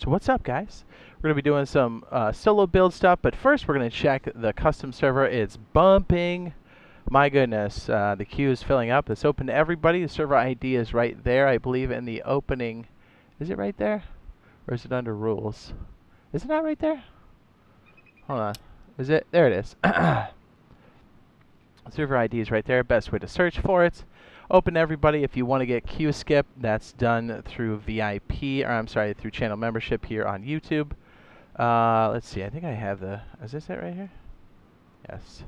So what's up, guys? We're going to be doing some solo build stuff, but first we're going to check the custom server. It's bumping. My goodness, the queue is filling up. It's open to everybody. The server ID is right there, I believe, in the opening. Is it right there? Or is it under rules? Is it not right there? Hold on. Is it? There it is. Server ID is right there. Best way to search for it. Open to everybody. If you want to get queue skip, that's done through VIP, or I'm sorry, through channel membership here on YouTube. Let's see. I think I have the. Is this it right here? Yes.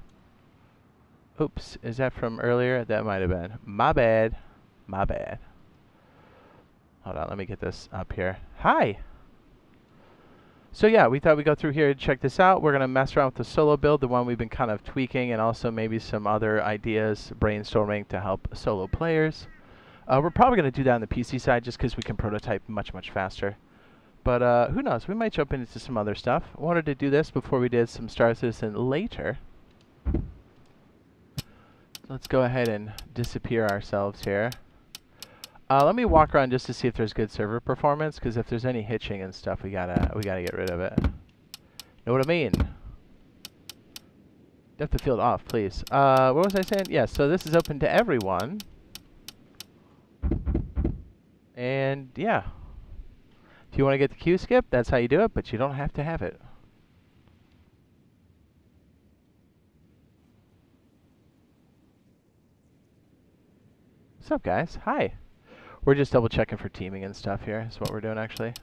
Oops. Is that from earlier? That might have been. My bad. My bad. Hold on. Let me get this up here. Hi. So yeah, we thought we'd go through here and check this out. We're going to mess around with the solo build, the one we've been kind of tweaking, and also maybe some other ideas, brainstorming to help solo players. We're probably going to do that on the PC side just because we can prototype much, much faster. But who knows? We might jump into some other stuff. I wanted to do this before we did some Star Citizen later. Let's go ahead and disappear ourselves here. Let me walk around just to see if there's good server performance, because if there's any hitching and stuff, we gotta get rid of it. Know what I mean? Depth of field off, please. What was I saying? Yeah, so this is open to everyone. And yeah, if you want to get the queue skip, that's how you do it, but you don't have to have it. What's up, guys? Hi. We're just double checking for teaming and stuff here. Is what we're doing, actually.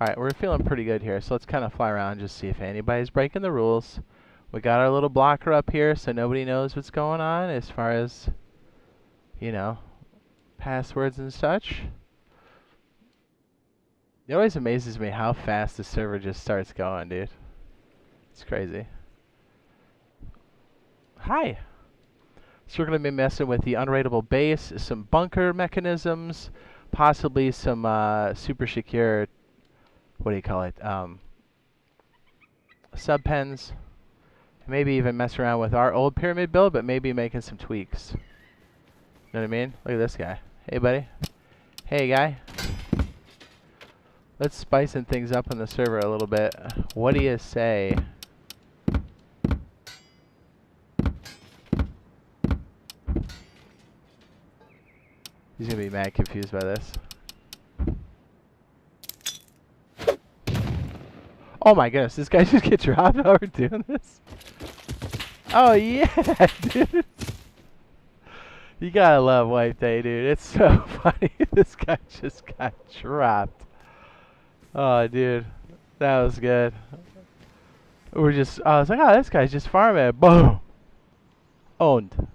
Alright, we're feeling pretty good here, so let's kind of fly around and just see if anybody's breaking the rules. We got our little blocker up here, so nobody knows what's going on as far as, you know, passwords and such. It always amazes me how fast the server just starts going, dude. It's crazy. Hi. So we're going to be messing with the unrateable base, some bunker mechanisms, possibly some super secure, what do you call it, subpens. Maybe even mess around with our old pyramid build, but maybe making some tweaks. You know what I mean? Look at this guy. Hey, buddy. Hey, guy. Let's spicing things up on the server a little bit. What do you say? He's gonna be mad confused by this. Oh my goodness, this guy just gets dropped while we're doing this? Oh yeah, dude. You gotta love Wipe Day, dude. It's so funny. This guy just got dropped. Oh, dude. That was good. I was like, oh, this guy's just farming. Boom. Owned.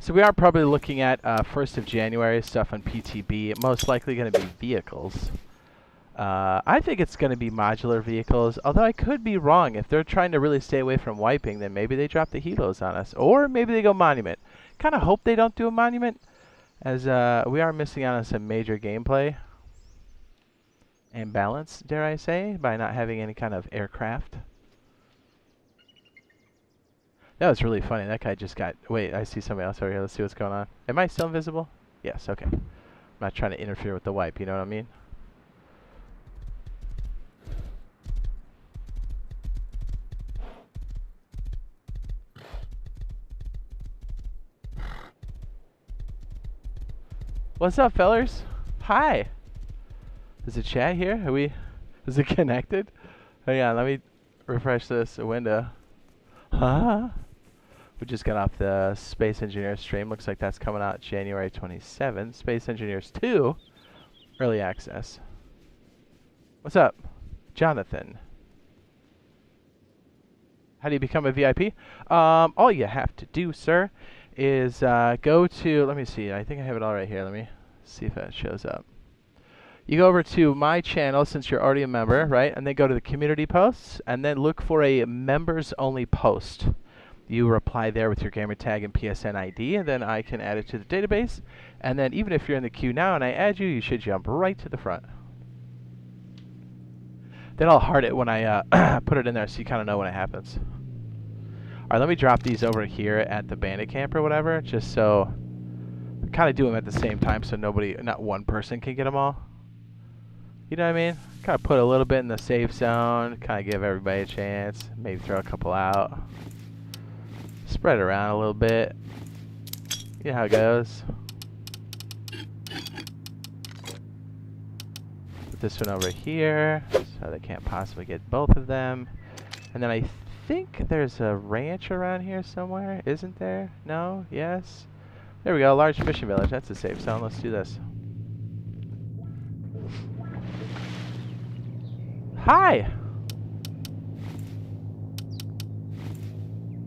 So we are probably looking at 1st of January stuff on PTB. Most likely going to be vehicles. I think it's going to be modular vehicles, although I could be wrong. If they're trying to really stay away from wiping, then maybe they drop the helos on us. Or maybe they go monument. Kind of hope they don't do a monument, as we are missing out on some major gameplay and balance, dare I say, by not having any kind of aircraft. That was really funny. That guy just got... Wait, I see somebody else over here. Let's see what's going on. Am I still invisible? Yes, okay. I'm not trying to interfere with the wipe, you know what I mean? What's up, fellers? Hi. Is it chat here? Are we... Is it connected? Hang on, let me refresh this window. Huh? We just got off the Space Engineers stream. Looks like that's coming out January 27th. Space Engineers 2, early access. What's up, Jonathan? How do you become a VIP? All you have to do, sir, is go to, let me see, I think I have it all right here. Let me see if that shows up. You go over to my channel, since you're already a member, right? And then go to the community posts, and then look for a members-only post. You reply there with your gamer tag and PSN ID, and then I can add it to the database. And then even if you're in the queue now and I add you, you should jump right to the front. Then I'll heart it when I put it in there so you kind of know when it happens. All right, let me drop these over here at the bandit camp or whatever, just so kind of do them at the same time so nobody, not one person can get them all. You know what I mean? Kind of put a little bit in the safe zone, kind of give everybody a chance, maybe throw a couple out. Spread it around a little bit. You know how it goes. Put this one over here, so they can't possibly get both of them. And then I think there's a ranch around here somewhere, isn't there? No? Yes? There we go, large fishing village. That's a safe zone. Let's do this. Hi!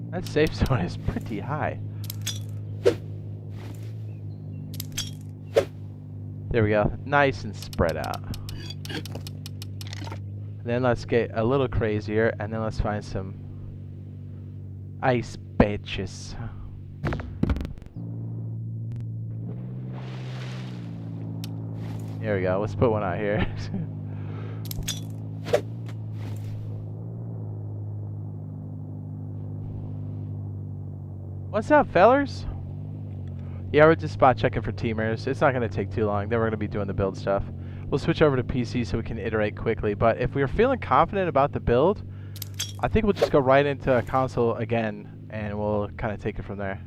That safe zone is pretty high. There we go. Nice and spread out. Then let's get a little crazier, and then let's find some ice patches. There we go. Let's put one out here. What's up, fellers? Yeah, we're just spot checking for teamers. It's not going to take too long. Then we're going to be doing the build stuff. We'll switch over to PC so we can iterate quickly. But if we're feeling confident about the build, I think we'll just go right into a console again, and we'll kind of take it from there.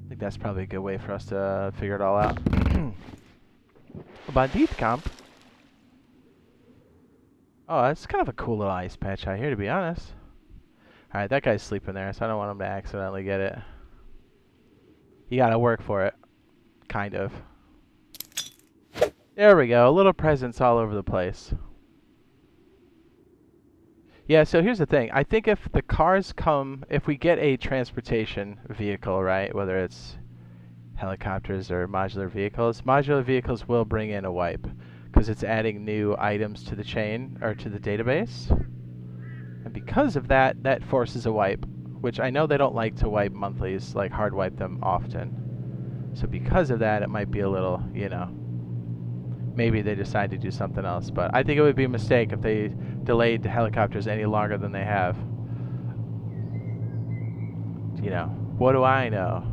I think that's probably a good way for us to figure it all out. Bandit camp. Oh, that's kind of a cool little ice patch out here, to be honest. Alright, that guy's sleeping there, so I don't want him to accidentally get it. You gotta work for it. Kind of. There we go. Little presents all over the place. Yeah, so here's the thing. I think if the cars come, if we get a transportation vehicle, right, whether it's helicopters or modular vehicles will bring in a wipe because it's adding new items to the chain or to the database. And because of that, that forces a wipe, which I know they don't like to wipe monthlies, like hard wipe them often. So because of that, it might be a little, you know, maybe they decide to do something else. But I think it would be a mistake if they delayed the helicopters any longer than they have. You know, what do I know?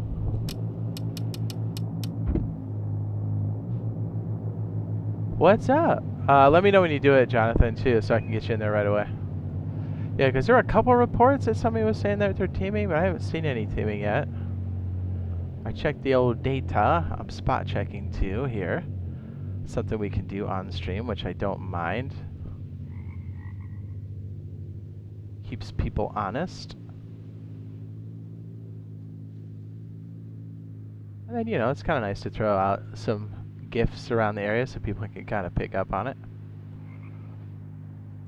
What's up? Let me know when you do it, Jonathan, too, so I can get you in there right away. Yeah, because there are a couple reports that somebody was saying that they're teaming, but I haven't seen any teaming yet. I checked the old data. I'm spot checking, too, here. Something we can do on stream, which I don't mind. Keeps people honest. And then, you know, it's kind of nice to throw out some gifts around the area so people can kind of pick up on it.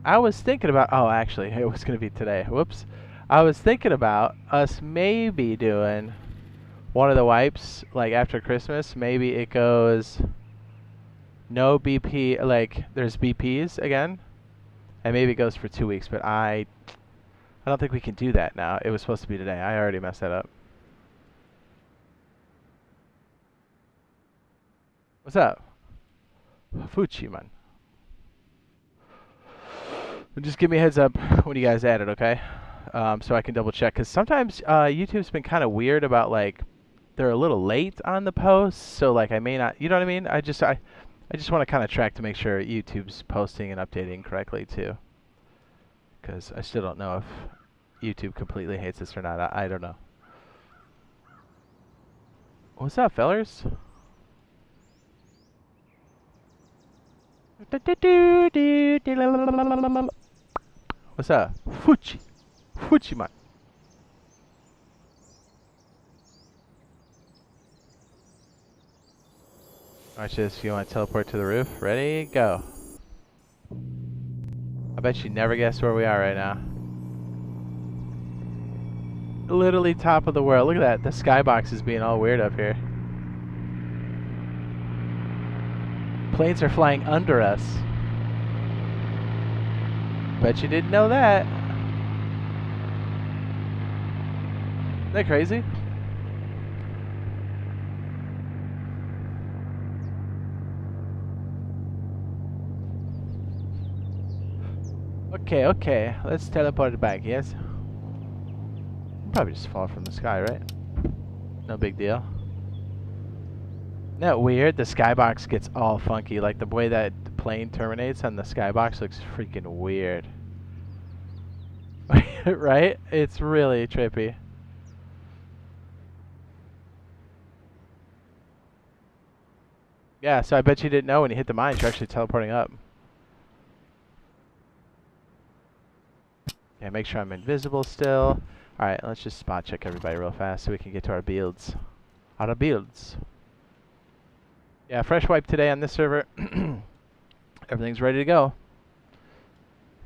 I was thinking about, oh, actually, it was going to be today. Whoops. I was thinking about us maybe doing one of the wipes, like after Christmas. Maybe it goes no BP, like there's BPs again, and maybe it goes for 2 weeks, but I don't think we can do that now. It was supposed to be today. I already messed that up. What's up? Fuchiman. Just give me a heads up when you guys add it, okay? So I can double check. Because sometimes YouTube's been kind of weird about, like, they're a little late on the posts. So, like, I may not, you know what I mean? I just want to kind of track to make sure YouTube's posting and updating correctly, too. Because I still don't know if YouTube completely hates this or not. I don't know. What's up, fellers? What's up? Fuchiman. Watch this. You want to teleport to the roof? Ready? Go. I bet you never guess where we are right now. Literally top of the world. Look at that. The skybox is being all weird up here. Planes are flying under us. Bet you didn't know that. Isn't that crazy? Okay. Let's teleport it back, yes? Probably just fall from the sky, right? No big deal. Isn't that weird? The skybox gets all funky, like the way that plane terminates and the skybox looks freaking weird. Right? It's really trippy. Yeah, so I bet you didn't know when you hit the mines, you're actually teleporting up. Yeah, make sure I'm invisible still. Alright, let's just spot check everybody real fast so we can get to our builds. Our builds. Yeah, fresh wipe today on this server. Everything's ready to go.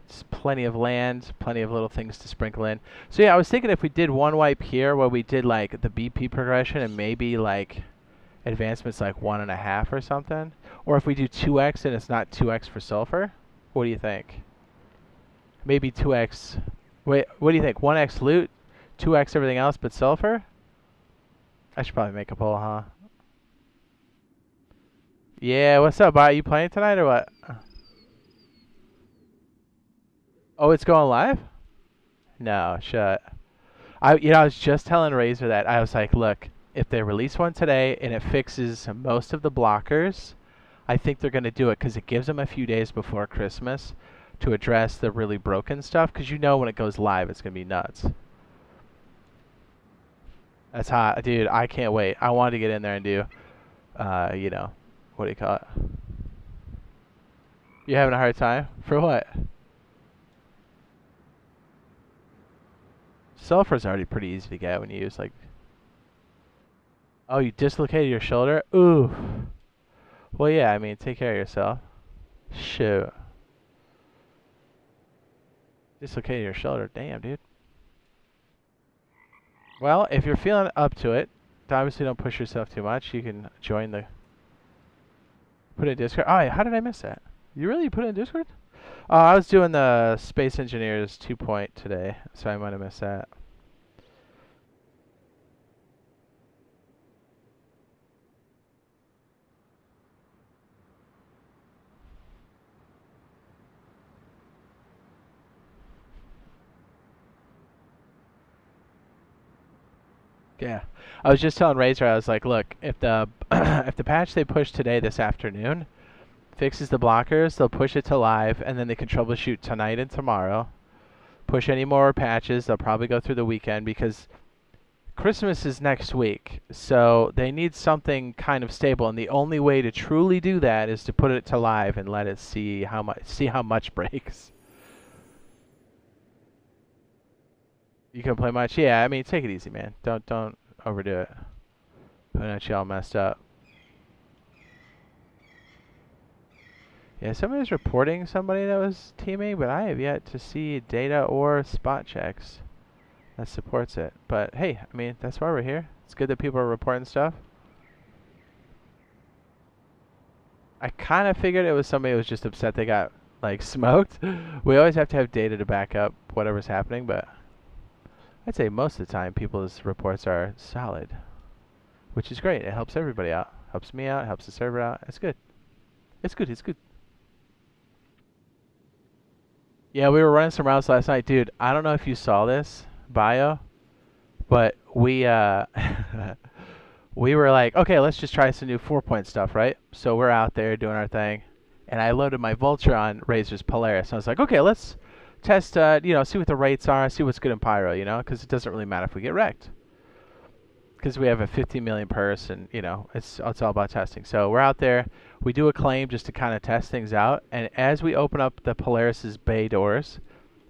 Just plenty of land, plenty of little things to sprinkle in. So yeah, I was thinking if we did one wipe here where we did like the BP progression and maybe like advancements like 1.5 or something. Or if we do 2x and it's not 2x for sulfur. What do you think? Maybe 2x. Wait, what do you think? 1x loot, 2x everything else but sulfur? I should probably make a poll, huh? Yeah, what's up, Bot? You playing tonight or what? Oh, it's going live? No, shut. I was just telling Razor that. I was like, look, if they release one today and it fixes most of the blockers, I think they're going to do it because it gives them a few days before Christmas to address the really broken stuff because you know when it goes live it's going to be nuts. That's hot. Dude, I can't wait. I wanted to get in there and do, you know, what do you call it? You having a hard time? For what? Sulfur's already pretty easy to get when you use like... Oh, you dislocated your shoulder? Ooh. Well, yeah, I mean, take care of yourself. Shoot. Dislocated your shoulder. Damn, dude. Well, if you're feeling up to it, obviously don't push yourself too much. You can join the... Put it in Discord. Oh, yeah, how did I miss that? You really put it in Discord? Oh, I was doing the Space Engineers 2 point today, so I might have missed that. Yeah, I was just telling Razor, I was like, look, if the if the patch they push today this afternoon fixes the blockers, they'll push it to live, and then they can troubleshoot tonight and tomorrow. Push any more patches, they'll probably go through the weekend because Christmas is next week, so they need something kind of stable, and the only way to truly do that is to put it to live and let it see how much breaks. You can play much? Yeah, I mean, take it easy, man. Don't overdo it. Put out you all messed up. Yeah, somebody's reporting somebody that was teaming, but I have yet to see data or spot checks that supports it. But hey, I mean, that's why we're here. It's good that people are reporting stuff. I kind of figured it was somebody who was just upset they got, like, smoked. We always have to have data to back up whatever's happening, but... I'd say most of the time people's reports are solid, which is great. It helps everybody out. Helps me out, helps the server out. It's good. It's good, it's good. Yeah, we were running some rounds last night. Dude, I don't know if you saw this, Bio, but we we were like, okay, let's just try some new 4-point stuff, right? So we're out there doing our thing, and I loaded my Vulture on Razor's Polaris. I was like, okay, let's test, you know, see what the rates are, see what's good in Pyro, you know, because it doesn't really matter if we get wrecked. Because we have a 15 million purse, and, you know, it's all about testing. So we're out there, we do a claim just to kind of test things out, and as we open up the Polaris's bay doors,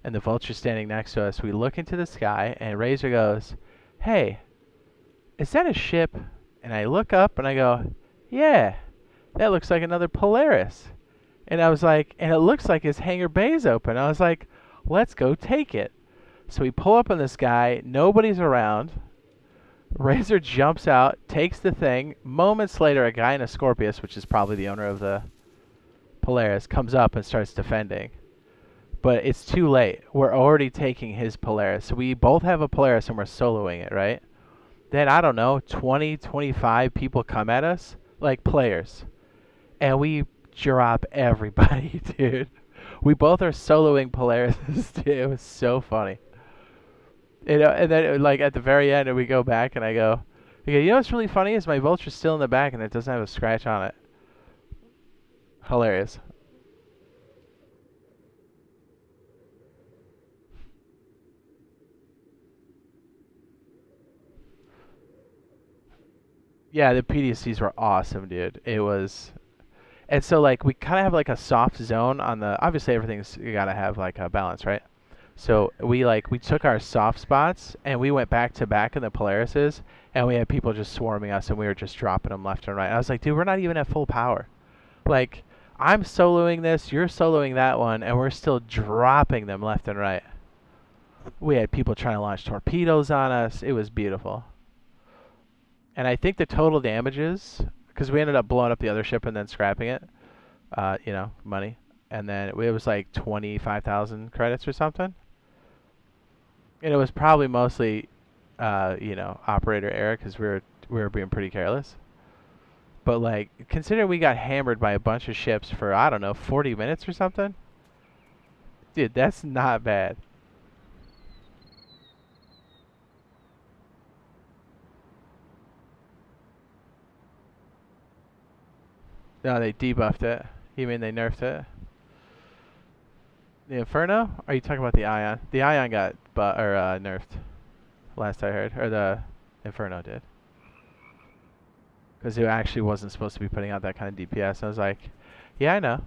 and the Vulture's standing next to us, we look into the sky, and Razor goes, hey, is that a ship? And I look up, and I go, yeah, that looks like another Polaris. And I was like, and it looks like his hangar bay's open. I was like, let's go take it. So we pull up on this guy. Nobody's around. Razor jumps out, takes the thing. Moments later, a guy in a Scorpius, which is probably the owner of the Polaris, comes up and starts defending. But it's too late. We're already taking his Polaris. So we both have a Polaris and we're soloing it, right? Then, I don't know, 20, 25 people come at us, like players. And we drop everybody, dude. We both are soloing Polarises, dude. It was so funny. You know, and then, like, at the very end, we go back, and I go, okay, you know what's really funny is my Vulture's still in the back, and it doesn't have a scratch on it. Hilarious. Yeah, the PDCs were awesome, dude. It was, and so like we kind of have like a soft zone on the. Obviously, everything's you gotta have like a balance, right? So we took our soft spots and we went back to back in the Polarises, and we had people just swarming us, and we were just dropping them left and right. And I was like, dude, we're not even at full power. Like, I'm soloing this, you're soloing that one, and we're still dropping them left and right. We had people trying to launch torpedoes on us. It was beautiful. And I think the total damages, because we ended up blowing up the other ship and then scrapping it, money. And then it was like 25,000 credits or something. And it was probably mostly, operator error because we were being pretty careless. But like, consider we got hammered by a bunch of ships for I don't know 40 minutes or something. Dude, that's not bad. No, they debuffed it. You mean they nerfed it? The Inferno? Are you talking about the Ion? The Ion got nerfed. Last I heard, or the Inferno did, because it actually wasn't supposed to be putting out that kind of DPS. I was like, yeah, I know.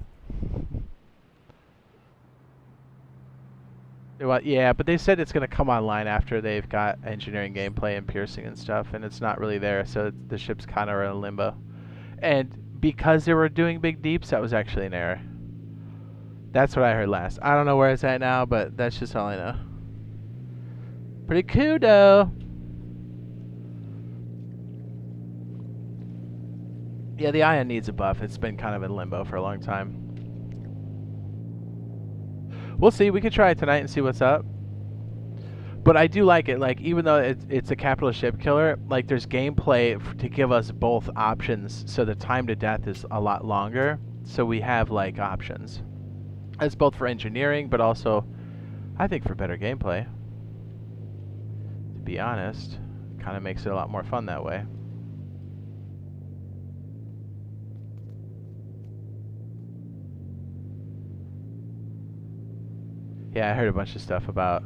Yeah, but they said it's going to come online after they've got engineering gameplay and piercing and stuff, and it's not really there, so the ship's kind of in limbo. And because they were doing big deeps, that was actually an error. That's what I heard last. I don't know where it's at now, but that's just all I know. Pretty cool, though. Yeah, the Ion needs a buff. It's been kind of in limbo for a long time. We'll see. We could try it tonight and see what's up. But I do like it. Like, even though it's a capitalist ship killer, like, there's gameplay to give us both options, so the time to death is a lot longer. So we have, like, options. It's both for engineering, but also, I think, for better gameplay. To be honest, kind of makes it a lot more fun that way. Yeah, I heard a bunch of stuff about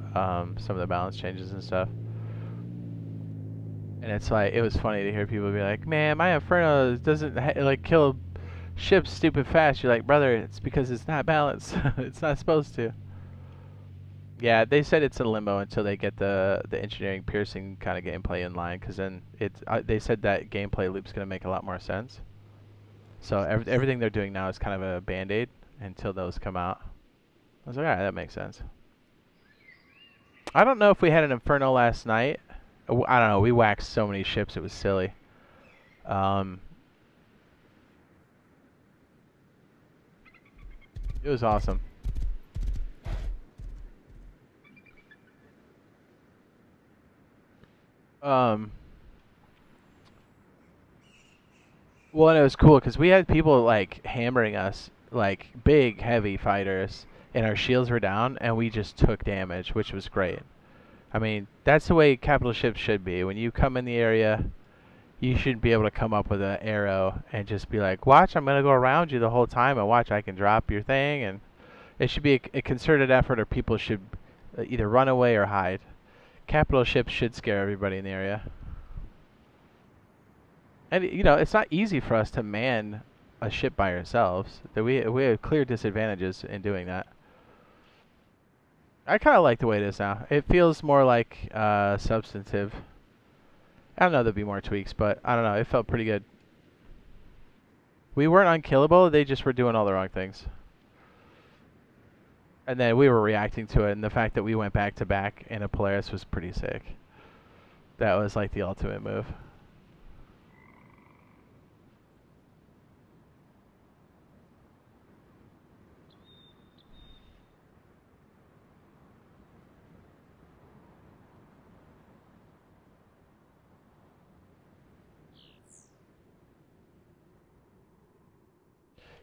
some of the balance changes and stuff. And it's like, it was funny to hear people be like, man, my Inferno doesn't like kill ships stupid fast. You're like, brother, it's because it's not balanced. It's not supposed to. Yeah, they said it's in limbo until they get the engineering piercing kind of gameplay in line, because then they said that gameplay loop's going to make a lot more sense. So everything they're doing now is kind of a band-aid until those come out. I was like, alright, that makes sense. I don't know if we had an Inferno last night. I don't know. We waxed so many ships, it was silly. It was awesome. Well, and it was cool because we had people like hammering us, like big, heavy fighters, and our shields were down, and we just took damage, which was great. I mean, that's the way capital ships should be. When you come in the area, you shouldn't be able to come up with an arrow and just be like, watch, I'm going to go around you the whole time, and watch, I can drop your thing. And it should be a concerted effort, or people should either run away or hide. Capital ships should scare everybody in the area. And it's not easy for us to man a ship by ourselves. That we have clear disadvantages in doing that. I kind of like the way it is now. It feels more like substantive. I don't know, there'll be more tweaks, but I don't know. It felt pretty good. We weren't unkillable. They just were doing all the wrong things. And then we were reacting to it, and the fact that we went back to back in a Polaris was pretty sick. That was like the ultimate move.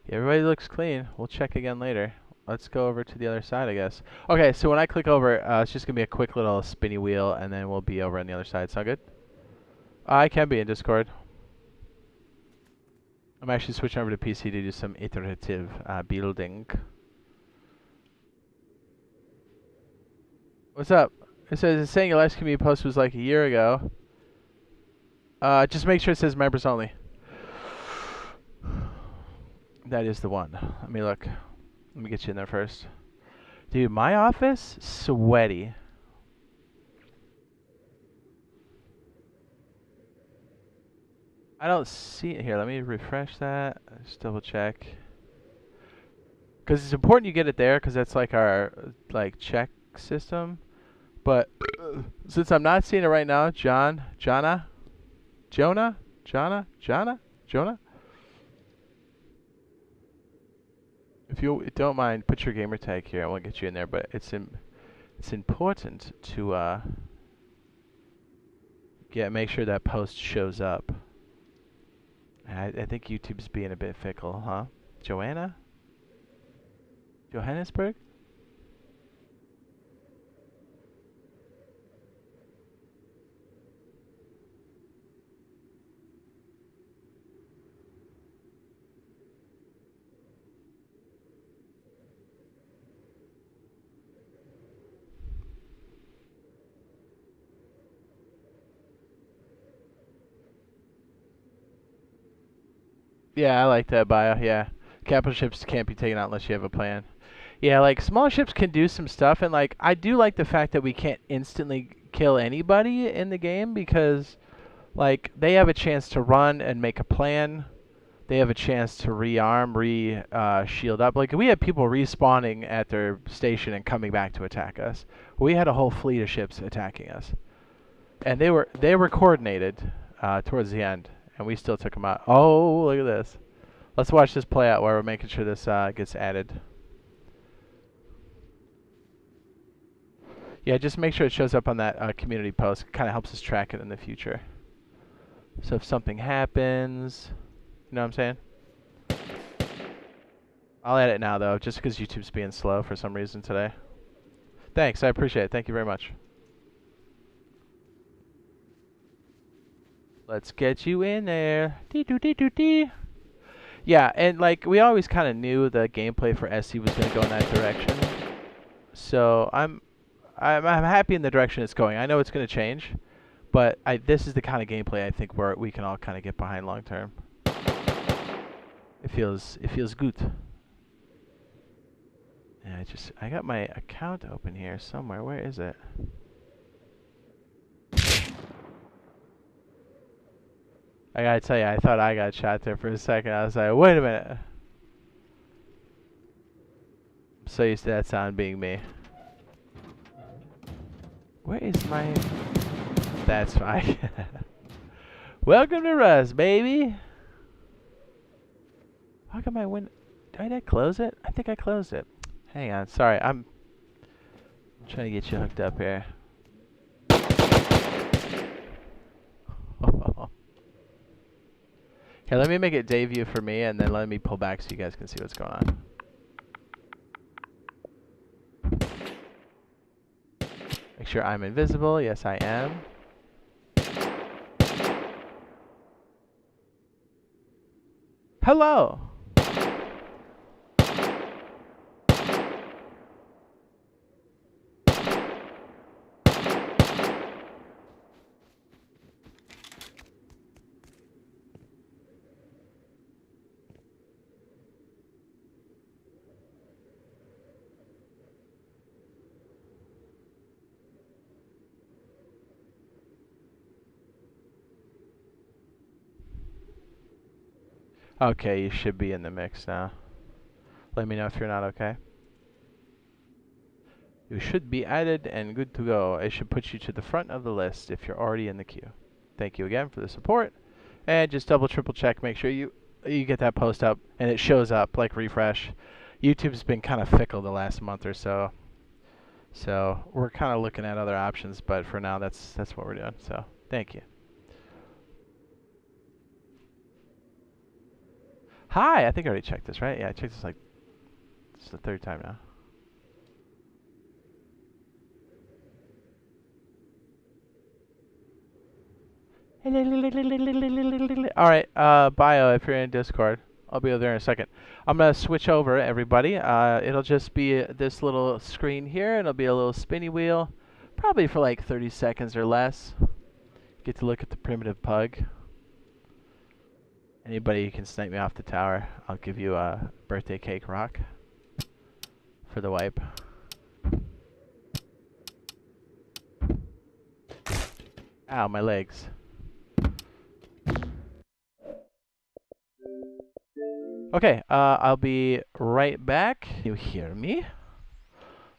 Yeah, everybody looks clean. We'll check again later. Let's go over to the other side, I guess. Okay, so when I click over, it's just going to be a quick little spinny wheel, and then we'll be over on the other side. Sound good? I can be in Discord. I'm actually switching over to PC to do some iterative building. What's up? It says it's saying your last community post was like a year ago. Just make sure it says members only. That is the one. Let me look. Let me get you in there first. Dude, my office, sweaty. I don't see it here. Let me refresh that. Just double check. Because it's important you get it there, because that's like our check system. But since I'm not seeing it right now, Jonah. If you don't mind, put your gamer tag here. I won't get you in there, but it's important to make sure that post shows up. I think YouTube's being a bit fickle, huh? Johannesburg? Yeah, I like that bio, yeah. Capital ships can't be taken out unless you have a plan. Yeah, like, small ships can do some stuff, and, like, I do like the fact that we can't instantly kill anybody in the game because, like, they have a chance to run and make a plan. They have a chance to rearm, shield up. Like, we had people respawning at their station and coming back to attack us. We had a whole fleet of ships attacking us. And they were coordinated towards the end, and we still took them out. Oh, look at this. Let's watch this play out while we're making sure this gets added. Yeah, just make sure it shows up on that community post. It kind of helps us track it in the future. So if something happens, you know what I'm saying? I'll add it now, though, just because YouTube's being slow for some reason today. Thanks, I appreciate it. Thank you very much. Let's get you in there. Dee-doo-dee-doo-dee. Yeah, and like we always kind of knew the gameplay for SC was going to go in that direction. So I'm happy in the direction it's going. I know it's going to change, but this is the kind of gameplay I think where we can all kind of get behind long term. It feels good. Yeah, I got my account open here somewhere. Where is it? I gotta tell you, I thought I got shot there for a second. I was like, wait a minute. I'm so used to that sound being me. Where is my... That's fine. Welcome to Rust, baby. How come I went... Did I close it? I think I closed it. Hang on. Sorry, I'm trying to get you hooked up here. Here, let me make it day view for me, and then let me pull back so you guys can see what's going on. Make sure I'm invisible. Yes, I am. Hello! Okay, you should be in the mix now. Let me know if you're not okay. You should be added and good to go. It should put you to the front of the list if you're already in the queue. Thank you again for the support. And just double, triple check. Make sure you get that post up and it shows up, like refresh. YouTube's been kind of fickle the last month or so. So we're kind of looking at other options, but for now, that's what we're doing. So thank you. Hi, I think I already checked this, right? Yeah, I checked this like, this is the third time now. Alright, Bio, if you're in Discord, I'll be over there in a second. I'm going to switch over, everybody. It'll just be this little screen here. It'll be a little spinny wheel, probably for like 30 seconds or less. Get to look at the primitive pug. Anybody who can snipe me off the tower, I'll give you a birthday cake rock for the wipe. Ow, my legs. Okay, I'll be right back. You hear me?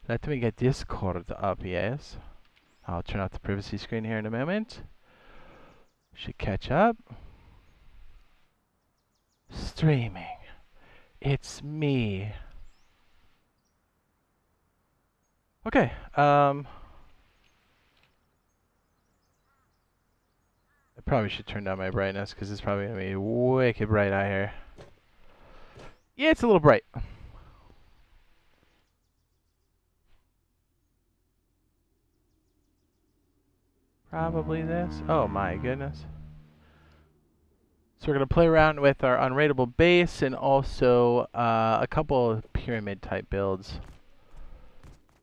Let me get Discord up, yes. I'll turn off the privacy screen here in a moment. Should catch up. Streaming. It's me. Okay, I probably should turn down my brightness because it's probably going to be wicked bright out here. Yeah, it's a little bright. Probably this. Oh my goodness. So we're going to play around with our unrateable base and also a couple of pyramid type builds.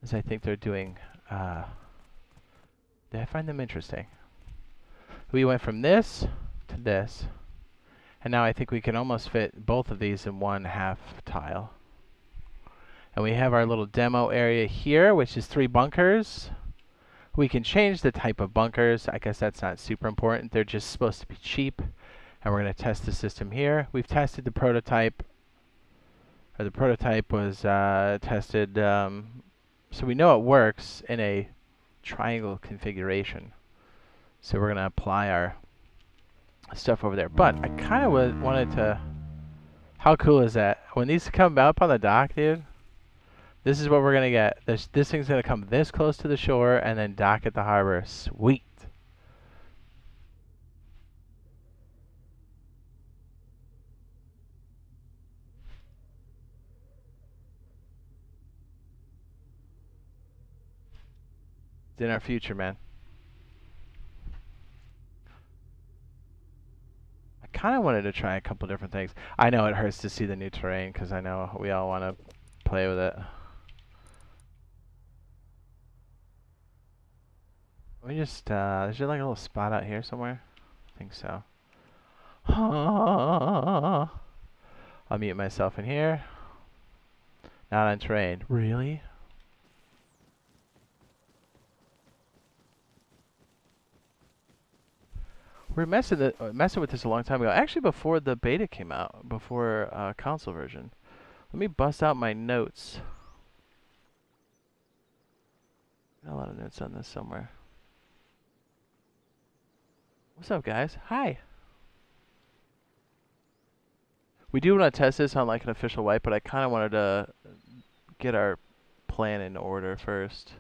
As I think they're doing, I find them interesting. We went from this to this. And now I think we can almost fit both of these in one half tile. And we have our little demo area here, which is 3 bunkers. We can change the type of bunkers. I guess that's not super important. They're just supposed to be cheap. And we're going to test the system here. We've tested the prototype. Or the prototype was tested. So we know it works in a triangle configuration. So we're going to apply our stuff over there. But I kind of wanted to... How cool is that? When these come up on the dock, dude, this is what we're going to get. This thing's going to come this close to the shore and then dock at the harbor. Sweet. It's in our future, man. I kind of wanted to try a couple different things. I know it hurts to see the new terrain because I know we all want to play with it. Let me just, is there like a little spot out here somewhere? I think so. I'll mute myself in here. Not on terrain. Really? We were messing with this a long time ago. Actually, before the beta came out, before console version. Let me bust out my notes. Got a lot of notes on this somewhere. What's up, guys? Hi. We do want to test this on like an official wipe, but I kind of wanted to get our plan in order first.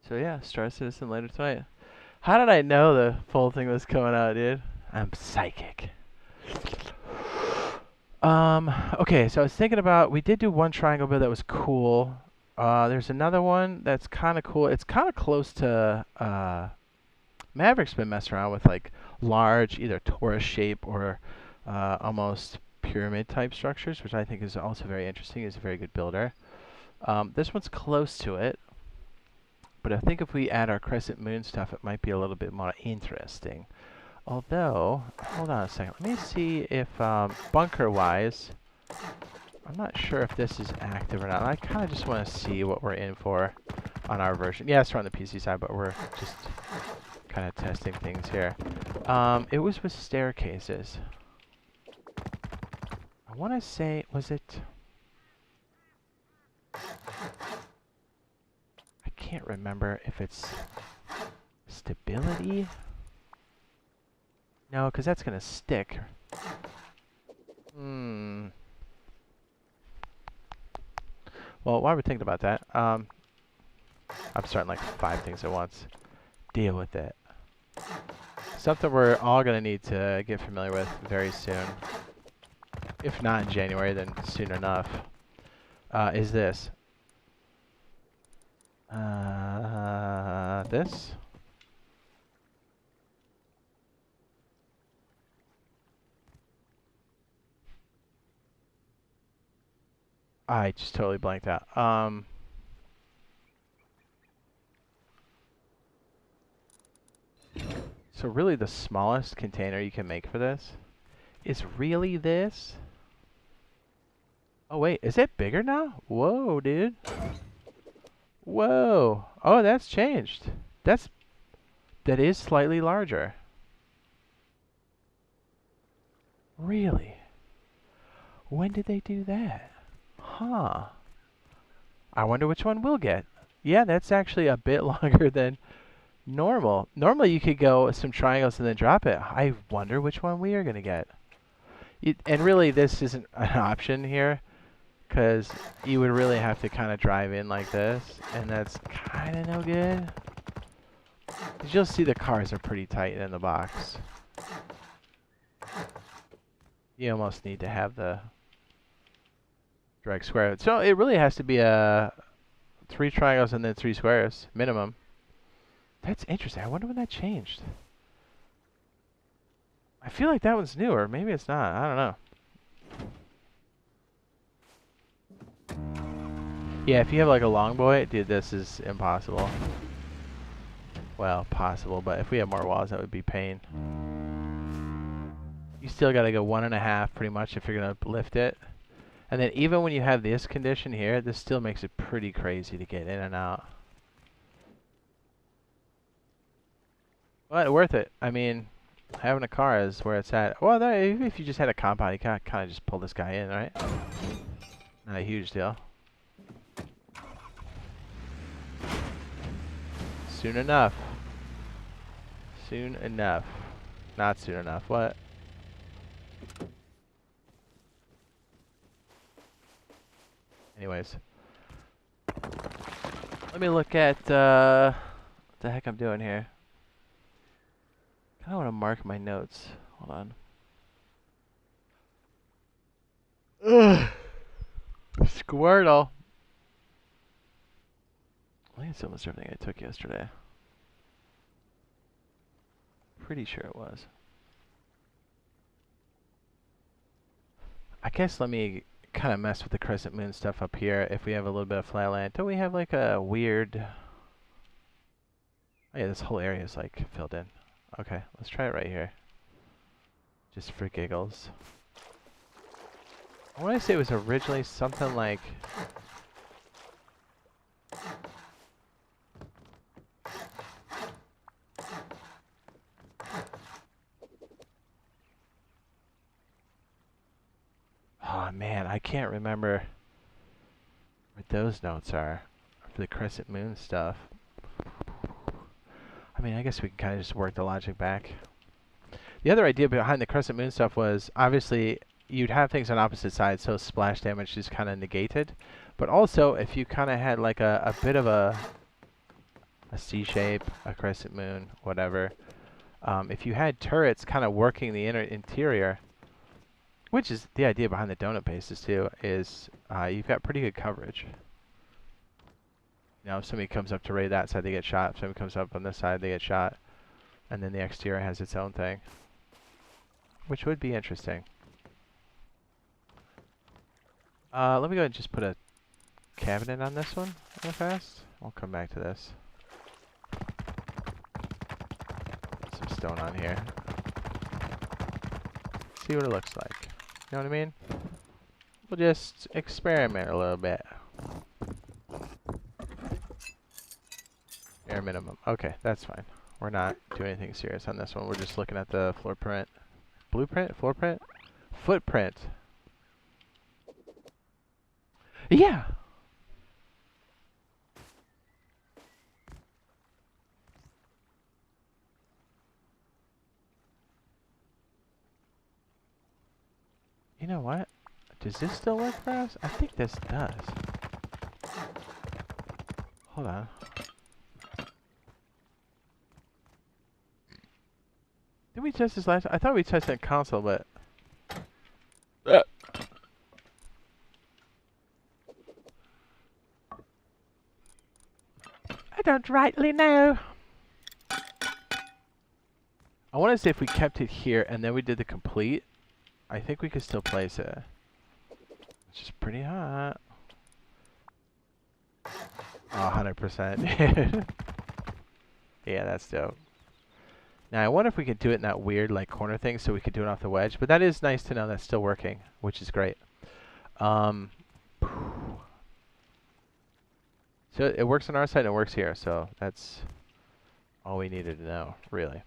So yeah, Star Citizen later tonight. How did I know the full thing was coming out, dude? I'm psychic. Okay, so I was thinking about, we did do one triangle build that was cool. There's another one that's kind of cool. It's kind of close to, Maverick's been messing around with like large, either torus shape or almost pyramid type structures, which I think is also very interesting. He's a very good builder. This one's close to it. But I think if we add our crescent moon stuff, it might be a little bit more interesting. Although, hold on a second. Let me see if, bunker-wise, I'm not sure if this is active or not. I kind of just want to see what we're in for on our version. Yeah, it's on the PC side, but we're just kind of testing things here. It was with staircases. I want to say, was it... I can't remember if it's stability. No, because that's going to stick. Well, while we're thinking about that, I'm starting like 5 things at once. Deal with it. Something we're all going to need to get familiar with very soon. If not in January, then soon enough. Is this. This. I just totally blanked out. So really the smallest container you can make for this is really this? Oh wait, is it bigger now? Whoa, dude. Whoa. Oh, that's changed. That is slightly larger. Really? When did they do that? Huh. I wonder which one we'll get. Yeah, that's actually a bit longer than normal. Normally you could go some triangles and then drop it. I wonder which one we are going to get. And really this isn't an option here, because you would really have to kind of drive in like this, and that's kind of no good. Because you'll see the cars are pretty tight in the box. You almost need to have the direct square. So it really has to be 3 triangles and then 3 squares minimum. That's interesting. I wonder when that changed. I feel like that one's newer. Maybe it's not. I don't know. Yeah, if you have like a long boy, dude, this is impossible. Well, possible, but if we have more walls, that would be pain. You still got to go 1.5 pretty much if you're going to lift it. And then even when you have this condition here, this still makes it pretty crazy to get in and out. But worth it. I mean, having a car is where it's at. Well, even if you just had a compound, you kind of just pull this guy in, right? Not a huge deal. Soon enough. Soon enough. Not soon enough. What? Anyways. Let me look at what the heck I'm doing here. I kind of want to mark my notes. Hold on. Ugh. Squirtle. I think it's almost everything I took yesterday. Pretty sure it was. I guess let me kind of mess with the crescent moon stuff up here if we have a little bit of flatland. Don't we have like a weird... Oh yeah, this whole area is like filled in. Okay, let's try it right here. Just for giggles. I want to say it was originally something like... Oh man, I can't remember what those notes are for the crescent moon stuff. I mean, I guess we can kind of just work the logic back. The other idea behind the crescent moon stuff was, obviously, you'd have things on opposite sides, so splash damage is kind of negated. But also, if you kind of had like a bit of a C shape, a crescent moon, whatever, if you had turrets kind of working the interior, which is the idea behind the donut bases too, is you've got pretty good coverage. You know, if somebody comes up to raid that side, they get shot. If somebody comes up on this side, they get shot. And then the exterior has its own thing, which would be interesting. Let me go ahead and just put a cabinet on this one real fast. I'll come back to this. Some stone on here. See what it looks like. You know what I mean? We'll just experiment a little bit. Bare minimum. Okay, that's fine. We're not doing anything serious on this one. We're just looking at the floor print. Blueprint? Floor print? Footprint. Yeah! You know what? Does this still work for us? I think this does. Hold on. Did we test this last? I thought we tested console, but... I don't rightly know. I want to say if we kept it here and then we did the complete, I think we could still place it. Which is pretty hot. Oh, 100%. Yeah, that's dope. Now I wonder if we could do it in that weird like corner thing so we could do it off the wedge, but that is nice to know that's still working, which is great. So it works on our side and it works here, so that's all we needed to know, really.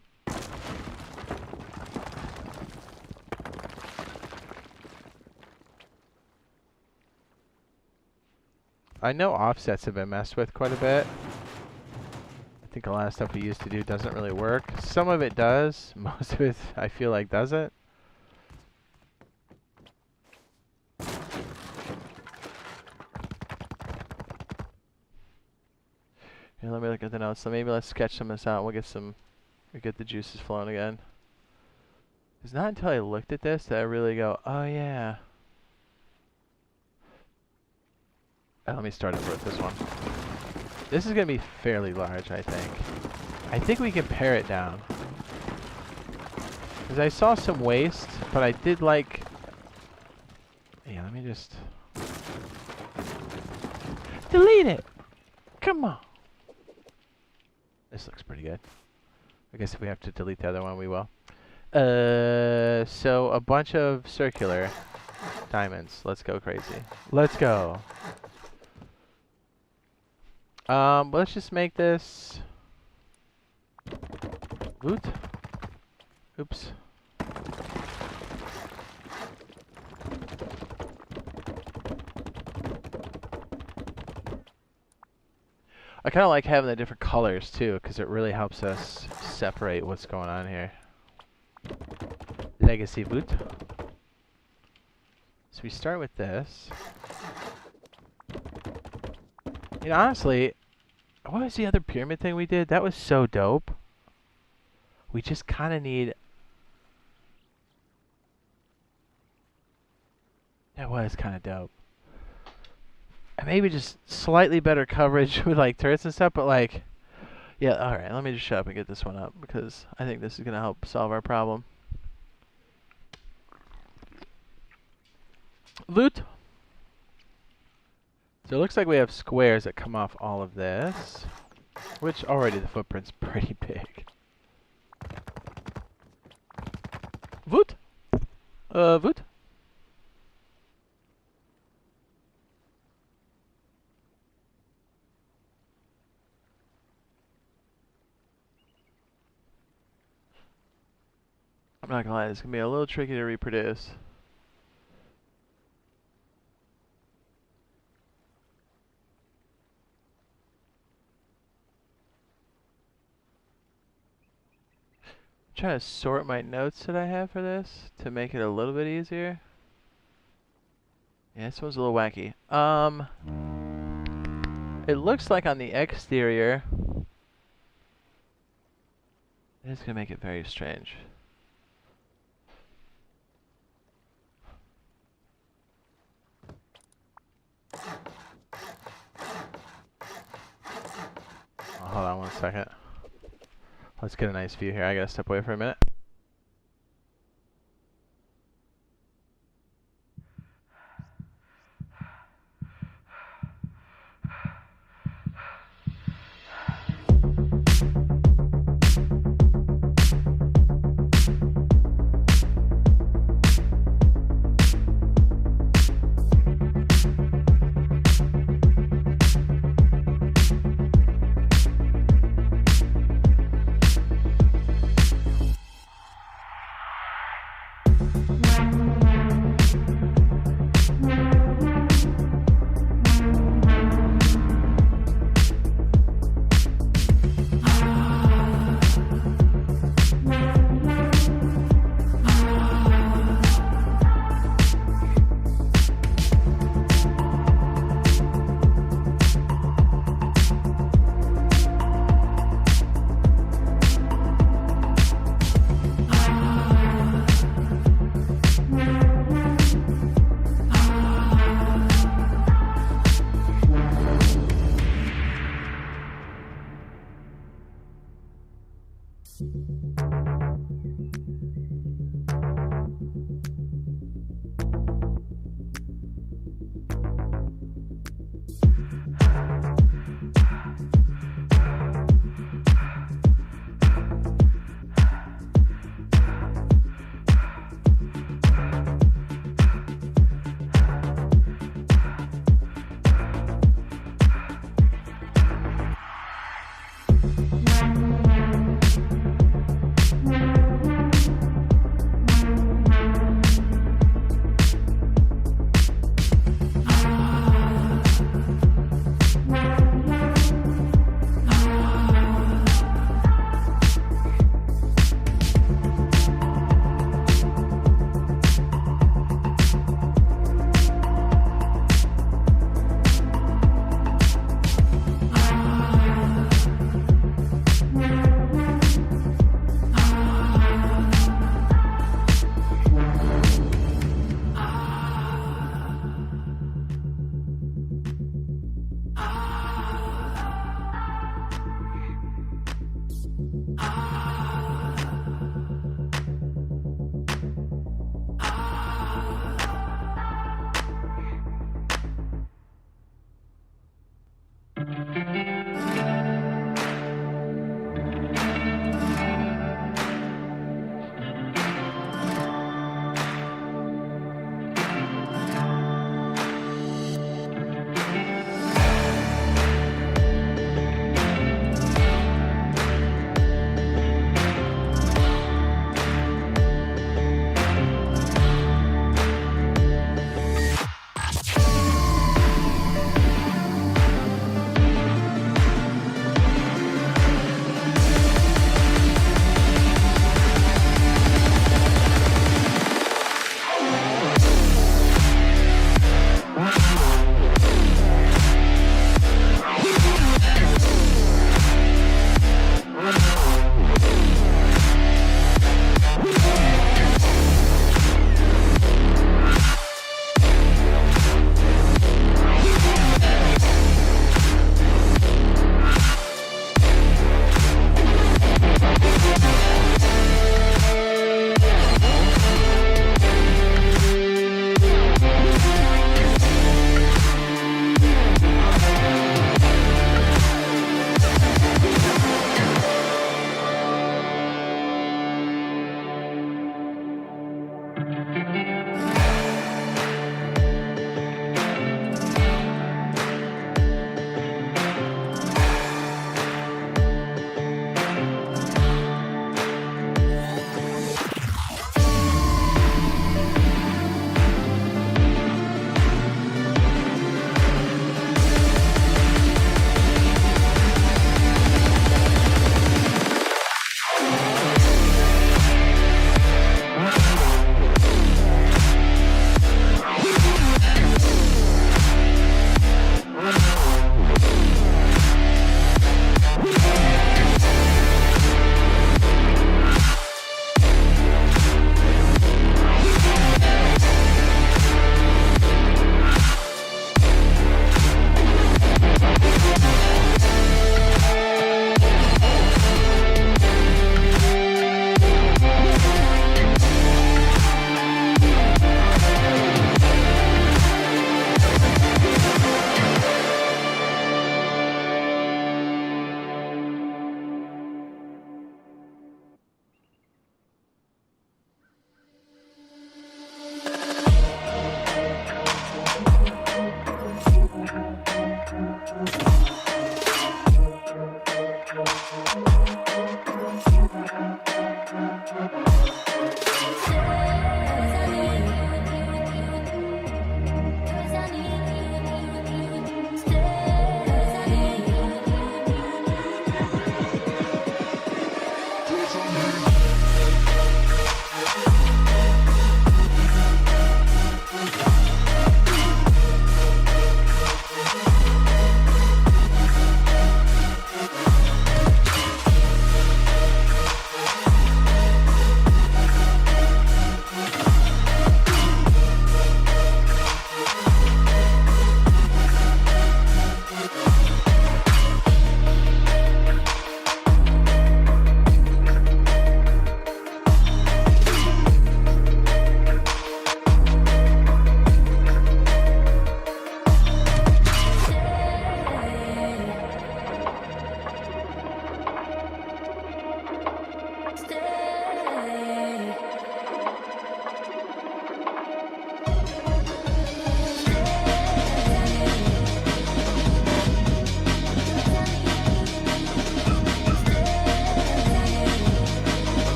I know offsets have been messed with quite a bit. I think a lot of stuff we used to do doesn't really work. Some of it does. Most of it, I feel like, doesn't. Here, let me look at the notes. So maybe let's sketch some of this out. We'll get the juices flowing again. It's not until I looked at this that I really go, oh yeah. Let me start over with this one. This is going to be fairly large, I think. I think we can pare it down. Because I saw some waste, but I did like... Yeah, let me just... Delete it! Come on! This looks pretty good. I guess if we have to delete the other one, we will. So a bunch of circular diamonds. Let's go crazy. Let's go. Let's just make this... Loot. Oops. I kind of like having the different colors too, because it really helps us separate what's going on here. Legacy boot. So we start with this. You know, honestly, what was the other pyramid thing we did? That was so dope. We just kind of need... That was kind of dope. And maybe just slightly better coverage with like turrets and stuff, but like... Yeah, alright, let me just shut up and get this one up, because I think this is going to help solve our problem. Loot! So it looks like we have squares that come off all of this, which already the footprint's pretty big. Voot! Voot! I'm not gonna lie, this is gonna be a little tricky to reproduce. I'm trying to sort my notes that I have for this to make it a little bit easier. Yeah, this one's a little wacky. It looks like on the exterior, it's gonna make it very strange. Hold on one second. Let's get a nice view here. I gotta step away for a minute.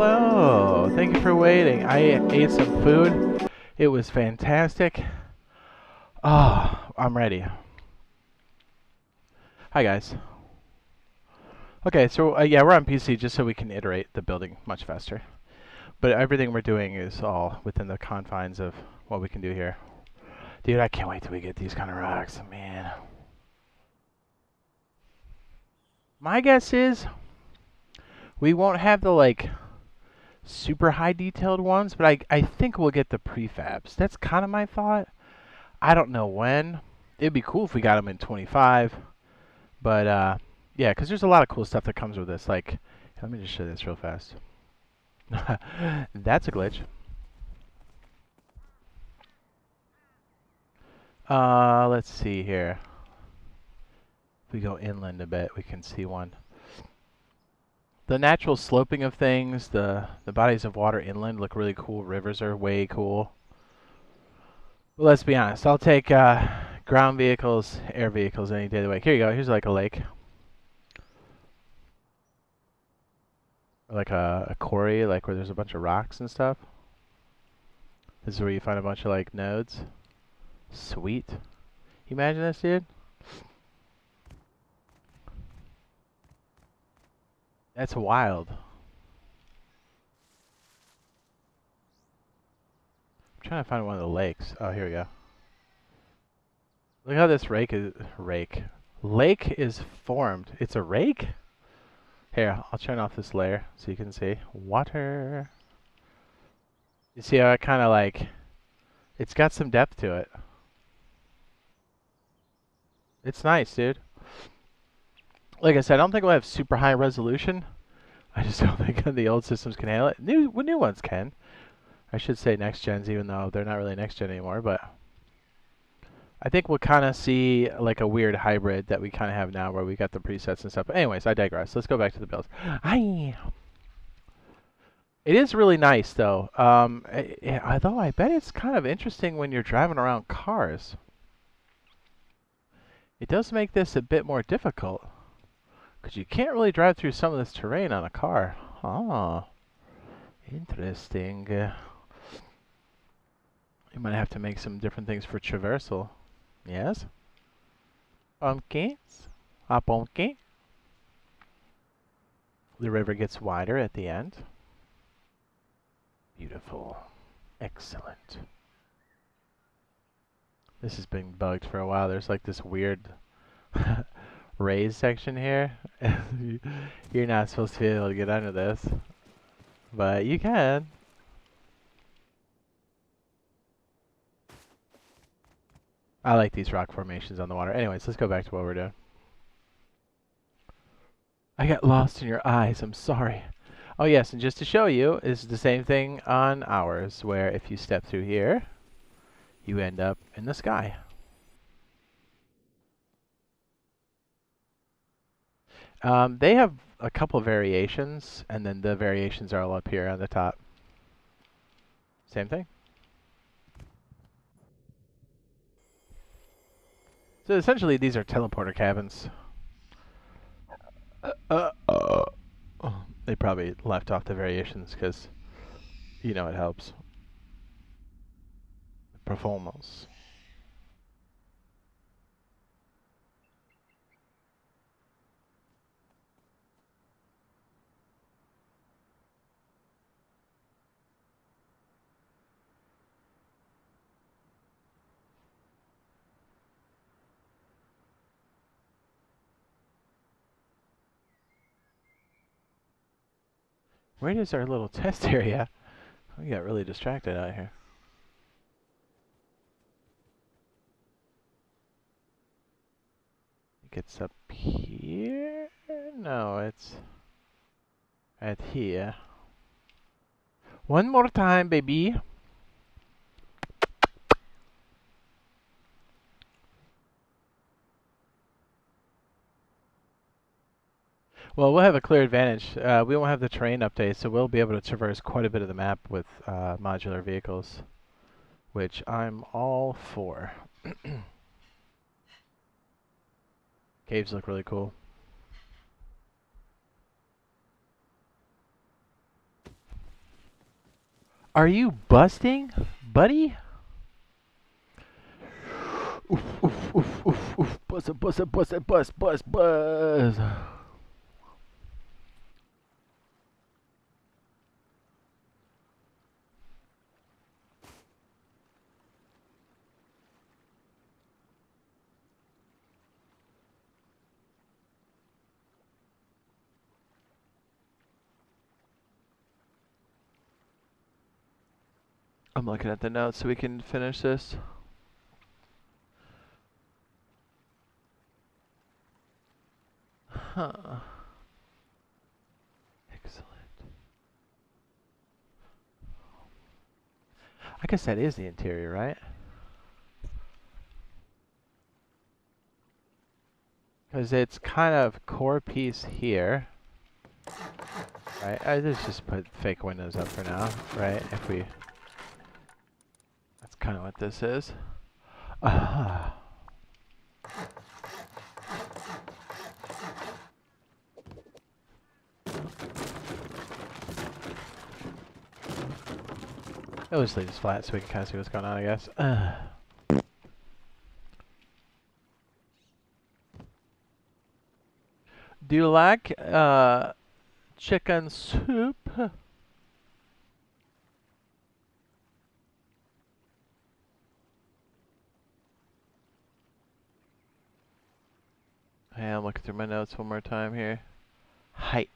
Hello. Thank you for waiting. I ate some food. It was fantastic. Oh, I'm ready. Hi, guys. Okay, so yeah, we're on PC just so we can iterate the building much faster. But everything we're doing is all within the confines of what we can do here. Dude, I can't wait till we get these kind of rocks, man. My guess is we won't have the, like, super high detailed ones, but I think we'll get the prefabs. That's kind of my thought. I don't know when. It'd be cool if we got them in 25. But, yeah, because there's a lot of cool stuff that comes with this. Like, let me just show this real fast. That's a glitch. Let's see here. If we go inland a bit, we can see one. The natural sloping of things, the bodies of water inland look really cool. Rivers are way cool. But let's be honest. I'll take ground vehicles, air vehicles any day of the week. Here you go. Here's like a lake. Or like a quarry, like where there's a bunch of rocks and stuff. This is where you find a bunch of like nodes. Sweet. You imagine this, dude? That's wild. I'm trying to find one of the lakes. Oh, here we go. Look how this lake is formed. It's a rake? Here, I'll turn off this layer so you can see. Water. You see how it kind of like, it's got some depth to it. It's nice, dude. Like I said, I don't think we'll have super high resolution. I just don't think the old systems can handle it. New ones can. I should say next gens, even though they're not really next gen anymore. But I think we'll kind of see like a weird hybrid that we kind of have now, where we got the presets and stuff. But anyways, I digress. Let's go back to the builds. It is really nice, though. Although I bet it's kind of interesting when you're driving around cars. It does make this a bit more difficult, because you can't really drive through some of this terrain on a car. Oh, interesting. You might have to make some different things for traversal. Yes? Pumpkins? A pumpkin? The river gets wider at the end. Beautiful. Excellent. This has been bugged for a while. There's like this weird raised section here. You're not supposed to be able to get under this, but you can. I like these rock formations on the water. Anyways, let's go back to what we're doing. I got lost in your eyes. I'm sorry. Oh yes, and just to show you, is the same thing on ours, where if you step through here, you end up in the sky. They have a couple variations, and then the variations are all up here on the top. Same thing. So essentially, these are teleporter cabins. They probably left off the variations because, you know, it helps. Performance. Where is our little test area? We got really distracted out here. I think it's up here? No, it's right here. One more time, baby. Well, we'll have a clear advantage. We won't have the terrain update, so we'll be able to traverse quite a bit of the map with modular vehicles, which I'm all for. Caves look really cool. Are you busting, buddy? Oof, oof, oof, oof, oof. Buzz, buzz, buzz, buzz, buzz, buzz. I'm looking at the notes so we can finish this. Huh. Excellent. I guess that is the interior, right? Because it's kind of core piece here. Right? Let's just put fake windows up for now, right? If we... That's kind of what this is. Ah. I'll just leave this flat so we can kind of see what's going on, I guess. Do you like chicken soup? Hey, I'm looking through my notes one more time here. Hi.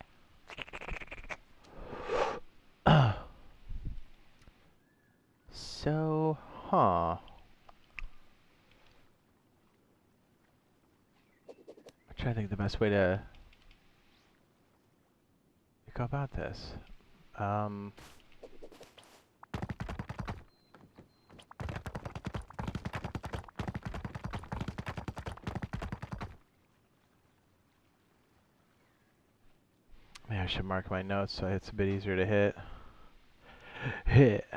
So, huh. I'm trying to think the best way to go about this. Maybe I should mark my notes so it's a bit easier to hit. Hit.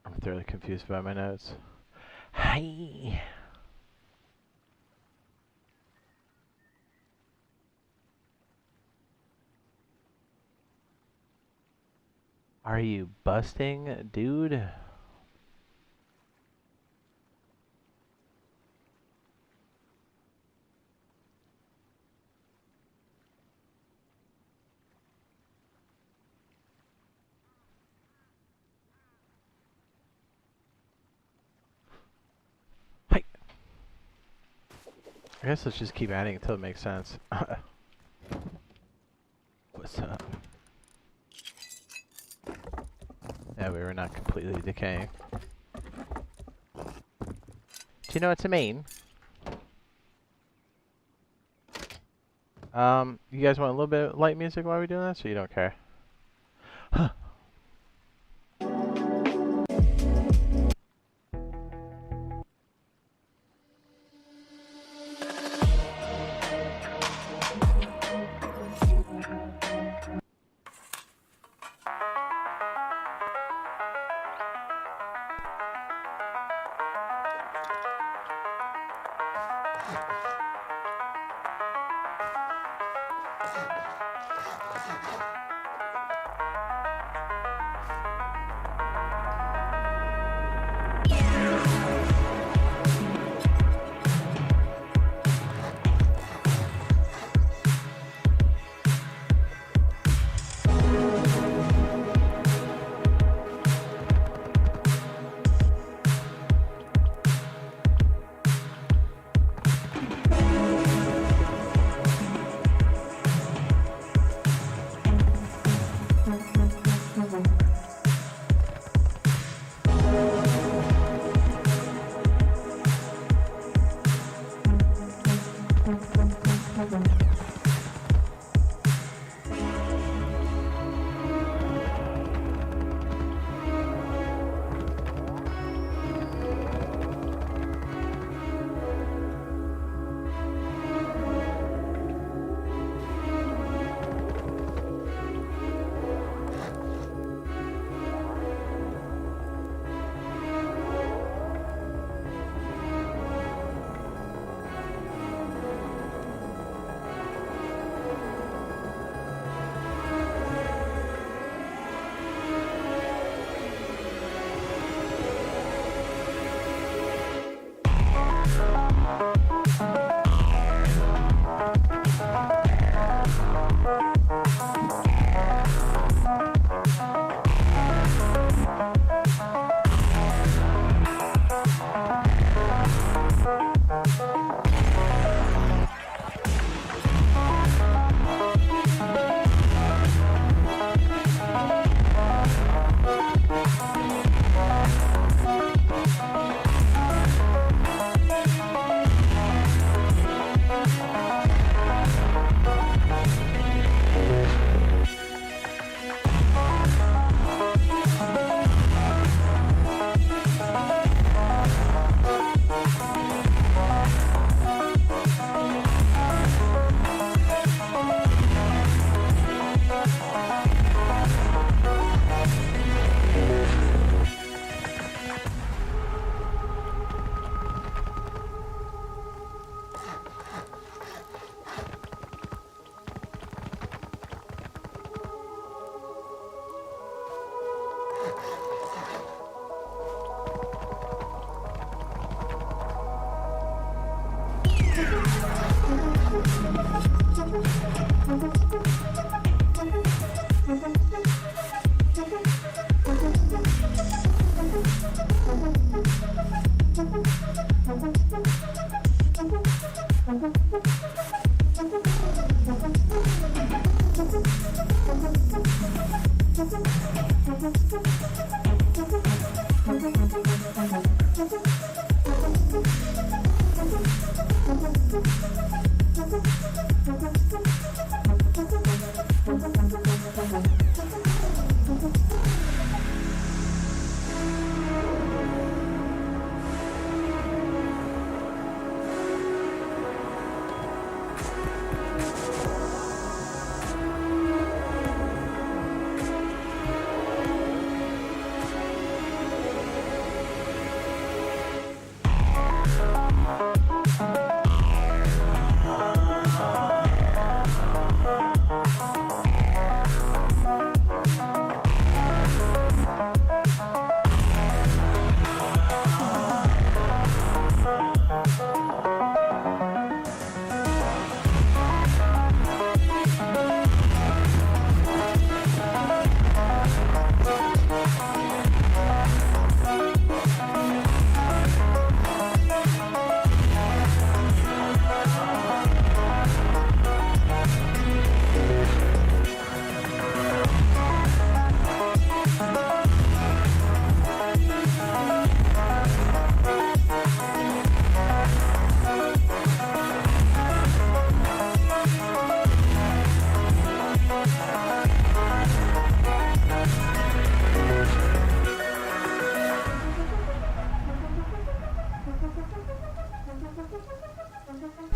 I'm thoroughly confused by my notes. Hi. Are you busting, dude? Hi. I guess let's just keep adding until it makes sense. What's up? completely decaying. Do you know what I mean? You guys want a little bit of light music while we're doing this, or you don't care? Huh.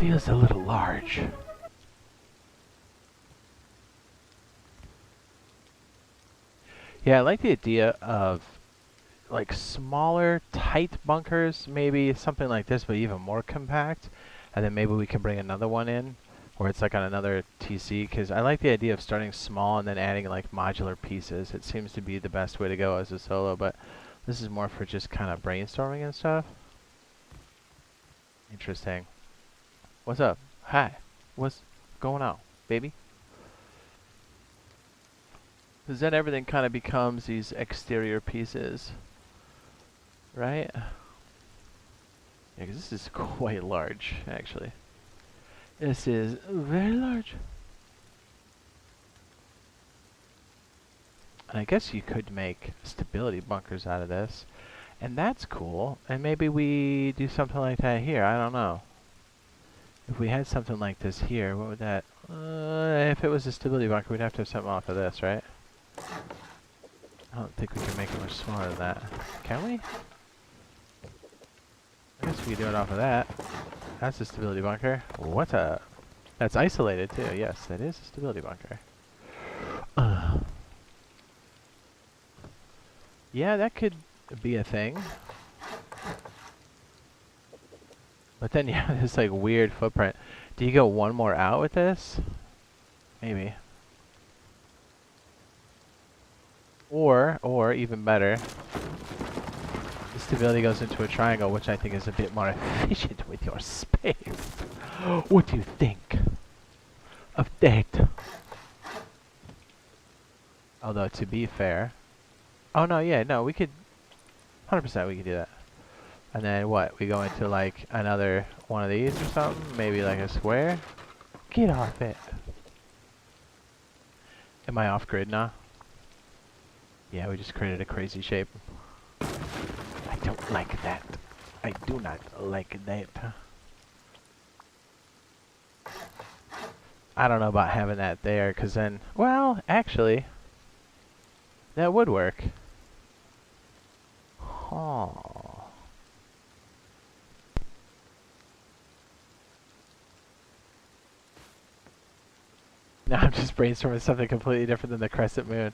feels a little large. Yeah, I like the idea of like smaller, tight bunkers, maybe something like this, but even more compact. And then maybe we can bring another one in, or it's like on another TC, because I like the idea of starting small and then adding like modular pieces. It seems to be the best way to go as a solo, but this is more for just kind of brainstorming and stuff. Interesting. What's up? Hi. What's going on, baby? Because then everything kind of becomes these exterior pieces, right? Yeah, because this is quite large, actually. This is very large. And I guess you could make stability bunkers out of this. And that's cool. And maybe we do something like that here. I don't know. If we had something like this here, what would that... if it was a stability bunker, we'd have to have something off of this, right? I don't think we can make it much smaller than that. Can we? I guess we can do it off of that. That's a stability bunker. What a... That's isolated too. Yes, that is a stability bunker. Yeah, that could be a thing. But then you have this like weird footprint. Do you go one more out with this? Maybe. Or even better, the stability goes into a triangle, which I think is a bit more efficient with your space. What do you think of that? Although, to be fair... Oh, no, yeah, no, we could... 100% we could do that. And then what? We go into, like, another one of these or something? Maybe, like, a square? Get off it. Am I off-grid now? Yeah, we just created a crazy shape. I don't like that. I do not like that. I don't know about having that there, because then... Well, actually... That would work. Oh. Now I'm just brainstorming something completely different than the crescent moon.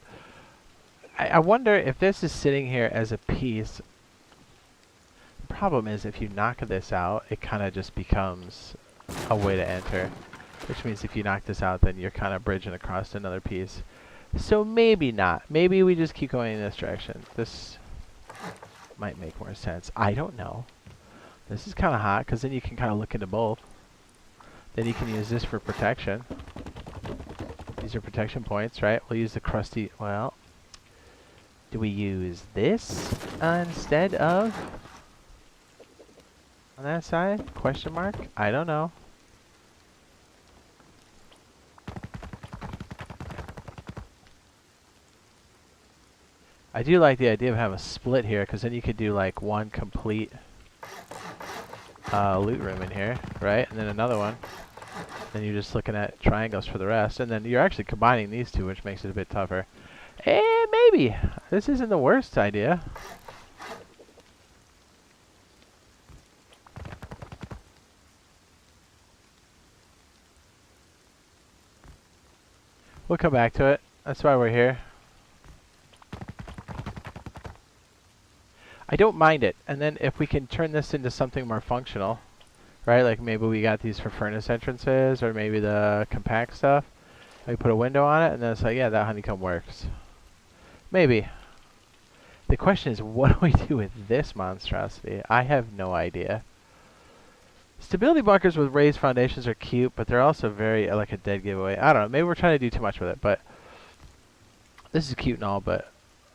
I wonder if this is sitting here as a piece. The problem is if you knock this out, it kind of just becomes a way to enter. Which means if you knock this out, then you're kind of bridging across to another piece. So maybe not. Maybe we just keep going in this direction. This might make more sense. I don't know. This is kind of hot, because then you can kind of look into both. Then you can use this for protection. These are protection points, right? We'll use the crusty... Well... Do we use this instead of... On that side? Question mark? I don't know. I do like the idea of having a split here, because then you could do like one complete loot room in here, right? And then another one. Then you're just looking at triangles for the rest, and then you're actually combining these two, which makes it a bit tougher. And maybe this isn't the worst idea. We'll come back to it. That's why we're here. I don't mind it. And then if we can turn this into something more functional, right? Like maybe we got these for furnace entrances, or maybe the compact stuff. We put a window on it, and then it's like, yeah, that honeycomb works. Maybe. The question is, what do we do with this monstrosity? I have no idea. Stability bunkers with raised foundations are cute, but they're also very like a dead giveaway. I don't know. Maybe we're trying to do too much with it, but this is cute and all, but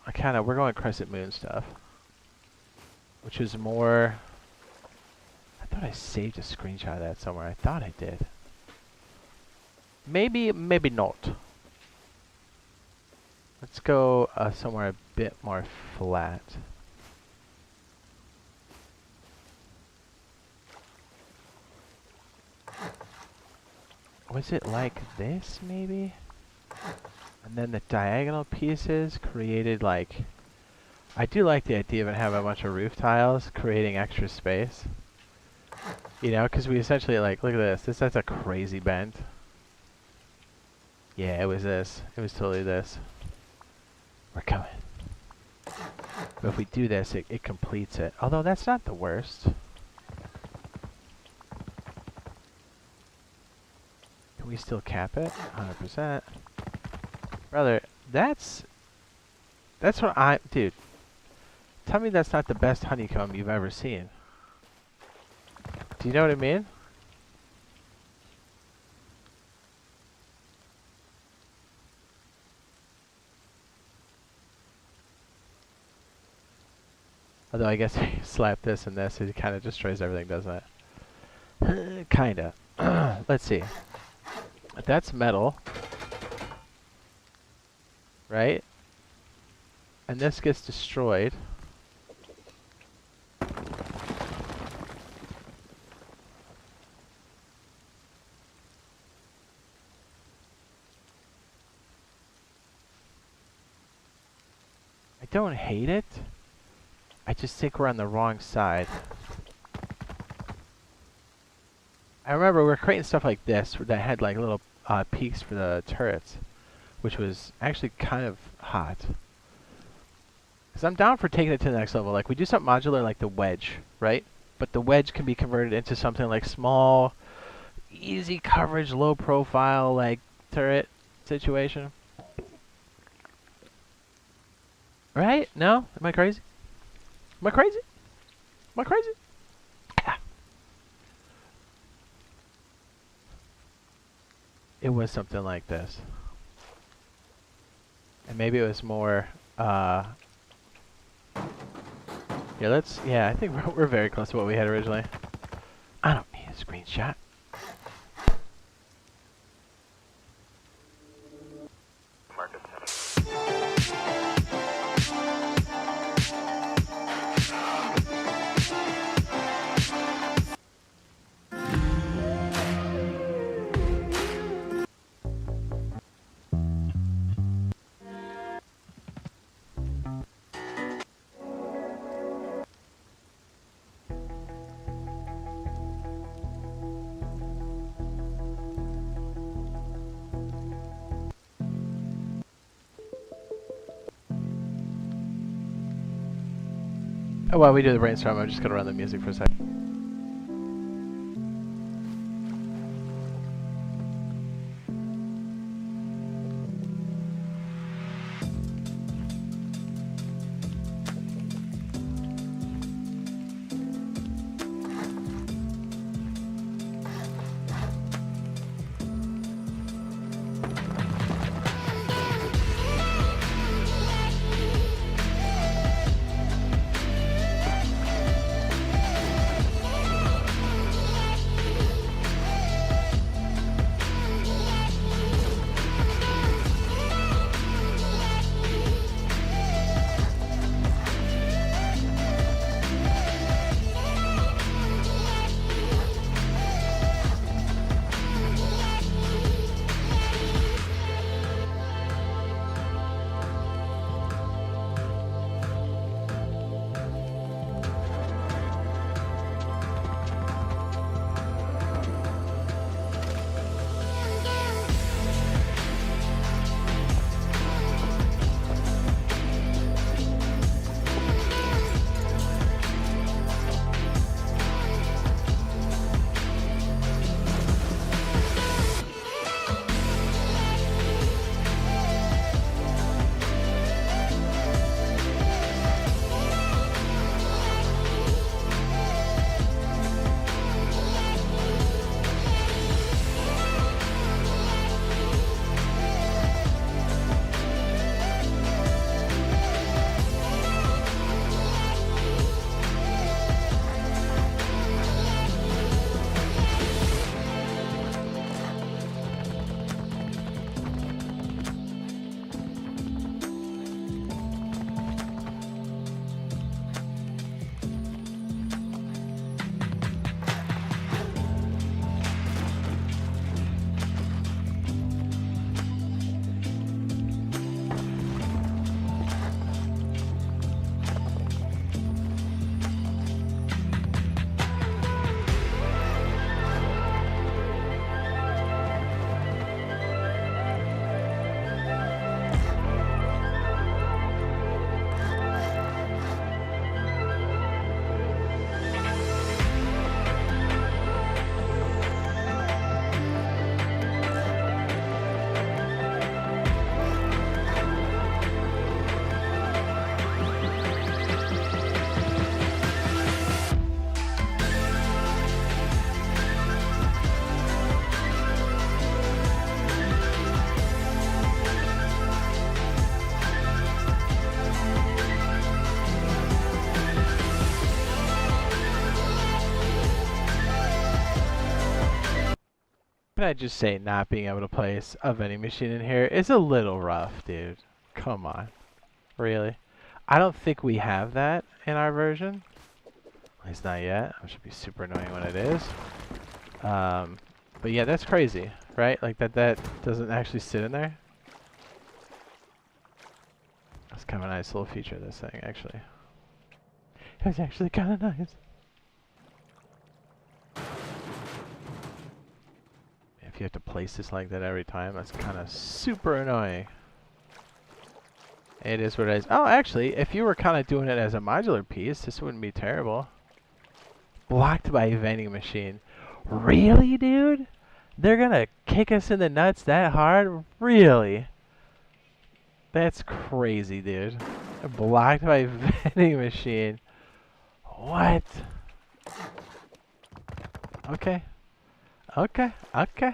we're going crescent moon stuff. Which is more... I thought I saved a screenshot of that somewhere. I thought I did. Maybe, maybe not. Let's go somewhere a bit more flat. Was it like this, maybe? And then the diagonal pieces created like... I do like the idea of it having a bunch of roof tiles, creating extra space. You know, because we essentially, like, look at this. That's a crazy bend. Yeah, it was this. It was totally this. We're coming. But if we do this, it completes it. Although that's not the worst. Can we still cap it? 100%. Brother, that's what dude. Tell me that's not the best honeycomb you've ever seen. Do you know what I mean? Although I guess if you slap this and this, it kind of destroys everything, doesn't it? Kinda. Let's see. That's metal. Right? And this gets destroyed. I don't hate it. I just think we're on the wrong side. I remember we were creating stuff like this that had like little peaks for the turrets, which was actually kind of hot. Because I'm down for taking it to the next level. Like we do something modular like the wedge, right? But the wedge can be converted into something like small, easy coverage, low profile, like turret situation. Right? No? Am I crazy? Am I crazy? Am I crazy? Yeah. It was something like this. And maybe it was more, yeah, I think we're very close to what we had originally. I don't need a screenshot. Oh, while we do the brainstorm, I'm just gonna run the music for a second. Can I just say not being able to place a vending machine in here is a little rough, dude. Come on. Really? I don't think we have that in our version. At least not yet. It should be super annoying when it is. But yeah, that's crazy, right? Like that doesn't actually sit in there. That's kind of a nice little feature of this thing, actually. It's actually kind of nice. If you have to place this like that every time, that's kind of super annoying. It is what it is. Oh, actually, if you were kind of doing it as a modular piece, this wouldn't be terrible. Blocked by a vending machine. Really, dude? They're gonna kick us in the nuts that hard? Really? That's crazy, dude. Blocked by a vending machine. What? Okay. Okay. Okay.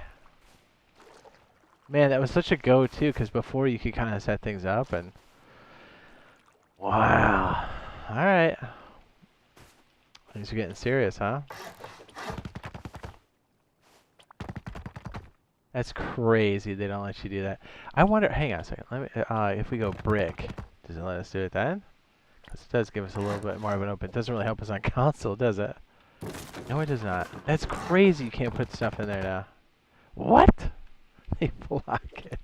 Man, that was such a go, too, because before you could kind of set things up and... Wow. Alright. Things are getting serious, huh? That's crazy they don't let you do that. I wonder... Hang on a second. Let me, if we go brick, does it let us do it then? Because it does give us a little bit more of an open. It doesn't really help us on console, does it? No, it does not. That's crazy you can't put stuff in there now. What? They block it.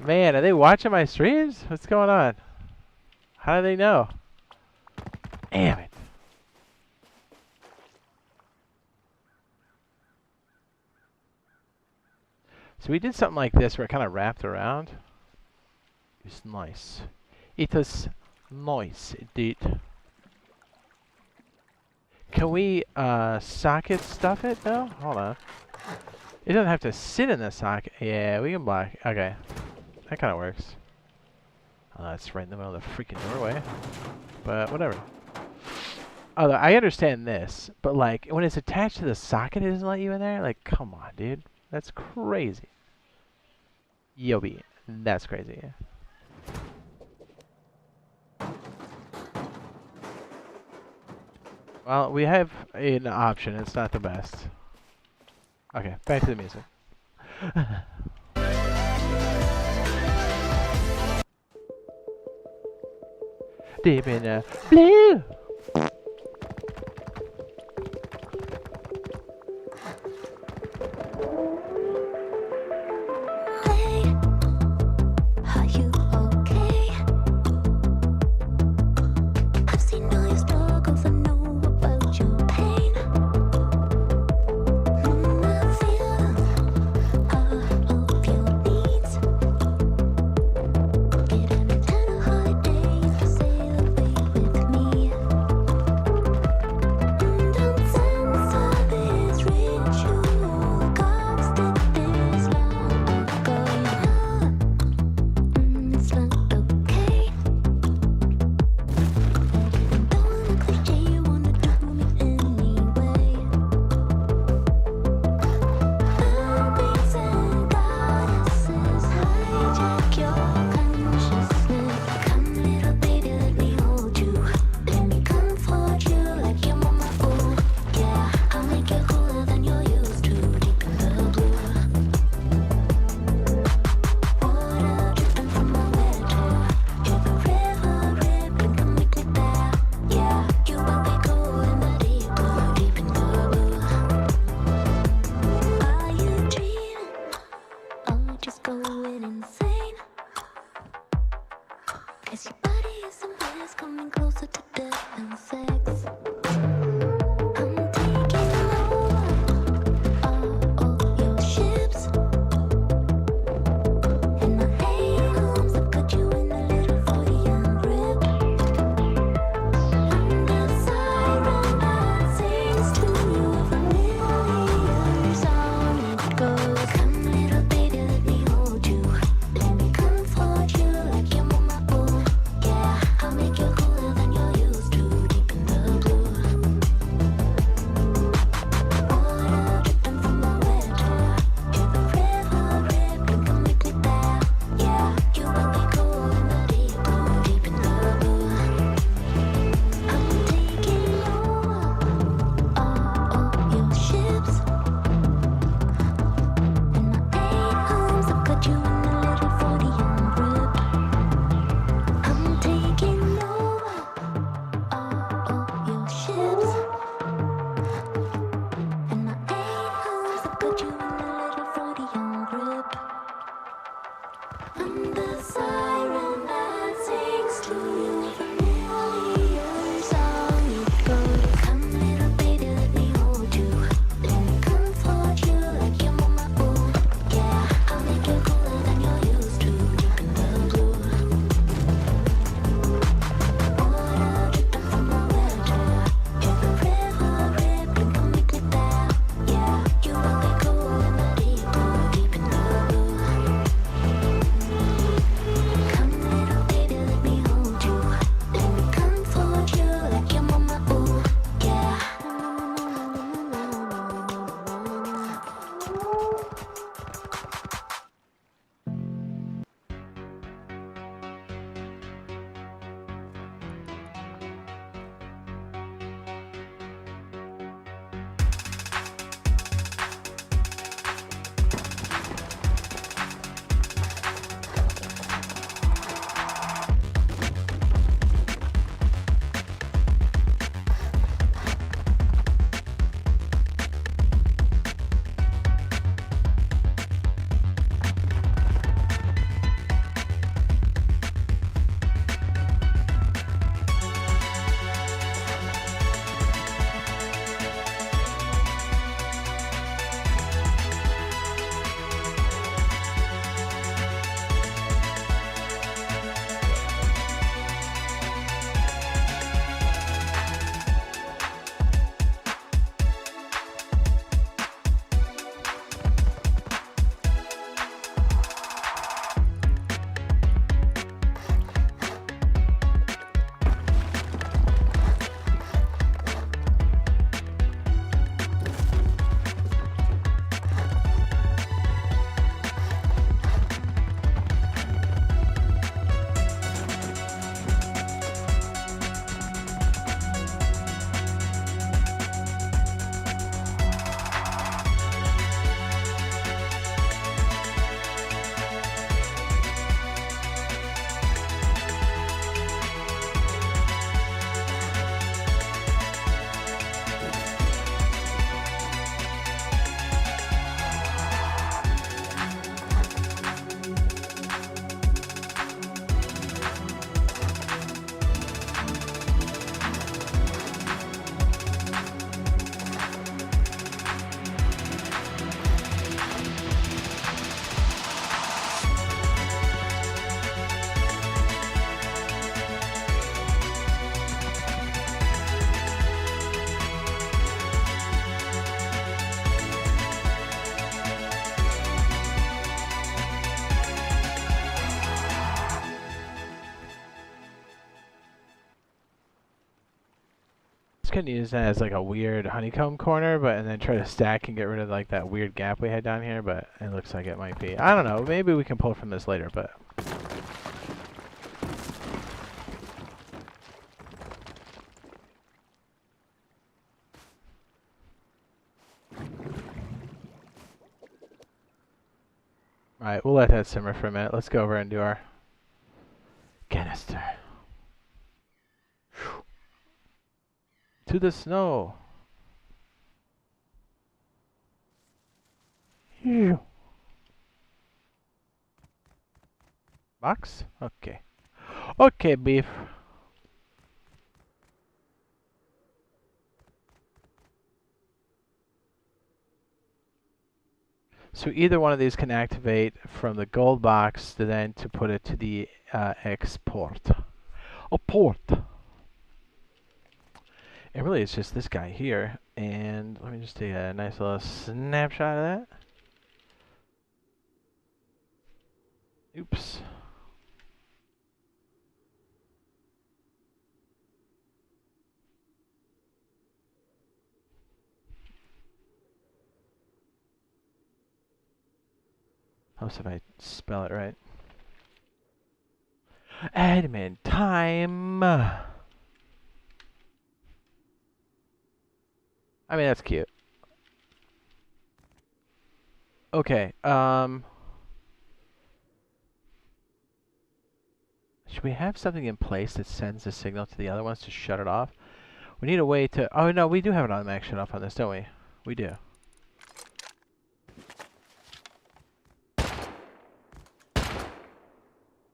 Man, are they watching my streams? What's going on? How do they know? Damn it. So we did something like this where it kind of wrapped around. It's nice. It is nice, indeed. Can we socket stuff it though? Hold on. It doesn't have to sit in the socket. Yeah, we can block. Okay. That kind of works. Oh, that's right in the middle of the freaking doorway. But whatever. Although I understand this, but like when it's attached to the socket, it doesn't let you in there? Like, come on, dude. That's crazy. Yobi. That's crazy. Well, we have an option. It's not the best. Okay, back to the music. Deep in the blue. couldn't use that as like a weird honeycomb corner, but and then try to stack and get rid of like that weird gap we had down here, but it looks like it might be. I don't know, maybe we can pull from this later, but... Alright, we'll let that simmer for a minute. Let's go over and do our canister. To the snow. Box? Okay. Okay, beef. So either one of these can activate from the gold box to then to put it to the export. A port. And really it's just this guy here. And let me just take a nice little snapshot of that. Oops. Helps if I spell it right. Admin time. I mean, that's cute. Okay, should we have something in place that sends a signal to the other ones to shut it off? We need a way to... Oh, no, we do have an automatic shut off on this, don't we? We do.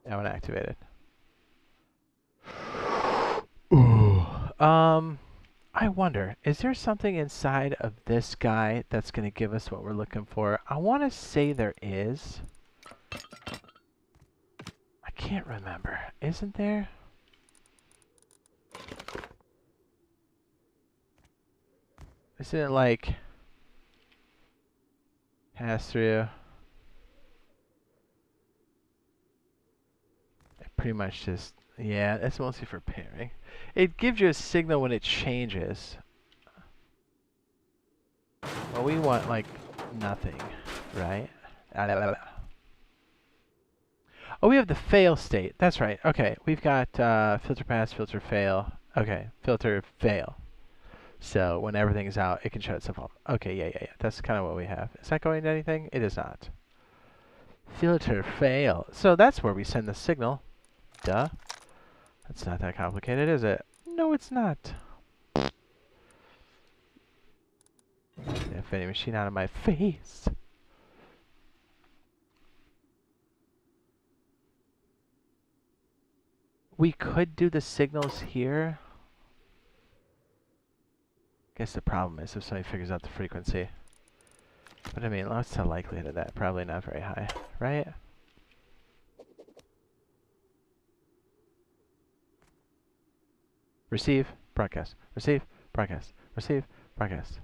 That one activated. Ooh. I wonder, is there something inside of this guy that's going to give us what we're looking for? I want to say there is. I can't remember. Isn't there? Isn't it like pass through? It pretty much just, yeah, that's mostly for pairing. It gives you a signal when it changes. Well, we want like nothing, right? Oh, we have the fail state. That's right. Okay, we've got filter pass, filter fail. Okay, filter fail. So when everything's out, it can shut itself off. Okay, yeah. That's kind of what we have. Is that going to anything? It is not. Filter fail. So that's where we send the signal. Duh. That's not that complicated, is it? No, it's not. If any machine out of my face. We could do the signals here. Guess the problem is if somebody figures out the frequency. But I mean, what's the likelihood of that? Probably not very high, right? Receive, broadcast. Receive, broadcast. Receive, broadcast.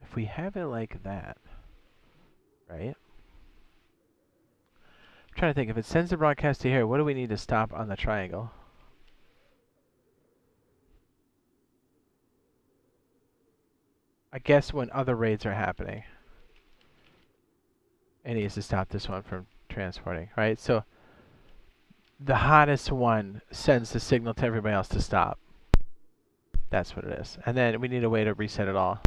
If we have it like that, right? I'm trying to think, if it sends the broadcast to here, what do we need to stop on the triangle? I guess when other raids are happening. It needs to stop this one from transporting, right? So the hottest one sends the signal to everybody else to stop. That's what it is. And then we need a way to reset it all.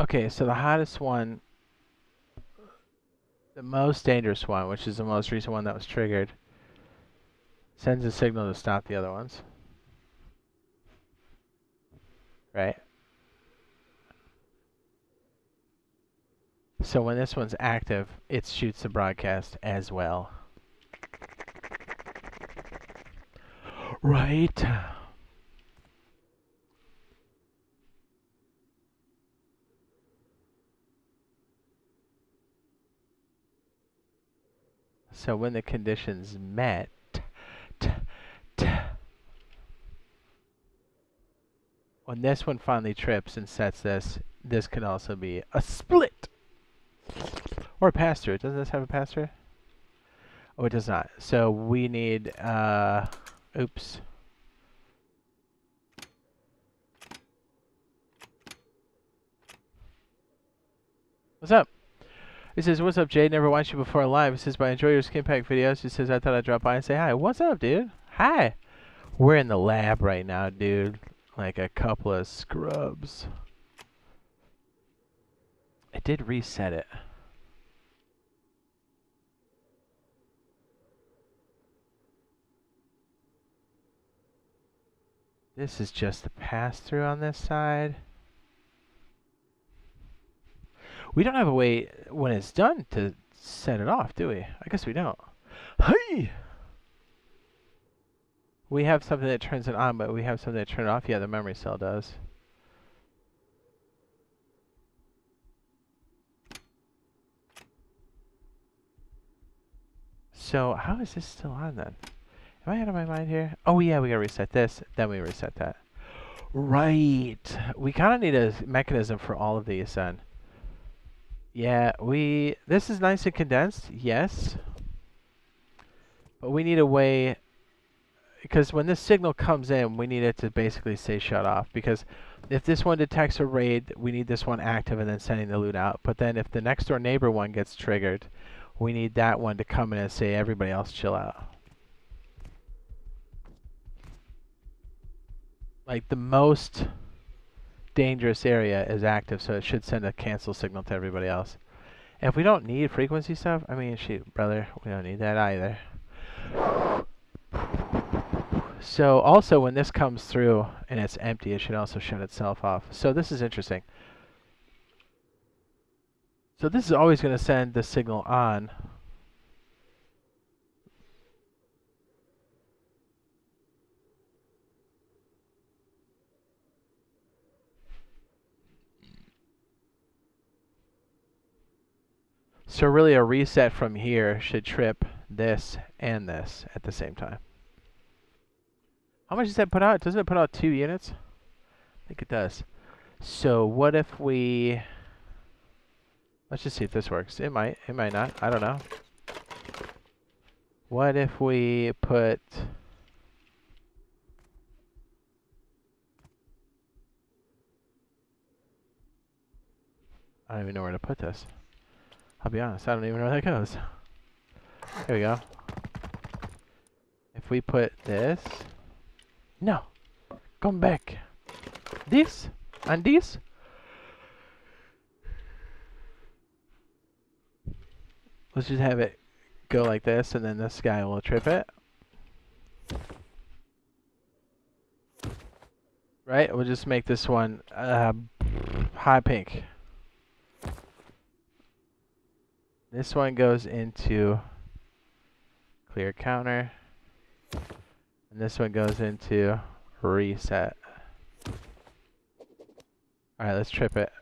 Okay, so the hottest one, the most dangerous one, which is the most recent one that was triggered, sends a signal to stop the other ones. Right? So when this one's active, it shoots the broadcast as well. Right? So when the conditions met, when this one finally trips and sets this, this can also be a split. Or a pass-through. Doesn't this have a pass-through? Oh, it does not. So we need, oops. What's up? He says, what's up, Jade? Never watched you before live. He says, but I enjoy your skin pack videos. He says, I thought I'd drop by and say hi. What's up, dude? Hi. We're in the lab right now, dude. Like a couple of scrubs. I did reset it. This is just the pass-through on this side. We don't have a way when it's done to set it off, do we? I guess we don't. Hey! We have something that turns it on, but we have something that turns it off. Yeah, the memory cell does. So how is this still on then? Am I out of my mind here? Oh yeah, we gotta reset this, then we reset that. Right. We kind of need a mechanism for all of these then. Yeah, this is nice and condensed, yes. But we need a way, because when this signal comes in, we need it to basically say shut off. Because if this one detects a raid, we need this one active and then sending the loot out. But then if the next door neighbor one gets triggered, we need that one to come in and say everybody else chill out. Like the most dangerous area is active, so it should send a cancel signal to everybody else. And if we don't need frequency stuff, I mean, shoot, brother, we don't need that either. So also when this comes through and it's empty, it should also shut itself off. So this is interesting. So this is always going to send the signal on. So really a reset from here should trip this and this at the same time. How much does that put out? Doesn't it put out 2 units? I think it does. So what if we... Let's just see if this works. It might not. I don't know. What if we put... I don't even know where to put this. I'll be honest, I don't even know where that goes. Here we go. If we put this... No! Come back! This? And this? Let's just have it go like this, and then this guy will trip it. Right? We'll just make this one high pink. This one goes into clear counter. And this one goes into reset. Alright, let's trip it.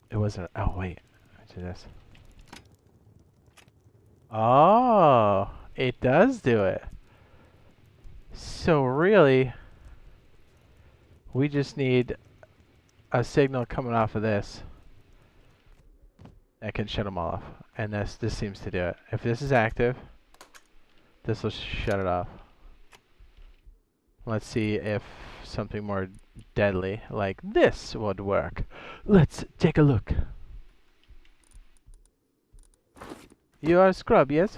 It wasn't. Oh, wait. I do this. Oh, it does do it. So really, we just need a signal coming off of this that can shut them off. And this seems to do it. If this is active, this will shut it off. Let's see if something more deadly, like this would work. Let's take a look. You are a scrub, yes?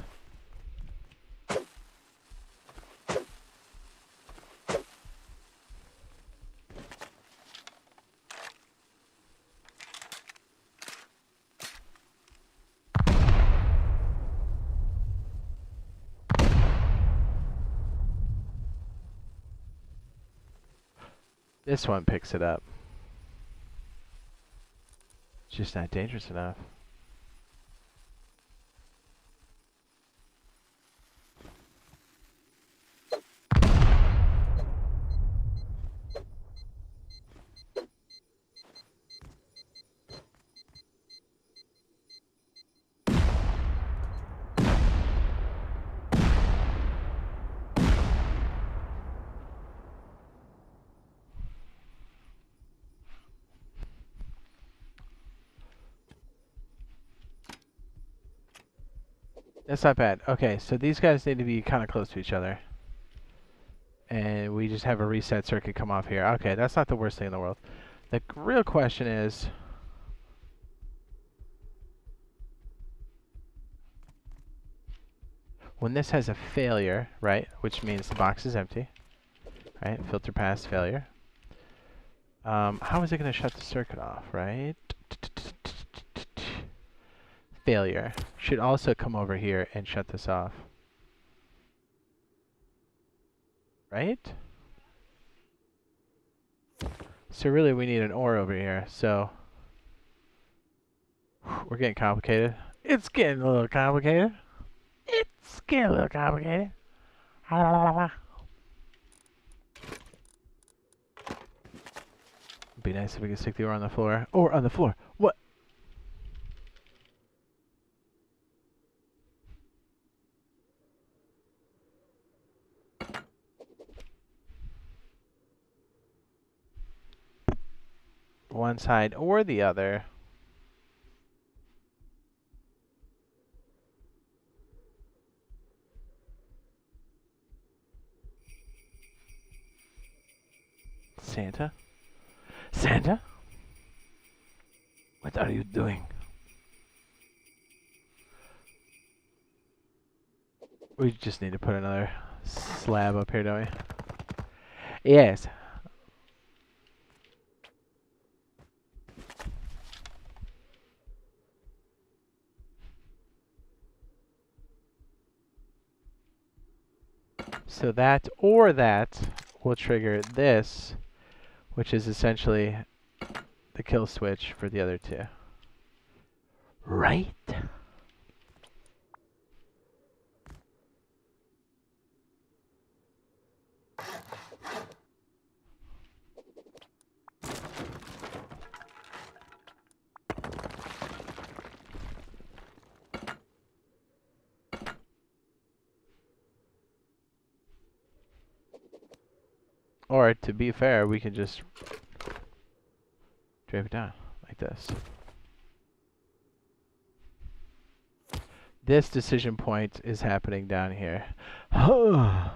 This one picks it up. It's just not dangerous enough. That's not bad. Okay, so these guys need to be kind of close to each other. And we just have a reset circuit come off here. Okay, that's not the worst thing in the world. The real question is... when this has a failure, right, which means the box is empty, right, filter pass failure, how is it going to shut the circuit off, right? Failure should also come over here and shut this off. Right? So really we need an OR over here. So we're getting complicated. It's getting a little complicated. It's getting a little complicated. It'd be nice if we could stick the OR on the floor. OR on the floor. What? One side or the other. Santa? Santa? What are you doing? We just need to put another slab up here, don't we? Yes. So that or that will trigger this, which is essentially the kill switch for the other two. Right? Or, to be fair, we can just drape it down like this. This decision point is happening down here. I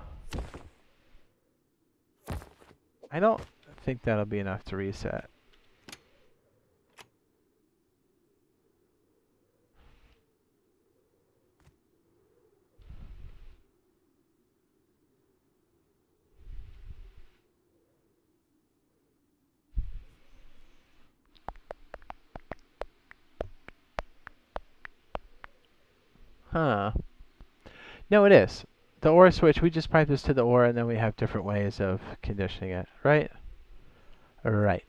don't think that'll be enough to reset. Huh. No, it is. The OR switch, we just pipe this to the OR and then we have different ways of conditioning it, right? Right.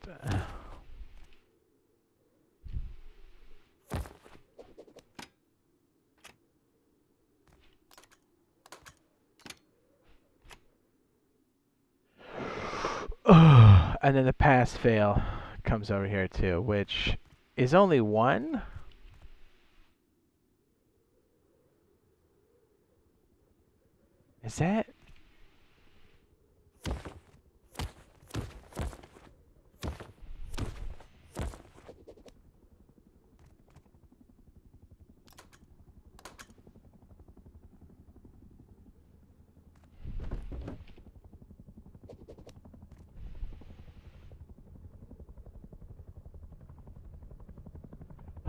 And then the pass fail comes over here too, which is only one. Is that?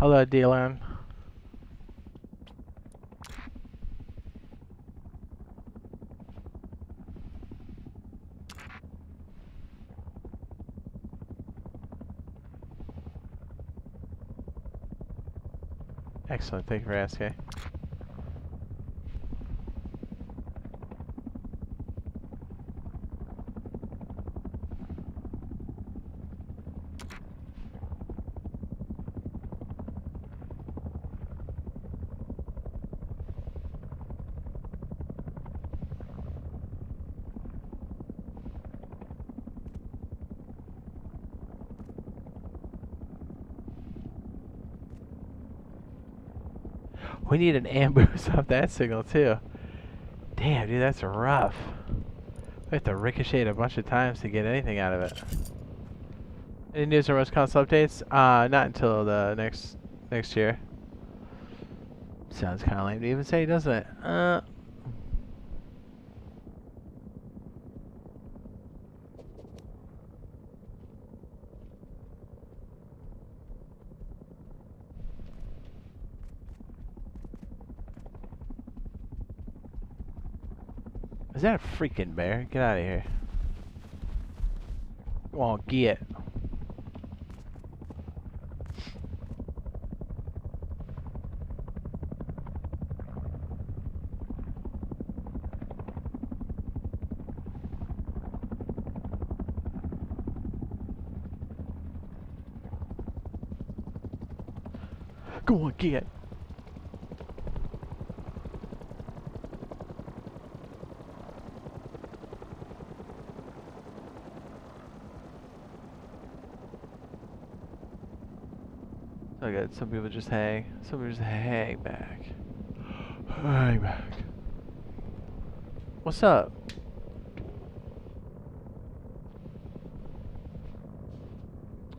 Hello, Dylan. Excellent. Thank you for asking. We need an ambush off that signal too. Damn, dude, that's rough. We have to ricochet it a bunch of times to get anything out of it. Any news or most console updates? Not until the next year. Sounds kind of lame to even say, doesn't it? Is that a freaking bear? Get out of here. Come on, get. Go on, get. So good. Some people just hang. Some people just hang back. Hang back. What's up?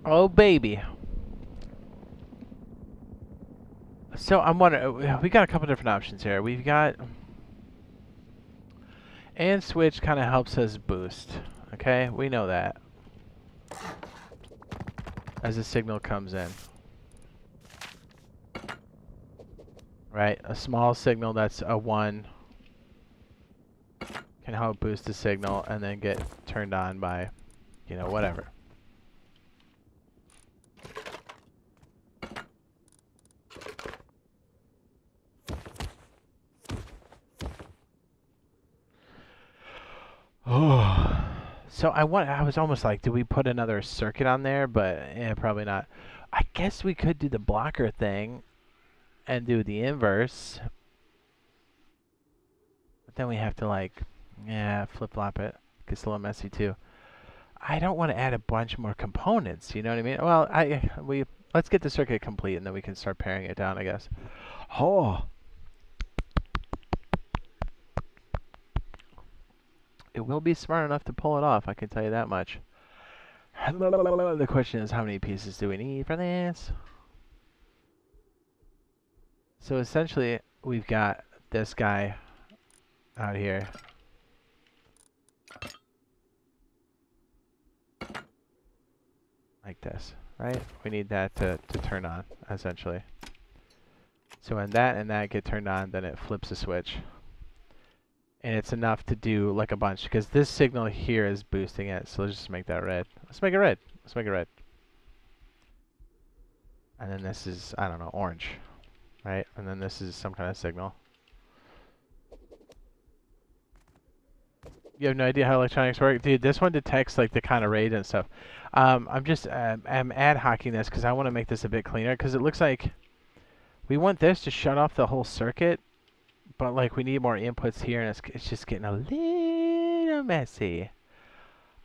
Oh, baby. So I'm wondering, we got a couple different options here. We've got, and switch kind of helps us boost. Okay, we know that as the signal comes in. Right, a small signal that's a 1 can help boost the signal and then get turned on by, you know, whatever. Oh, so I was almost like, do we put another circuit on there? But yeah, probably not. I guess we could do the blocker thing and do the inverse. But then we have to like, yeah, flip-flop it. Gets a little messy too. I don't want to add a bunch more components, you know what I mean? Well, let's get the circuit complete and then we can start paring it down, I guess. Oh. It will be smart enough to pull it off, I can tell you that much. The question is, how many pieces do we need for this? So essentially, we've got this guy out here. Like this, right? We need that to turn on, essentially. So when that and that get turned on, then it flips a switch. And it's enough to do like a bunch, because this signal here is boosting it. So let's just make that red. Let's make it red. Let's make it red. And then this is, I don't know, orange. Right? And then this is some kind of signal. You have no idea how electronics work? Dude, this one detects like the kind of rate and stuff. I'm ad hocking this because I want to make this a bit cleaner, because it looks like we want this to shut off the whole circuit, but like we need more inputs here, and it's just getting a little messy.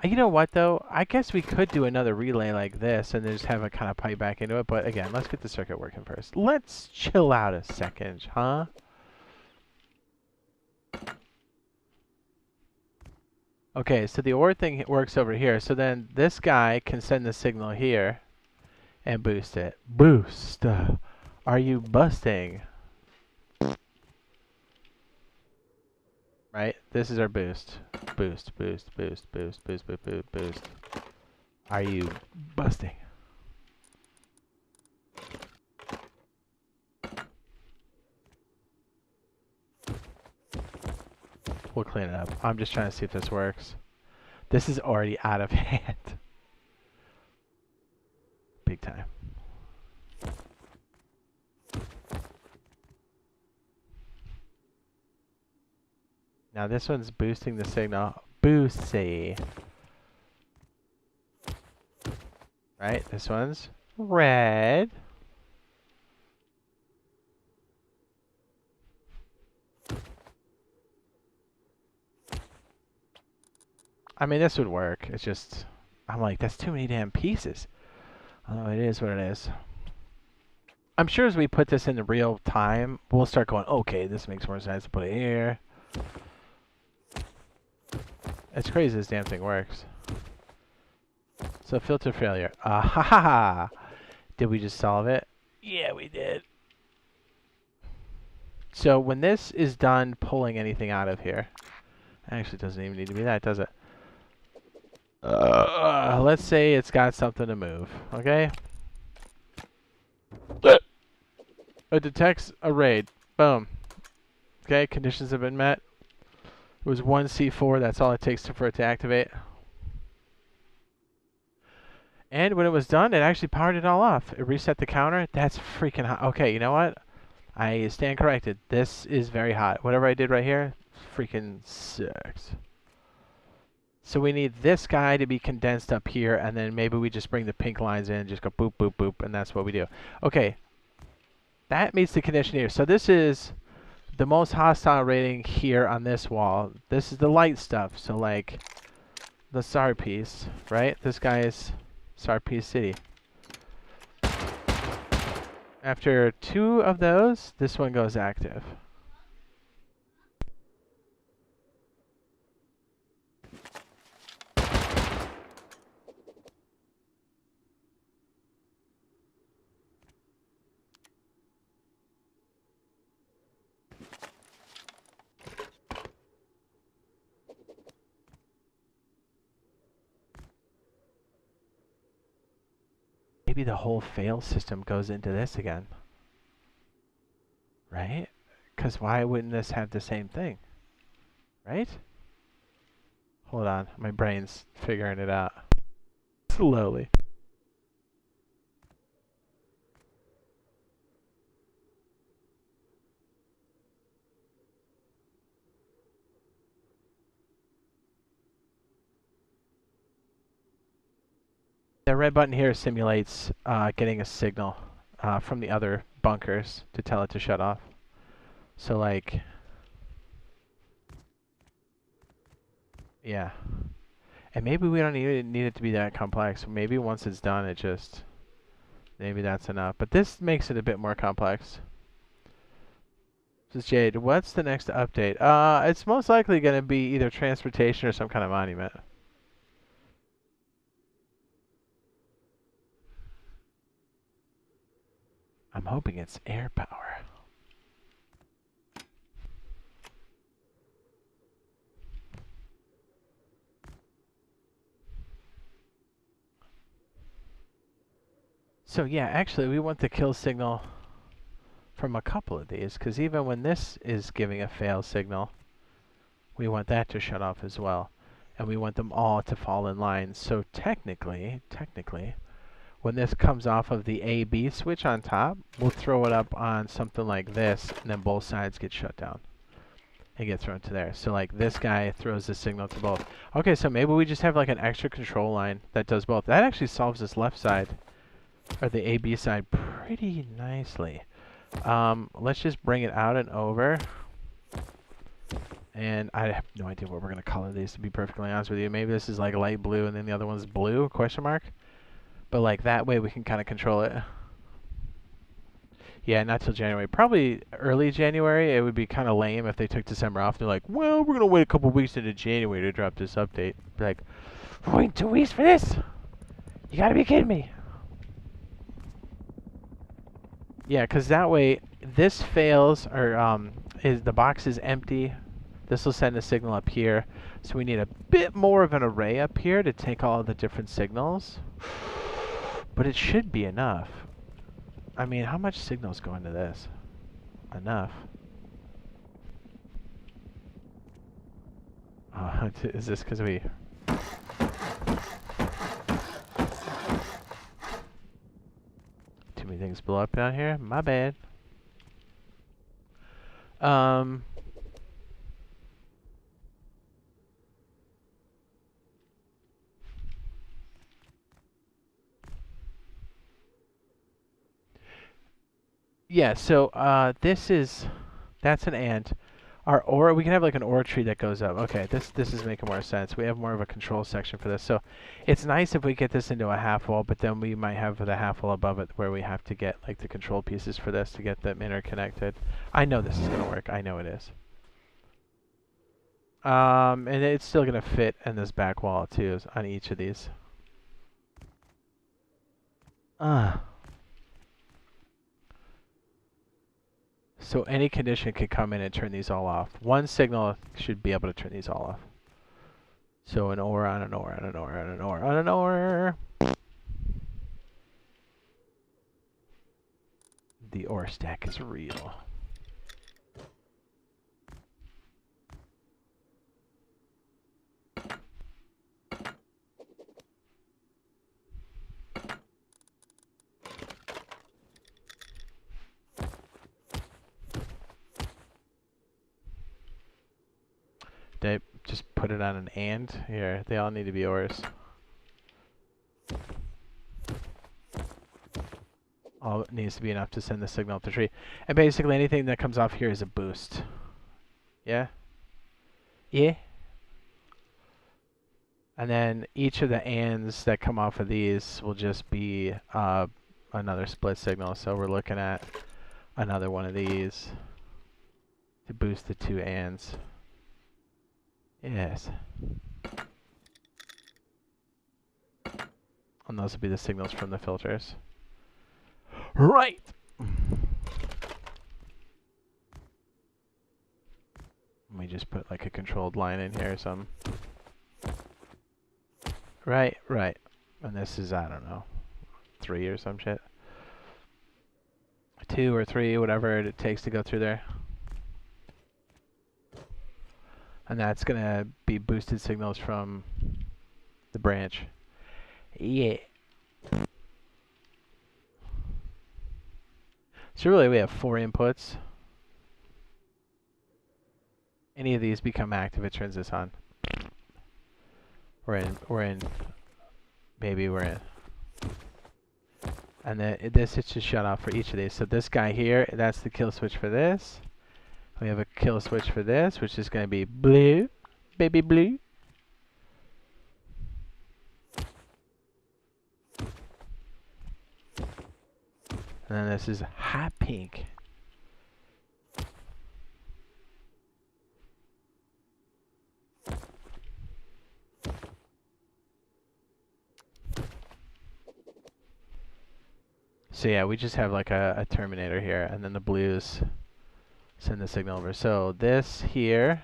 You know what though? I guess we could do another relay like this and then just have it kind of pipe back into it, but again, let's get the circuit working first. Let's chill out a second, huh? Okay, so the OR thing works over here. So then this guy can send the signal here and boost it. Boost. Are you busting? Right? This is our boost. Boost, boost, boost, boost, boost, boost, boost, boost. Are you busting? We'll clean it up. I'm just trying to see if this works. This is already out of hand. Big time. Now this one's boosting the signal. Boosty. Right? This one's red. I mean, this would work. It's just, I'm like, that's too many damn pieces. Oh, it is what it is. I'm sure as we put this into real time, we'll start going, okay, this makes more sense to put it here. It's crazy this damn thing works. So filter failure. Ha ha ha! Did we just solve it? Yeah, we did. So when this is done pulling anything out of here, actually it doesn't even need to be that, does it? Let's say it's got something to move, okay? It detects a raid. Boom. Okay, conditions have been met. It was 1 C4, that's all it takes for it to activate. And when it was done, it actually powered it all off. It reset the counter. That's freaking hot. Okay, you know what? I stand corrected. This is very hot. Whatever I did right here, freaking sucks. So we need this guy to be condensed up here, and then maybe we just bring the pink lines in and just go boop, boop, boop, and that's what we do. Okay. That meets the condition here. So this is the most hostile rating here on this wall. This is the light stuff. So like the SAR piece, right? This guy is SAR piece city. After 2 of those, this one goes active. Maybe the whole fail system goes into this again. Right? Because why wouldn't this have the same thing? Right? Hold on. My brain's figuring it out. Slowly. The red button here simulates getting a signal from the other bunkers to tell it to shut off. So like, yeah. And maybe we don't even need it to be that complex. Maybe once it's done, it just, maybe that's enough. But this makes it a bit more complex. This is Jade. What's the next update? It's most likely going to be either transportation or some kind of monument. I'm hoping it's air power. So yeah, actually we want the kill signal from a couple of these, because even when this is giving a fail signal, we want that to shut off as well. And we want them all to fall in line. So technically, when this comes off of the A-B switch on top, we'll throw it up on something like this, and then both sides get shut down and get thrown to there. So like this guy throws the signal to both. Okay, so maybe we just have like an extra control line that does both. That actually solves this left side, or the A-B side, pretty nicely. Let's just bring it out and over. And I have no idea what we're going to color these, to be perfectly honest with you. Maybe this is like light blue and then the other one's blue, question mark. But like that way we can kind of control it. Yeah, not till January. Probably early January. It would be kind of lame if they took December off. They're like, well, we're going to wait a couple weeks into January to drop this update. Be like, wait 2 weeks for this? You got to be kidding me. Yeah, because that way this fails, or is the box is empty. This will send a signal up here. So we need a bit more of an array up here to take all of the different signals. But it should be enough. I mean, how much signals go into this? Enough. Is this because we... Too many things blow up down here? My bad. Yeah, so that's an ant. Our ore, we can have like an ore tree that goes up. Okay, this is making more sense. We have more of a control section for this. So it's nice if we get this into a half wall, but then we might have the half wall above it where we have to get like the control pieces for this to get them interconnected. I know this is gonna work. I know it is. And it's still gonna fit in this back wall too on each of these. So any condition could come in and turn these all off. One signal should be able to turn these all off. So an ore on an ore on an ore on an ore on an ore. The ore stack is real. They just put it on an and? Here, they all need to be ores. All it needs to be enough to send the signal up the tree. And basically anything that comes off here is a boost. Yeah? Yeah? And then each of the ands that come off of these will just be another split signal. So we're looking at another one of these to boost the two ands. Yes. And those will be the signals from the filters. Right! Let me just put like a controlled line in here or something. Right, right. And this is, I don't know, 3 or some shit. 2 or 3, whatever it takes to go through there. And that's going to be boosted signals from the branch. Yeah. So really we have 4 inputs. Any of these become active, it turns this on. We're in. Maybe we're in. And then this is just shut off for each of these. So this guy here, that's the kill switch for this. We have a kill switch for this, which is going to be blue. Baby blue. And then this is hot pink. So yeah, we just have like a terminator here, and then the blues send the signal over. So this here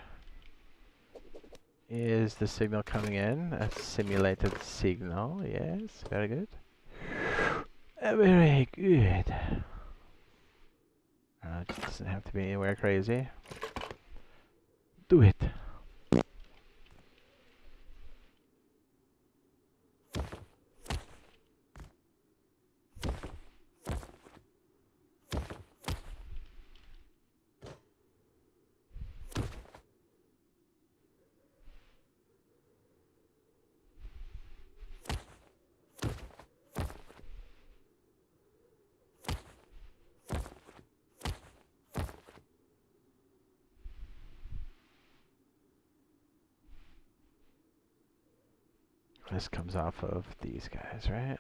is the signal coming in, a simulated signal. Yes, very good. Very good. It just doesn't have to be anywhere crazy. Do it. This comes off of these guys, right?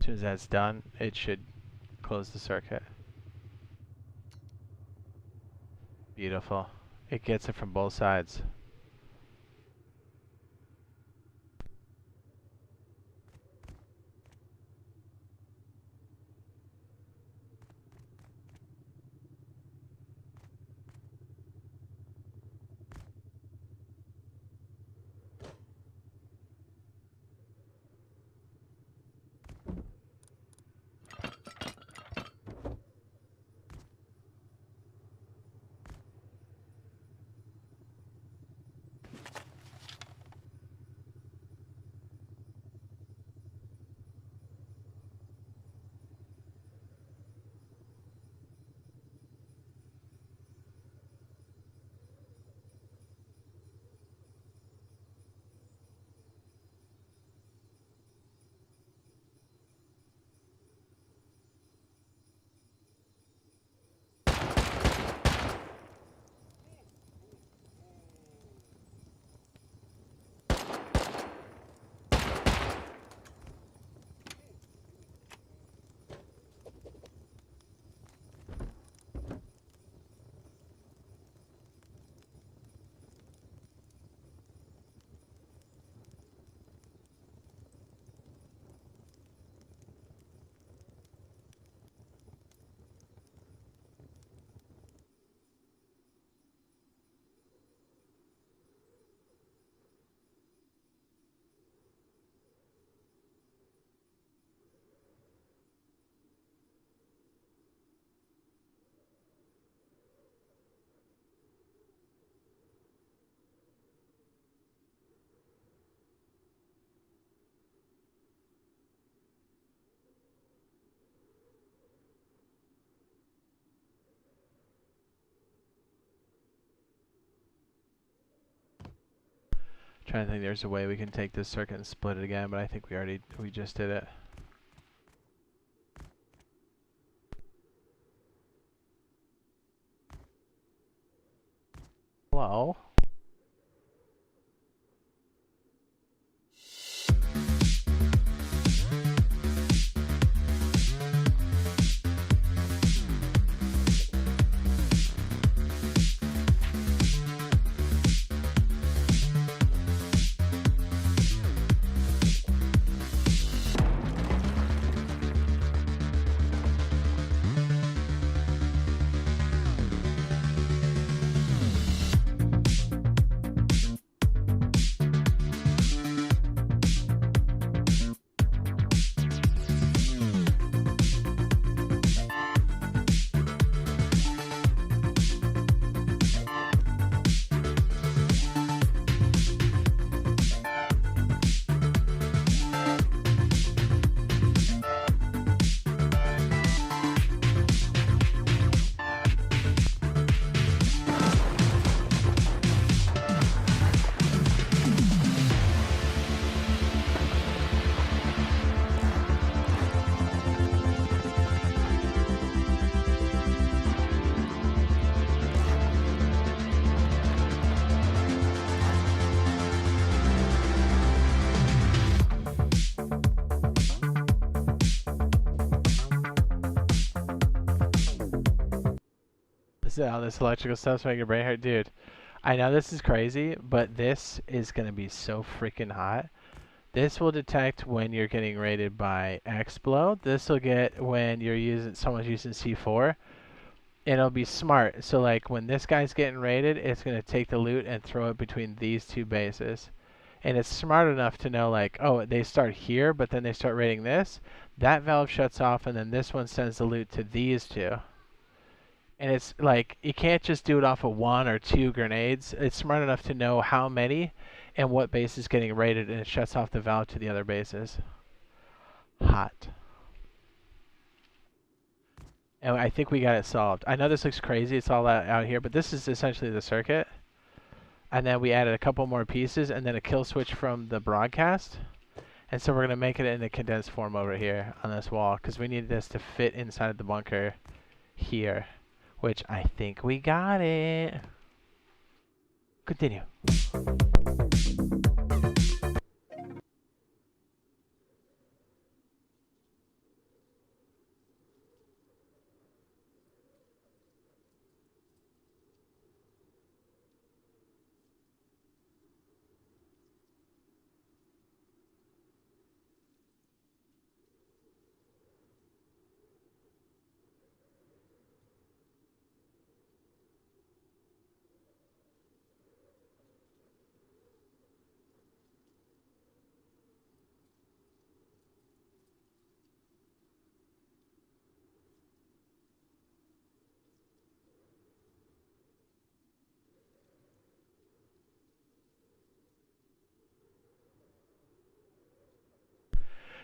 As soon as that's done, it should close the circuit. Beautiful. It gets it from both sides. Trying to think there's a way we can take this circuit and split it again, but I think we just did it. Hello? All this electrical stuff's making your brain hurt, dude. I know this is crazy, but this is gonna be so freaking hot. This will detect when you're getting rated by Xblow. This will get when someone's using C4. And it'll be smart. So like when this guy's getting rated, it's gonna take the loot and throw it between these two bases. And it's smart enough to know like, oh, they start here, but then they start rating this. That valve shuts off, and then this one sends the loot to these two. And it's like, you can't just do it off of 1 or 2 grenades. It's smart enough to know how many and what base is getting raided, and it shuts off the valve to the other bases. Hot. And I think we got it solved. I know this looks crazy, it's all out here, but this is essentially the circuit. And then we added a couple more pieces, and then a kill switch from the broadcast. And so we're going to make it in a condensed form over here on this wall, because we need this to fit inside the bunker here. Which I think we got it. Continue.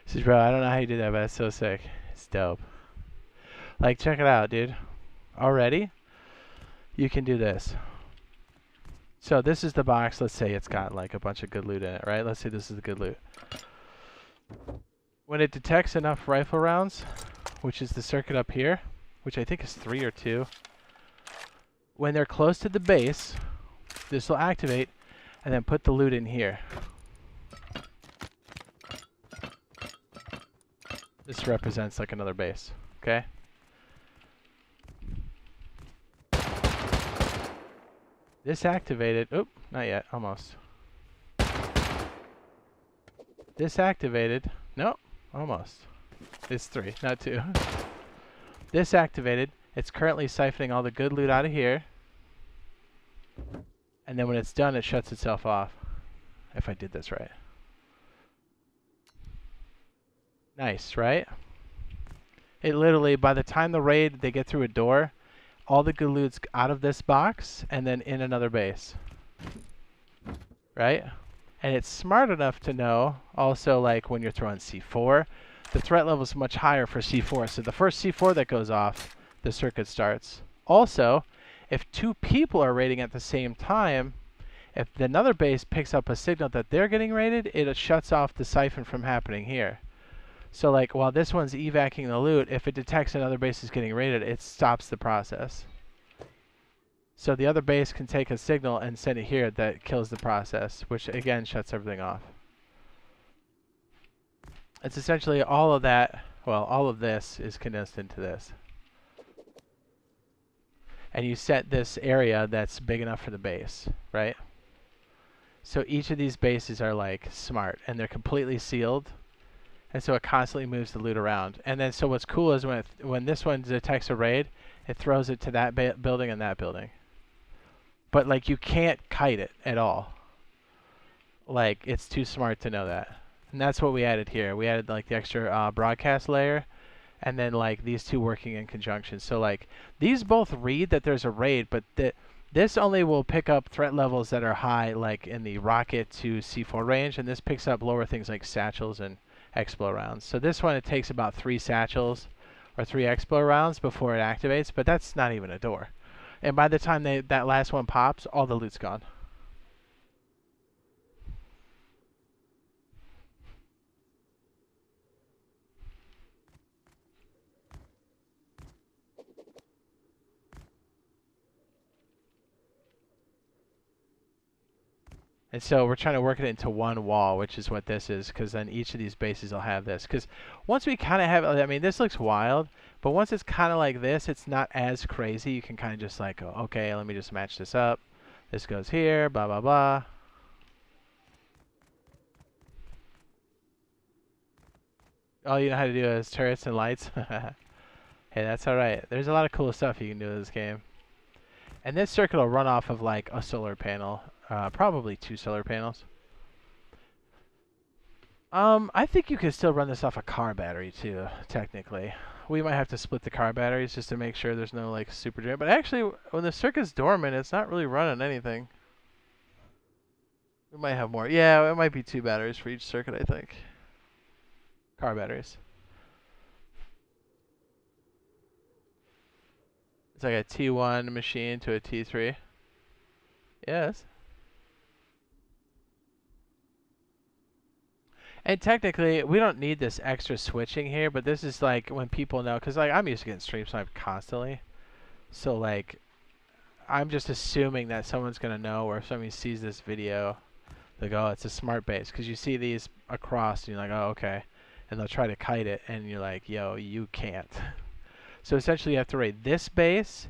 Says, bro, I don't know how you do that, but it's so sick. It's dope. Like, check it out, dude. Already, you can do this. So this is the box. Let's say it's got like a bunch of good loot in it, right? Let's say this is the good loot. When it detects enough rifle rounds, which is the circuit up here, which I think is 3 or 2, when they're close to the base, this will activate and then put the loot in here. This represents like another base, okay? This activated, oop, not yet, almost. This activated, nope, almost. It's 3, not 2. This activated, it's currently siphoning all the good loot out of here. And then when it's done, it shuts itself off. If I did this right. Nice, right? It literally, by the time the raid, they get through a door, all the good loot's out of this box and then in another base. Right? And it's smart enough to know, also, like when you're throwing C4, the threat level is much higher for C4. So the first C4 that goes off, the circuit starts. Also, if 2 people are raiding at the same time, if another base picks up a signal that they're getting raided, it shuts off the siphon from happening here. So like while this one's evacing the loot, if it detects another base is getting raided, it stops the process. So the other base can take a signal and send it here that kills the process, which again shuts everything off. It's essentially all of that, well, all of this is condensed into this. And you set this area that's big enough for the base, right? So each of these bases are like smart and they're completely sealed. And so it constantly moves the loot around. And then so what's cool is when this one detects a raid, it throws it to that building and that building. But like you can't kite it at all. Like it's too smart to know that. And that's what we added here. We added like the extra broadcast layer and then like these 2 working in conjunction. So like these both read that there's a raid, but this only will pick up threat levels that are high, like in the rocket to C4 range, and this picks up lower things like satchels and Explo rounds. So this one, it takes about 3 satchels or 3 Explo rounds before it activates, but that's not even a door. And by the time that last one pops, all the loot's gone. And so we're trying to work it into one wall, which is what this is, because then each of these bases will have this. Because once we kind of have, I mean, this looks wild, but once it's kind of like this, it's not as crazy. You can kind of just like go, okay, let me just match this up. This goes here, blah, blah, blah. All you know how to do is turrets and lights. Hey, that's all right. There's a lot of cool stuff you can do in this game. And this circuit will run off of like a solar panel. Probably 2 solar panels. I think you could still run this off a car battery too, technically. We might have to split the car batteries just to make sure there's no like super drain. But actually, when the circuit's dormant, it's not really running anything. We might have more. Yeah, it might be 2 batteries for each circuit, I think. Car batteries. It's like a T1 machine to a T3. Yes. And technically, we don't need this extra switching here, but this is like when people know, because like I'm used to getting stream sniped constantly. So like, I'm just assuming that someone's going to know, or if somebody sees this video, they'll go, oh, it's a smart base. Because you see these across, and you're like, oh, okay. And they'll try to kite it, and you're like, yo, you can't. So essentially, you have to raid this base,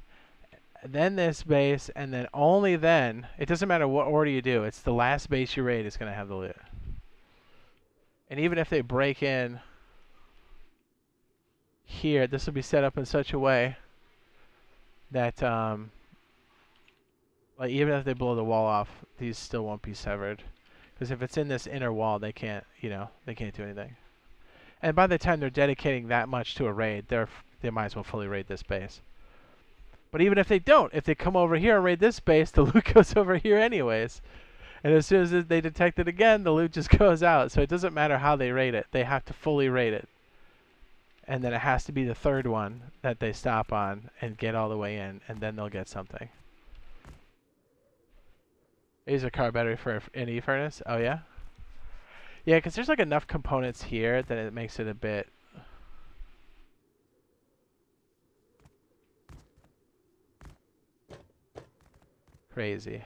then this base, and then only then, it doesn't matter what order you do, it's the last base you raid is going to have the loot. And even if they break in here, this will be set up in such a way that, like even if they blow the wall off, these still won't be severed. Because if it's in this inner wall, they can't, you know, they can't do anything. And by the time they're dedicating that much to a raid, they might as well fully raid this base. But even if they don't, if they come over here and raid this base, the loot goes over here anyways. And as soon as they detect it again, the loot just goes out. So it doesn't matter how they rate it. They have to fully rate it. And then it has to be the third one that they stop on and get all the way in, and then they'll get something. Is a car battery for an e-furnace? Oh, yeah? Yeah, because there's like enough components here that it makes it a bit... crazy.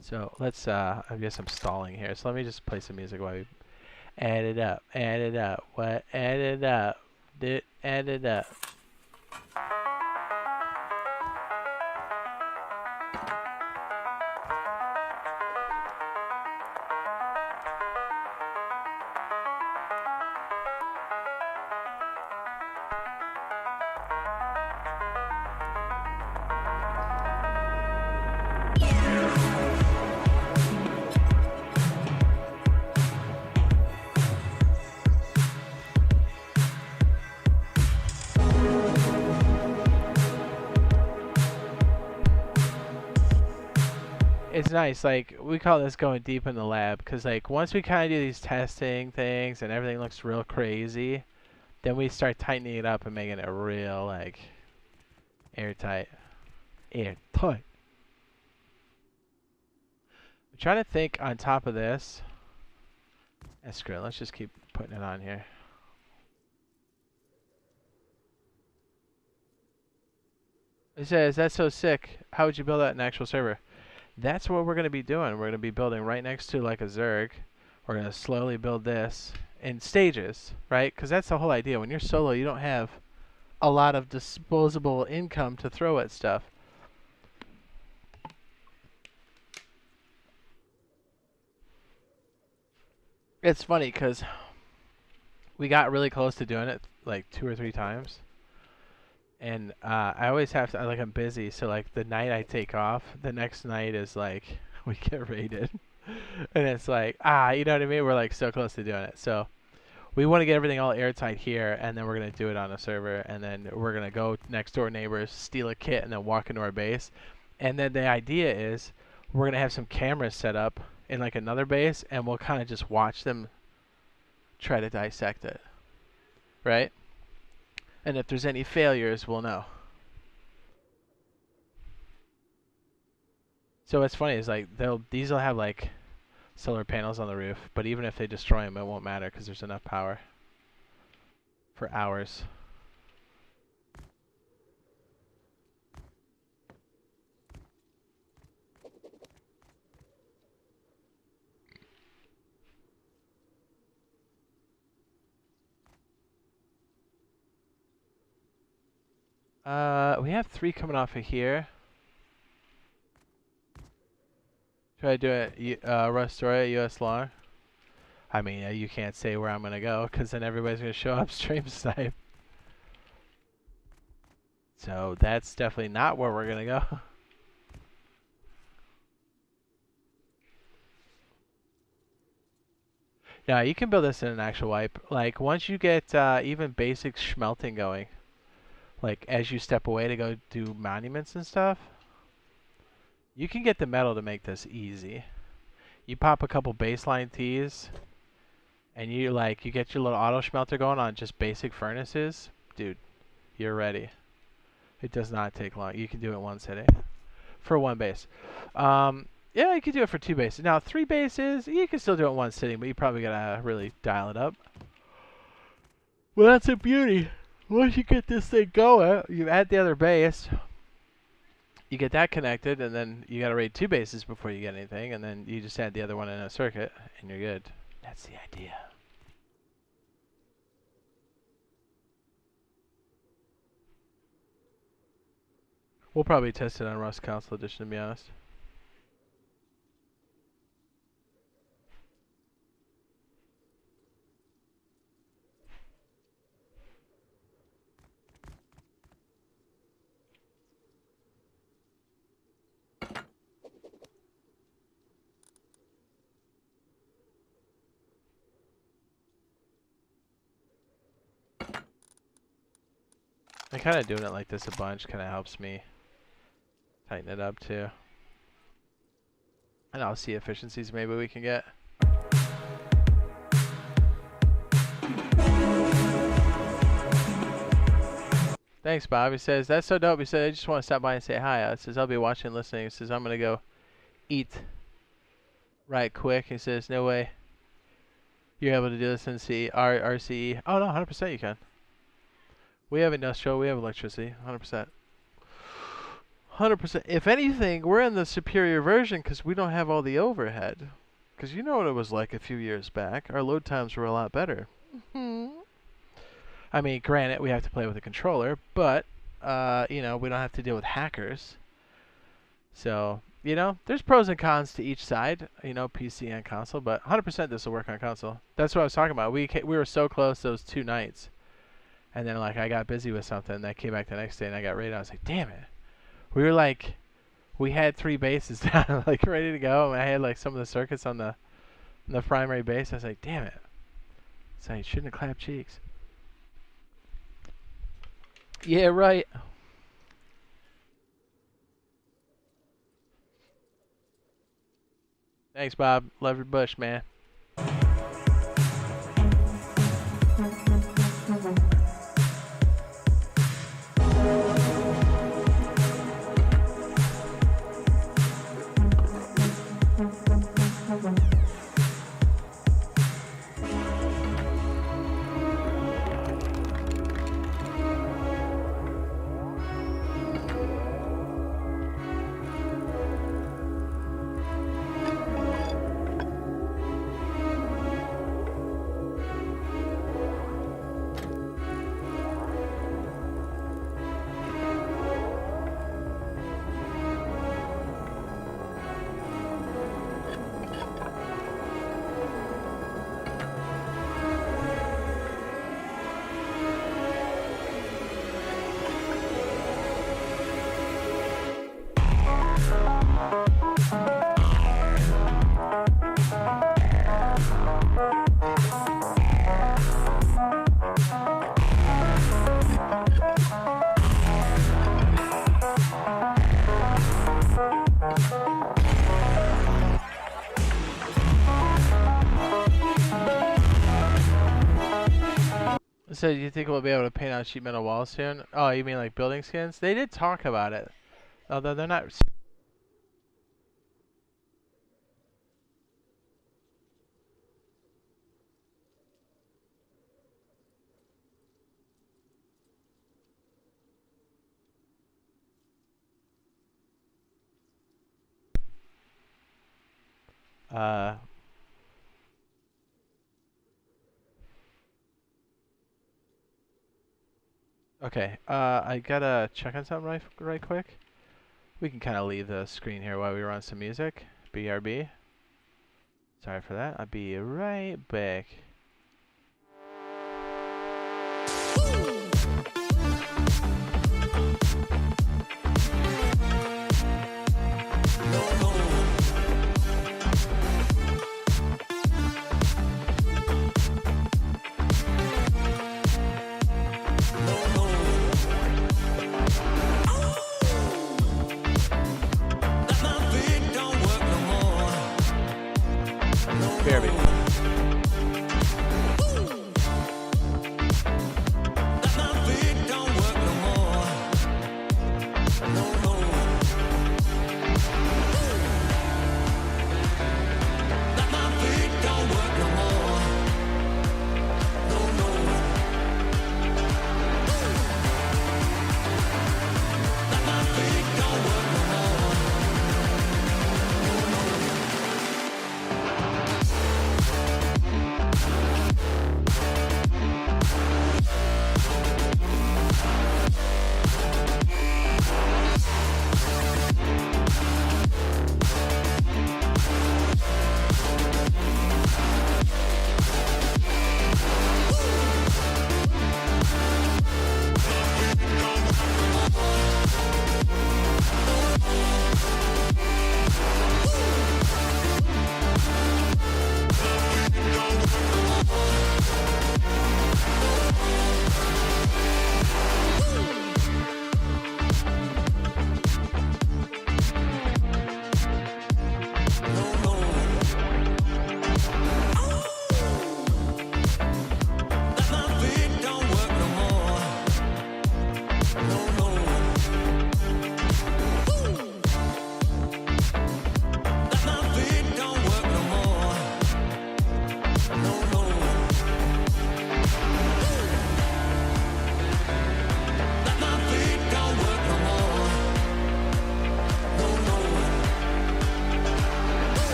So let's, I guess I'm stalling here. So let me just play some music while we add it up, what, add it up, add it up. It's nice, like, we call this going deep in the lab, because, like, once we kind of do these testing things and everything looks real crazy, then we start tightening it up and making it real, like, airtight. Airtight. I'm trying to think on top of this. Screw it, let's just keep putting it on here. It says, that's so sick. How would you build that in an actual server? That's what we're going to be doing. We're going to be building right next to like a Zerg. We're going to slowly build this in stages, right? Because that's the whole idea. When you're solo, you don't have a lot of disposable income to throw at stuff. It's funny because we got really close to doing it like 2 or 3 times. And I always have to, like, I'm busy. So like the night I take off, the next night is like, we get raided. And it's like, you know what I mean? We're like so close to doing it. So we want to get everything all airtight here, and then we're going to do it on a server, and then we're going to go next door neighbors, steal a kit, and then walk into our base. And then the idea is we're going to have some cameras set up in like another base, and we'll kind of just watch them try to dissect it, right? And if there's any failures, we'll know. So what's funny is like these will have like solar panels on the roof, but even if they destroy them, it won't matter because there's enough power for hours. We have 3 coming off of here. Try to do it, restore it, US long. I mean, you can't say where I'm going to go, because then everybody's going to show up stream snipe. So that's definitely not where we're going to go. Yeah, you can build this in an actual wipe. Like, once you get even basic smelting going, like, as you step away to go do monuments and stuff, you can get the metal to make this easy. You pop a couple baseline T's, and you get your little auto smelter going on just basic furnaces, dude, you're ready. It does not take long. You can do it one sitting for 1 base. Yeah, you can do it for 2 bases. Now 3 bases, you can still do it in 1 sitting, but you probably gotta really dial it up. Well, that's a beauty. Once you get this thing going, you add the other base. You get that connected, and then you gotta raid 2 bases before you get anything, and then you just add the other one in a circuit, and you're good. That's the idea. We'll probably test it on Rust Council Edition, to be honest. And kind of doing it like this a bunch kind of helps me tighten it up too. And I'll see efficiencies maybe we can get. Thanks, Bob. He says, that's so dope. He said, I just want to stop by and say hi. He says, I'll be watching and listening. He says, I'm going to go eat right quick. He says, no way you're able to do this in RCE. Oh, no, 100% you can. We have industrial. We have electricity. 100%. 100%. If anything, we're in the superior version because we don't have all the overhead. Because you know what it was like a few years back. Our load times were a lot better. I mean, granted, we have to play with a controller, but, you know, we don't have to deal with hackers. So, you know, there's pros and cons to each side, you know, PC and console, but 100% this will work on console. That's what I was talking about. We were so close those 2 nights. And then, like, I got busy with something, and I came back the next day, and I got raided. I was like, damn it. We were, like, we had 3 bases down, like, ready to go, and I had, like, some of the circuits on the primary base. I was like, damn it. So I shouldn't have clapped cheeks. Yeah, right. Thanks, Bob. Love your bush, man. So you think we'll be able to paint on sheet metal walls soon? Oh, you mean like building skins? They did talk about it, although they're not. Okay, I gotta check on something right quick. We can kind of leave the screen here while we run some music. BRB. Sorry for that. I'll be right back. BRB.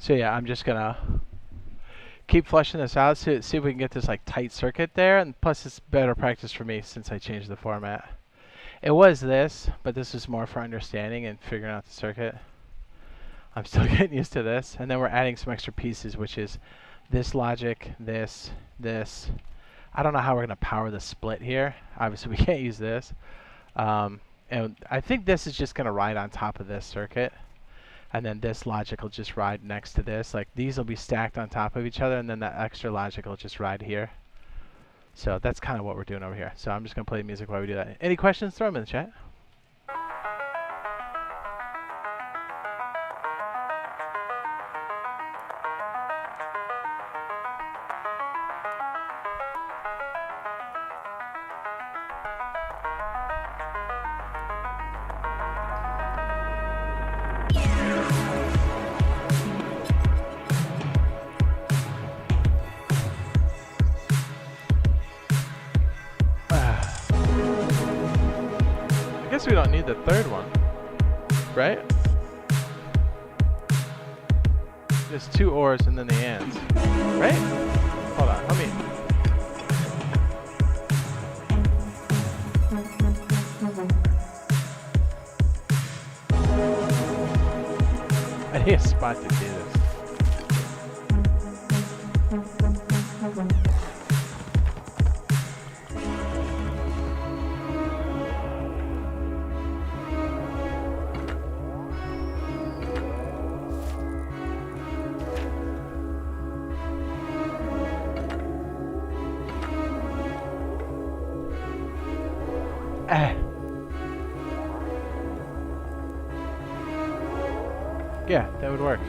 So yeah, I'm just gonna keep flushing this out, see if we can get this like tight circuit there, and plus it's better practice for me since I changed the format. It was this, but this is more for understanding and figuring out the circuit. I'm still getting used to this, and then we're adding some extra pieces, which is this logic, this. I don't know how we're gonna power the split here. Obviously we can't use this. And I think this is just gonna ride on top of this circuit. And then this logic will just ride next to this. Like these will be stacked on top of each other, and then that extra logic will just ride here. So that's kind of what we're doing over here. So I'm just going to play music while we do that. Any questions? Throw them in the chat. I guess we don't need the third one, right? There's two ors and then the ands, right? Hold on, let me. I need a spot to do this. Yeah, that would work.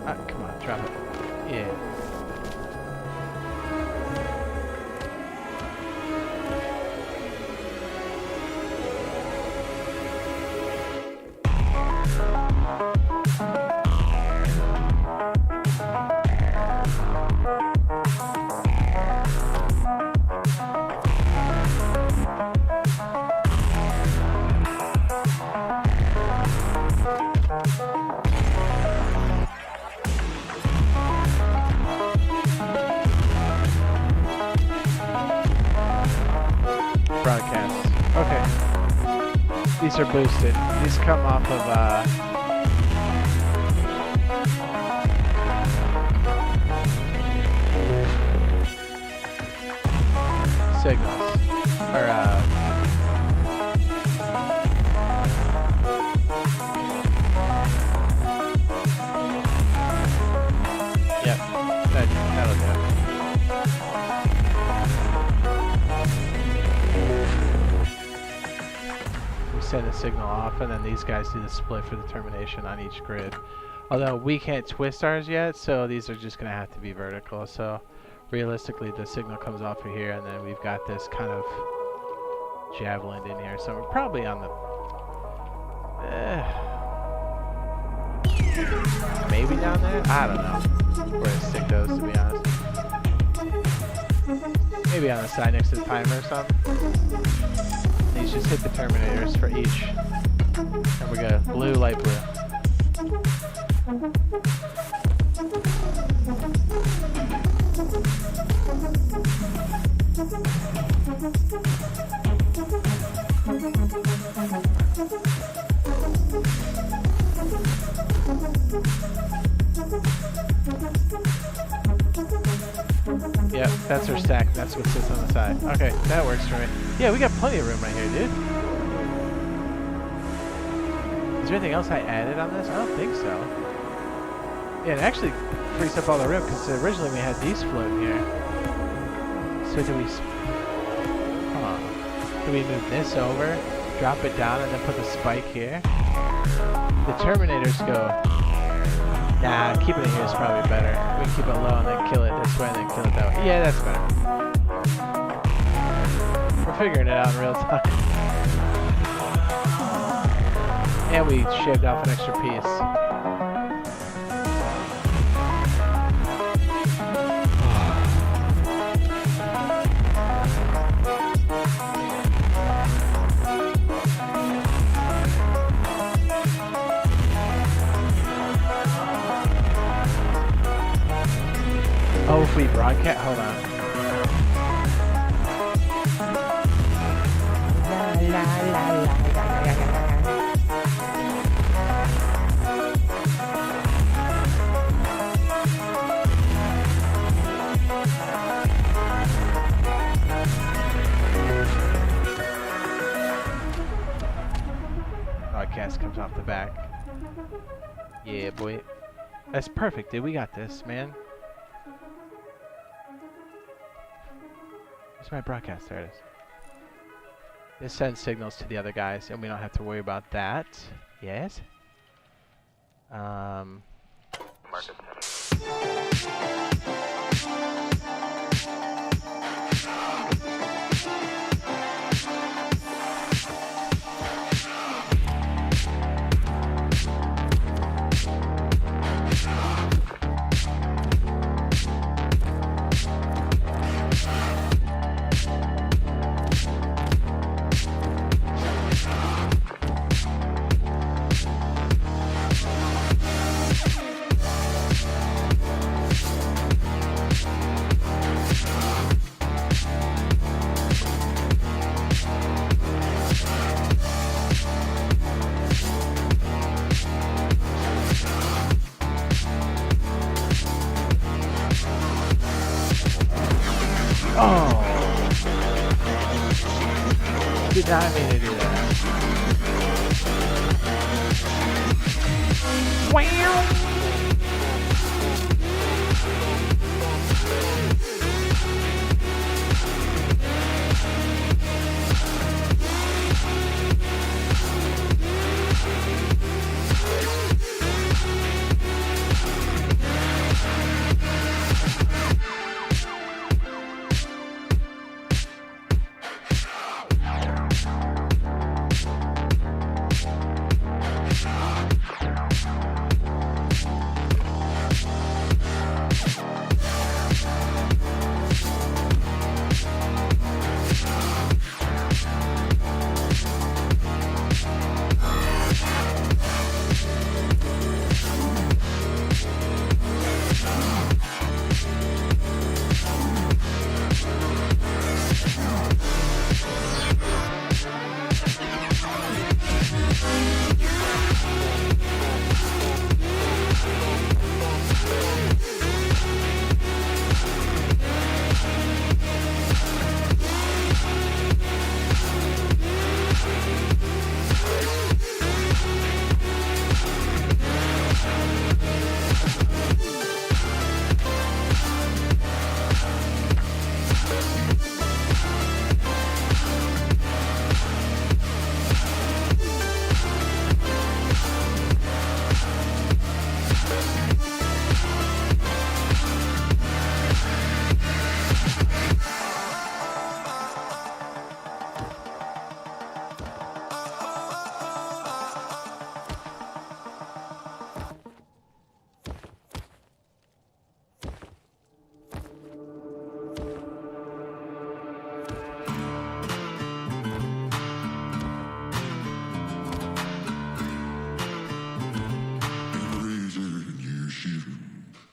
Come on, drop it. Yeah. Broadcast. Okay. These are boosted. These come off of signals. Or yep. That'll do it. Send a signal off, and then these guys do the split for the termination on each grid. Although we can't twist ours yet, so these are just going to have to be vertical. So realistically, the signal comes off of here, and then we've got this kind of javelin in here. So we're probably on the maybe down there. I don't know where to stick those, to be honest. Maybe on the side next to the timer or something. These just hit the terminators for each. And we got blue, light blue. Yep, that's our stack. That's what sits on the side. Okay, that works for me. Yeah, we got plenty of room right here, dude. Is there anything else I added on this? I don't think so. Yeah, it actually frees up all the room because originally we had these floating here. So do we... Hold on. Do we move this over, drop it down, and then put the spike here? The terminators go... Nah, keeping it here is probably better. We can keep it low and then kill it this way and then kill it that way. Yeah, that's better. We're figuring it out in real time. And we shaved off an extra piece. we broadcast? Hold on. Broadcast comes off the back. Yeah, boy. That's perfect, dude. We got this, man. Where's my broadcast? There it is. This sends signals to the other guys, and we don't have to worry about that. Yes? Market. Oh! Did not mean to do that. Wow!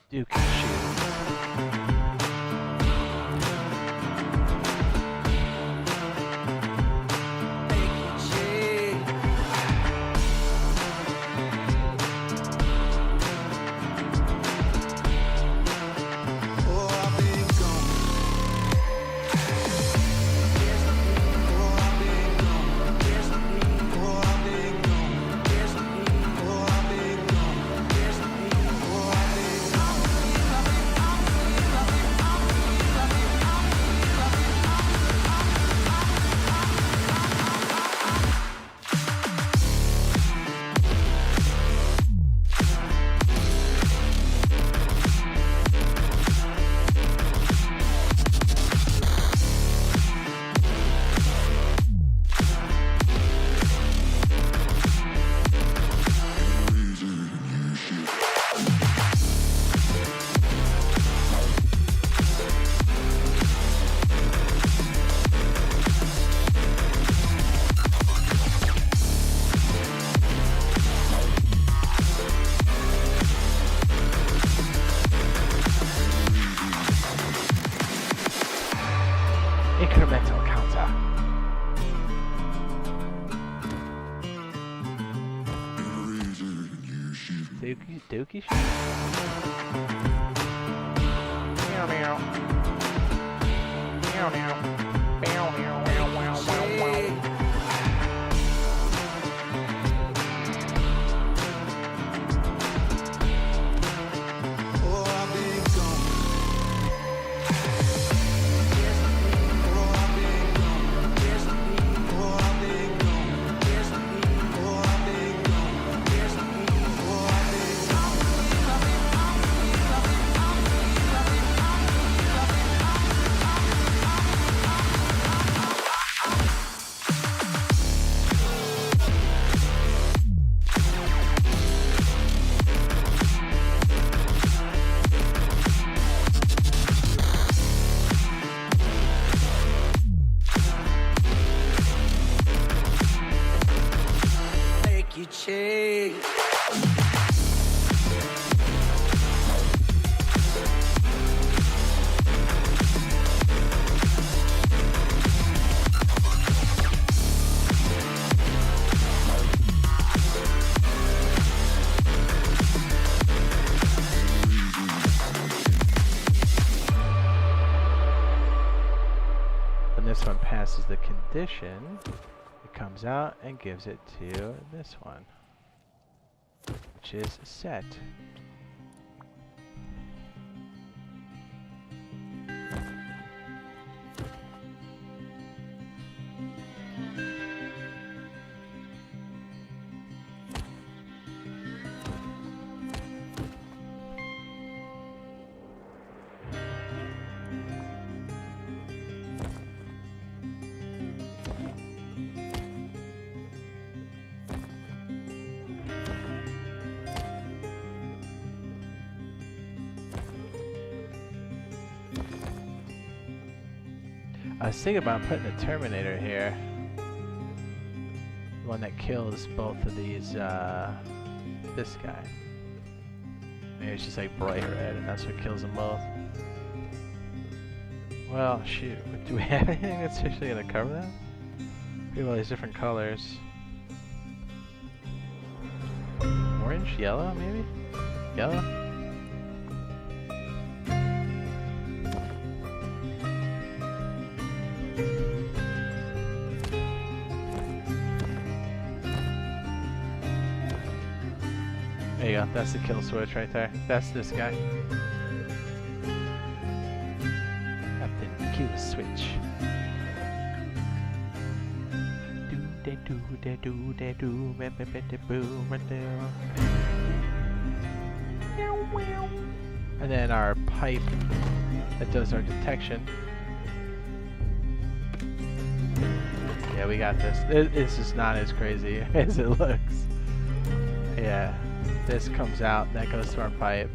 Duke shoot. Dookie shit? Meow meow. Meow meow. Meow meow meow meow meow. Jade. When this one passes the condition, it comes out and gives it to this one, which is set. I was thinking about putting a Terminator here. The one that kills both of these, this guy. Maybe it's just like bright red and that's what kills them both. Well, shoot. Do we have anything that's actually going to cover that? We have all these different colors. Orange? Yellow, maybe? Yellow? There you go, that's the kill switch right there. That's this guy. Captain Q switch. And then our pipe that does our detection. Yeah, we got this. This is not as crazy as it looks. Yeah. This comes out, that goes to our pipe.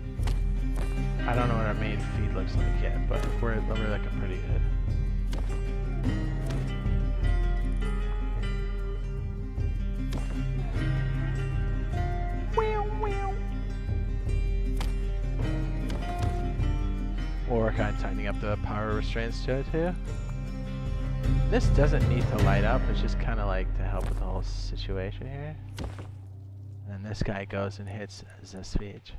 I don't know what our main feed looks like yet, but we're looking pretty good. Or kind of tightening up the power restraints to it too. This doesn't need to light up, it's just kind of like to help with the whole situation here. And this guy goes and hits the switch.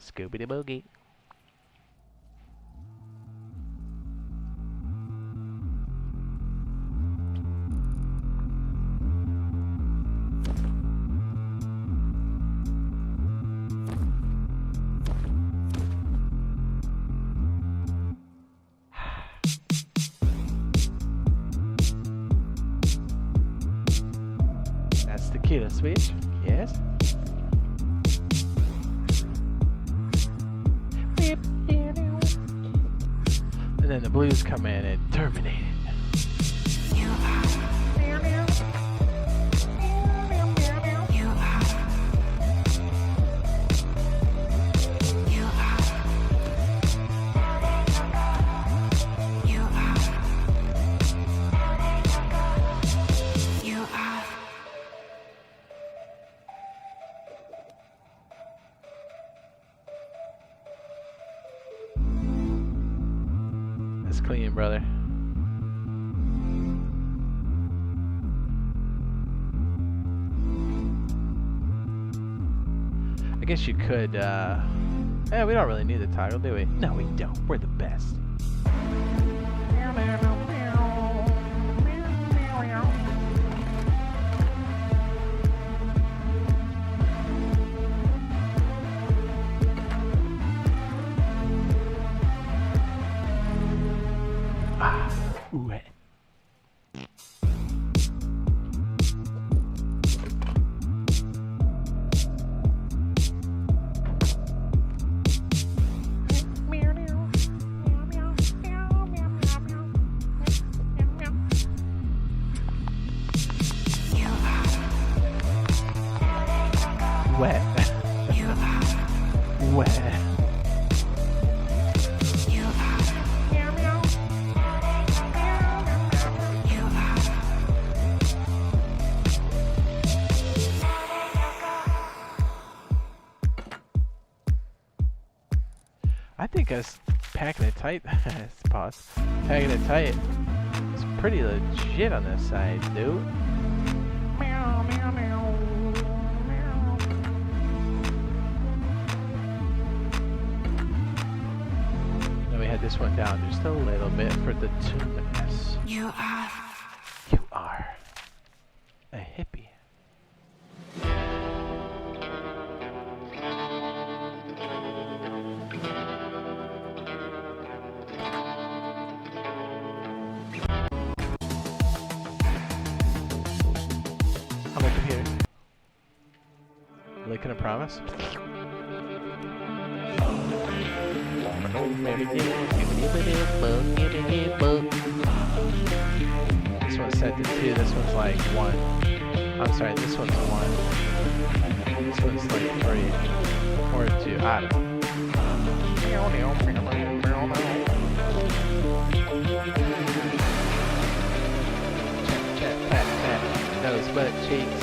Scooby Boogie. That's the killer switch. Yes. And then the blues come in and terminate it. That's clean, brother. I guess you could, we don't really need the toggle, do we? No, we don't. We're the best. Wet. Wet. Wet. I think us packing it tight. Pause. Packing it tight. It's pretty legit on this side, dude. Meow, meow, meow. Meow. Then we had this one down just a little bit for the tuneness. You are a hippie. Making a promise. This one's set to 2, this one's like 1. I'm sorry, this one's 1. This one's like 3. Or 2, I don't know. Chat, pat, pat, nose, butt, cheeks.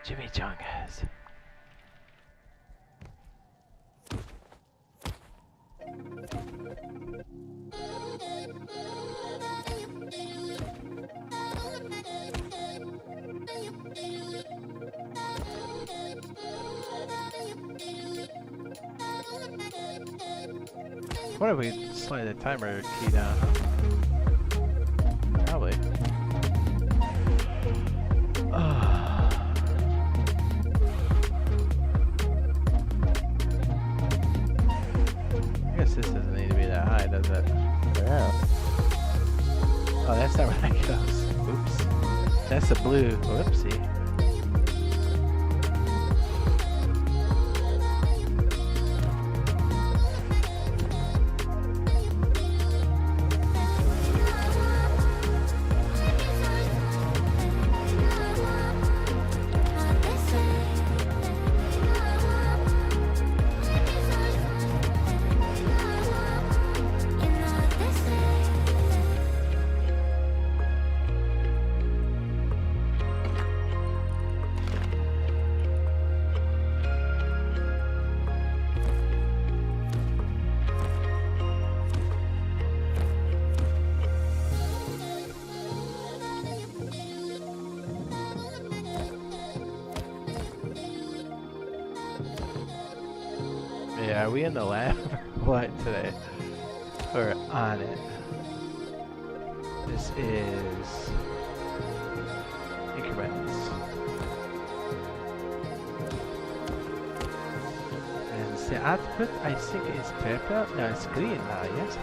Jimmy Chongas. What if we slide the timer key down? Probably. I guess this doesn't need to be that high, does it? Yeah. Oh, that's not where that goes. Oops. That's the blue. Whoopsie. Yeah, are we in the lab or what today? Or on it? This is increments. And the output I think is purple. No, it's green now, yes?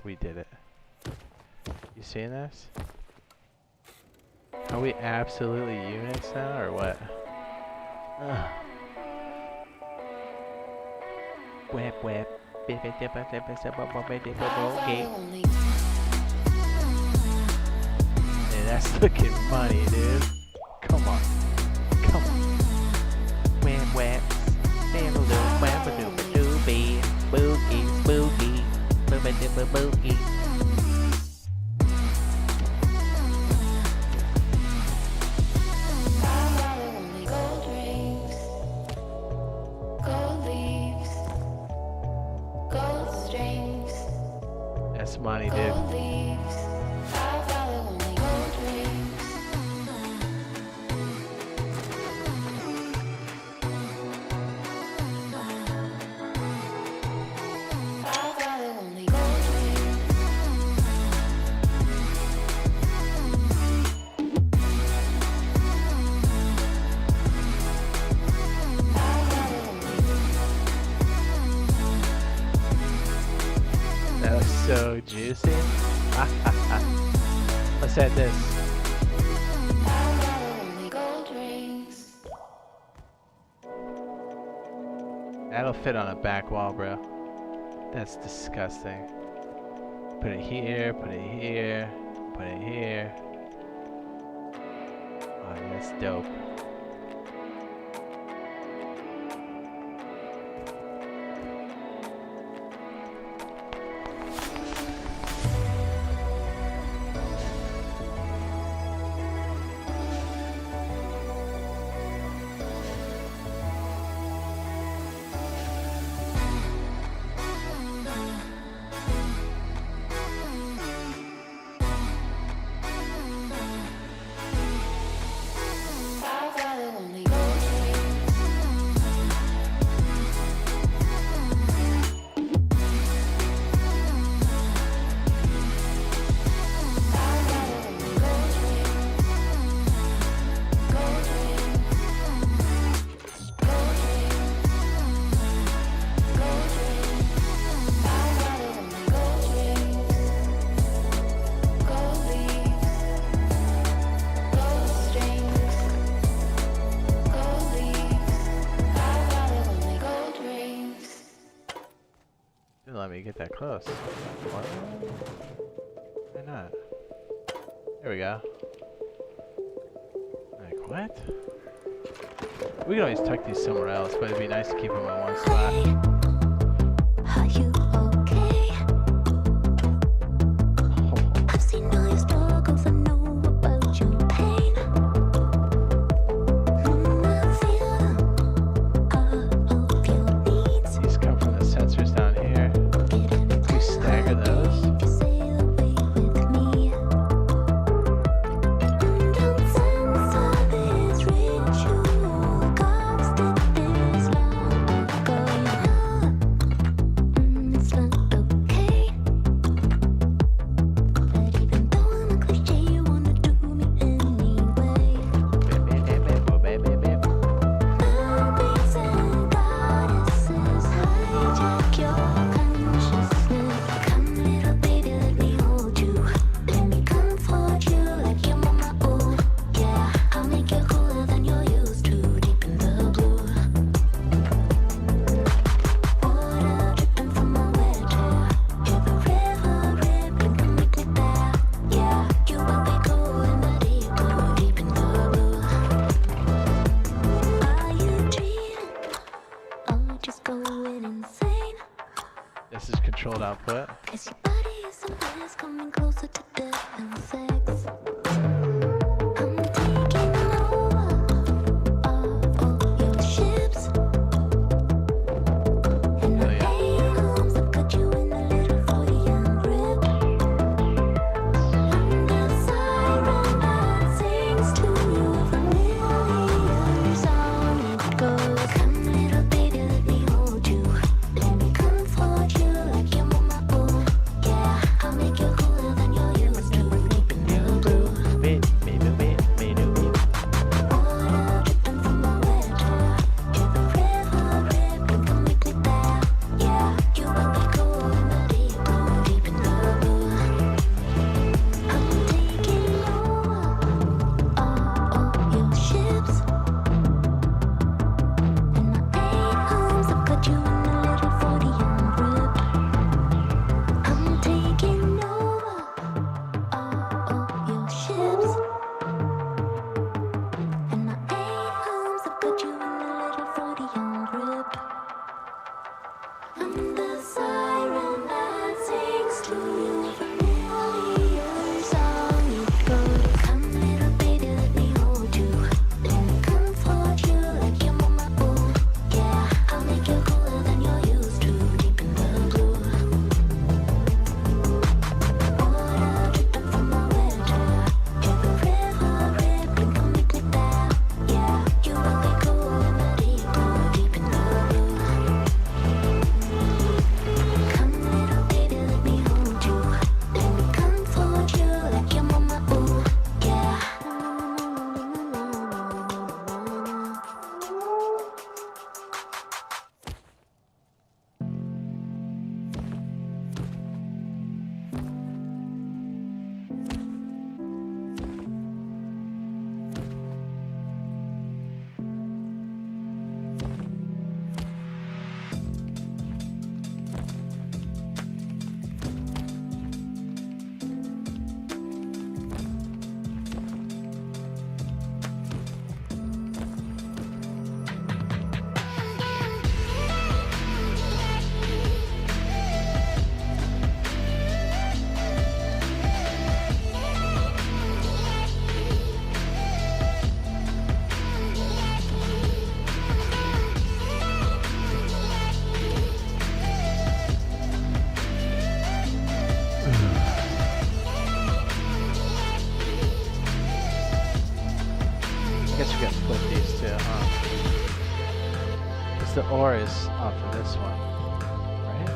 We did it. You seeing this? Are we absolutely units now, or what? Whip, whip. Yeah, that's looking funny, dude. Come on. Come on. Whip, whip. Boogie, boogie. Boogie. Gold rings, gold leaves, gold strings, That's money, dude. gold leaves. I follow only gold rings. I follow only gold rings. That was so juicy. Let's add this. I follow only gold rings. That'll fit on a back wall, bro. That's disgusting. Put it here, put it here, put it here. Oh, yeah, that's dope. I let me get that close. What? Why not? There we go. Like, what? We can always tuck these somewhere else, but it'd be nice to keep them in one spot. Are you okay? I've seen all your struggles, I know about your pain. I feel all of your needs. These come from the sensors down here. We stagger those. If you sail away with me, don't sense of this ritual comes to this long ago. It's not okay. But even though I'm a cliche, you wanna do me anyway. Goddesses hijack your consciousness. Come, little baby, let me hold you. Let me comfort you like your mama. Oh, yeah, I'll make you cooler than you're used to. Deep in the blue, water dripping from my wet hair. Hear the river rippling, come meet me there. Yeah, you will be cool in the deep blue. Deep in the blue. Are you dreaming? Or just going insane? This is controlled output. Is your body is a mess, coming closer to death and sex? I'm taking over all your ships. And my arms have got you in a little Freudian grip. I'm the siren that sings to you a familiar song. It goes, come little baby, let me hold you. Let me comfort you like your mama. Oh, yeah, I'll make you cooler than you're used to. Deep in the blue, water dripping from my wet hair. Hear the river rippling, come meet me there. Yeah, you will be cool in the deep blue. Deep in the blue, I'm taking over all your ships. And my 8 arms have got you in a little Freudian grip. I'm taking over all your ships. And my 8 arms have got you in a little Freudian grip. I'm the siren that sings to you a familiar song. It goes, come little baby, let me hold you. Let me comfort you like your mama. Oh, yeah, I'll make you cooler than you're used to. Deep in the blue, water dripping from my wet hair. Hear the river rippling, come meet me there. Yeah, you will be cool in the deep blue. Deep in the blue, come little baby, let me hold you. Let me comfort you like your mama. Oh, yeah. I guess we gotta split these two, huh? Because the ore is off of this one, right?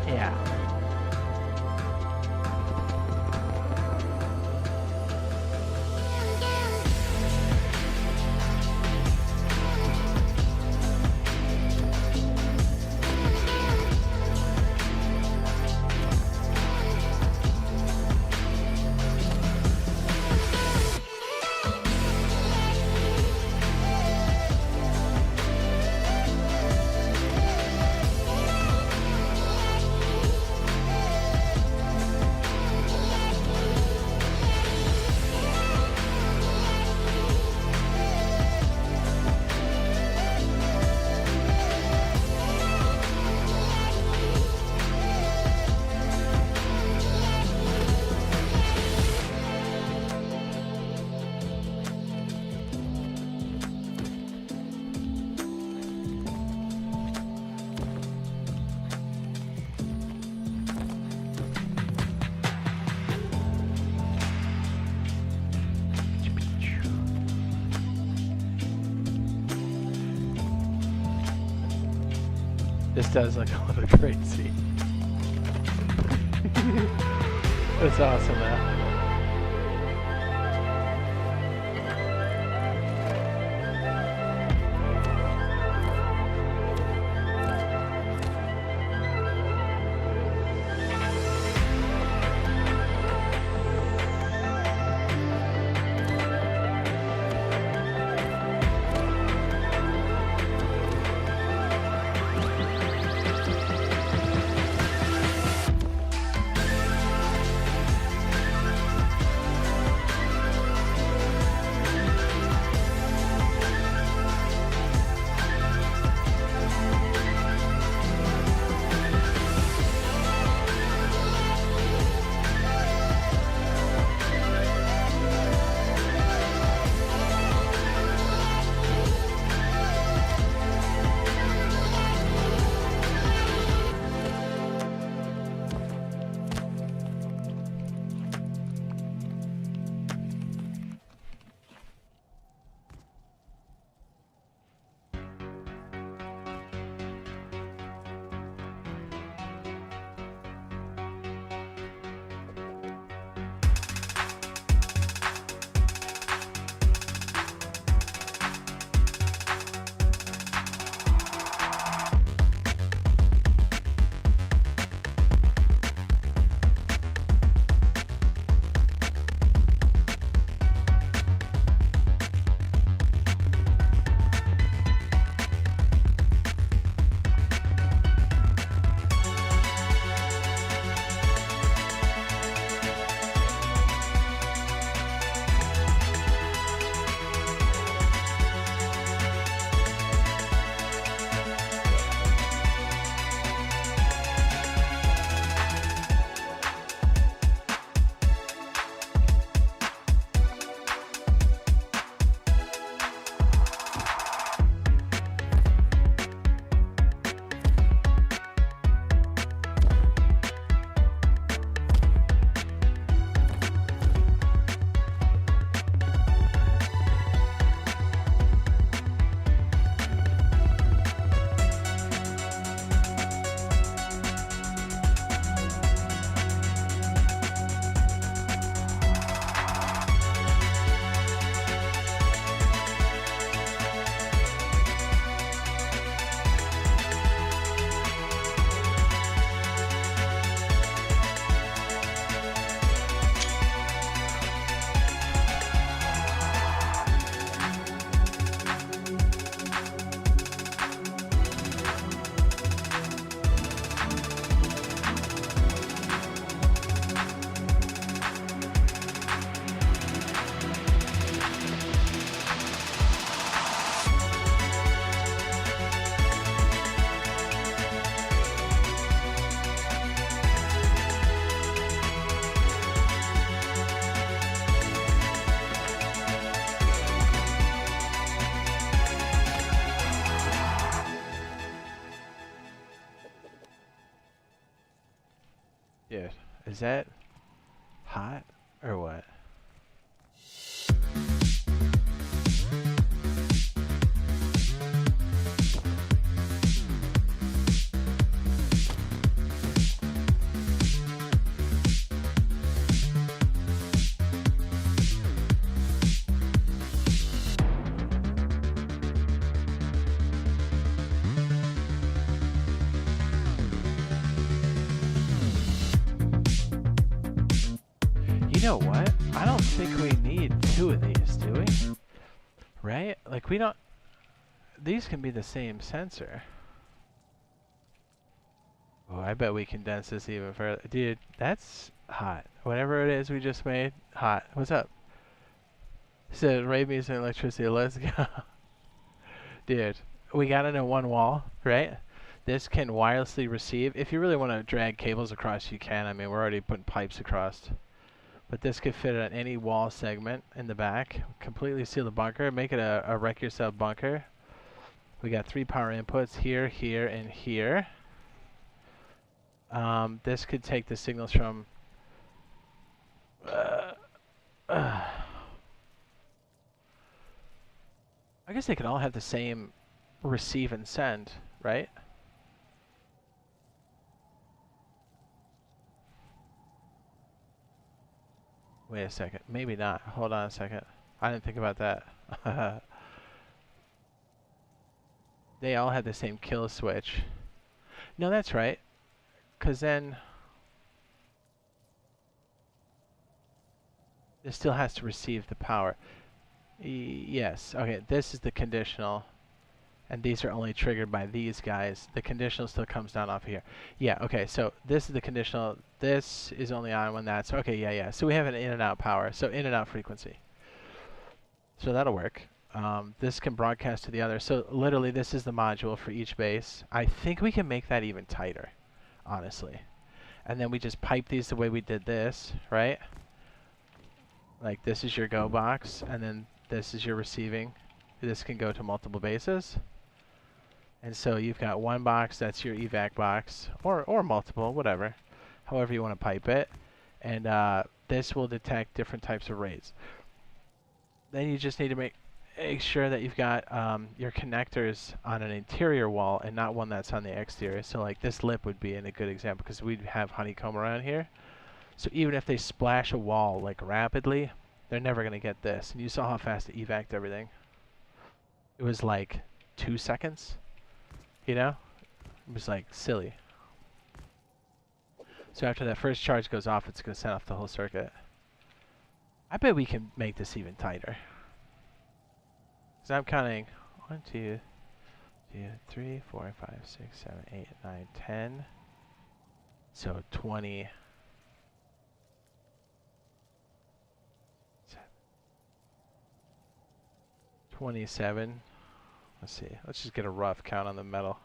Yeah. This does look a little crazy. That's awesome though. Dude, is that hot or what? You know what? I don't think we need two of these, do we? Right? Like we don't... These can be the same sensor. Oh, I bet we condense this even further. Dude, that's hot. Whatever it is we just made, hot. What's up? So, rave music and electricity, let's go. Dude, we got it in one wall, right? This can wirelessly receive. If you really want to drag cables across, you can. I mean, we're already putting pipes across. But this could fit on any wall segment in the back. Completely seal the bunker. Make it a wreck yourself bunker. We got 3 power inputs here, here, and here. This could take the signals from... I guess they could all have the same receive and send, right? Wait a second. Maybe not. Hold on a second. I didn't think about that. They all had the same kill switch. No, that's right. Because then this still has to receive the power. Yes. Okay, this is the conditional. And these are only triggered by these guys. The conditional still comes down off of here. Yeah, okay, so this is the conditional. This is only on when that's... Okay, yeah. So we have an in and out power. So in and out frequency. So that'll work. This can broadcast to the other. So literally this is the module for each base. I think we can make that even tighter, honestly. And then we just pipe these the way we did this, right? Like this is your go box, and then this is your receiving. This can go to multiple bases. And so you've got one box, that's your evac box, or multiple, whatever, however you want to pipe it. And this will detect different types of rays. Then you just need to make sure that you've got your connectors on an interior wall and not one that's on the exterior. So like this lip would be a good example because we'd have honeycomb around here. So even if they splash a wall like rapidly, they're never going to get this. And you saw how fast it evac'd everything. It was like 2 seconds. You know? It was like silly. So after that first charge goes off, it's going to set off the whole circuit. I bet we can make this even tighter. Because I'm counting 1, 2, 3, 4, 5, 6, 7, 8, 9, 10. So 20. 27. Let's see. Let's just get a rough count on the metal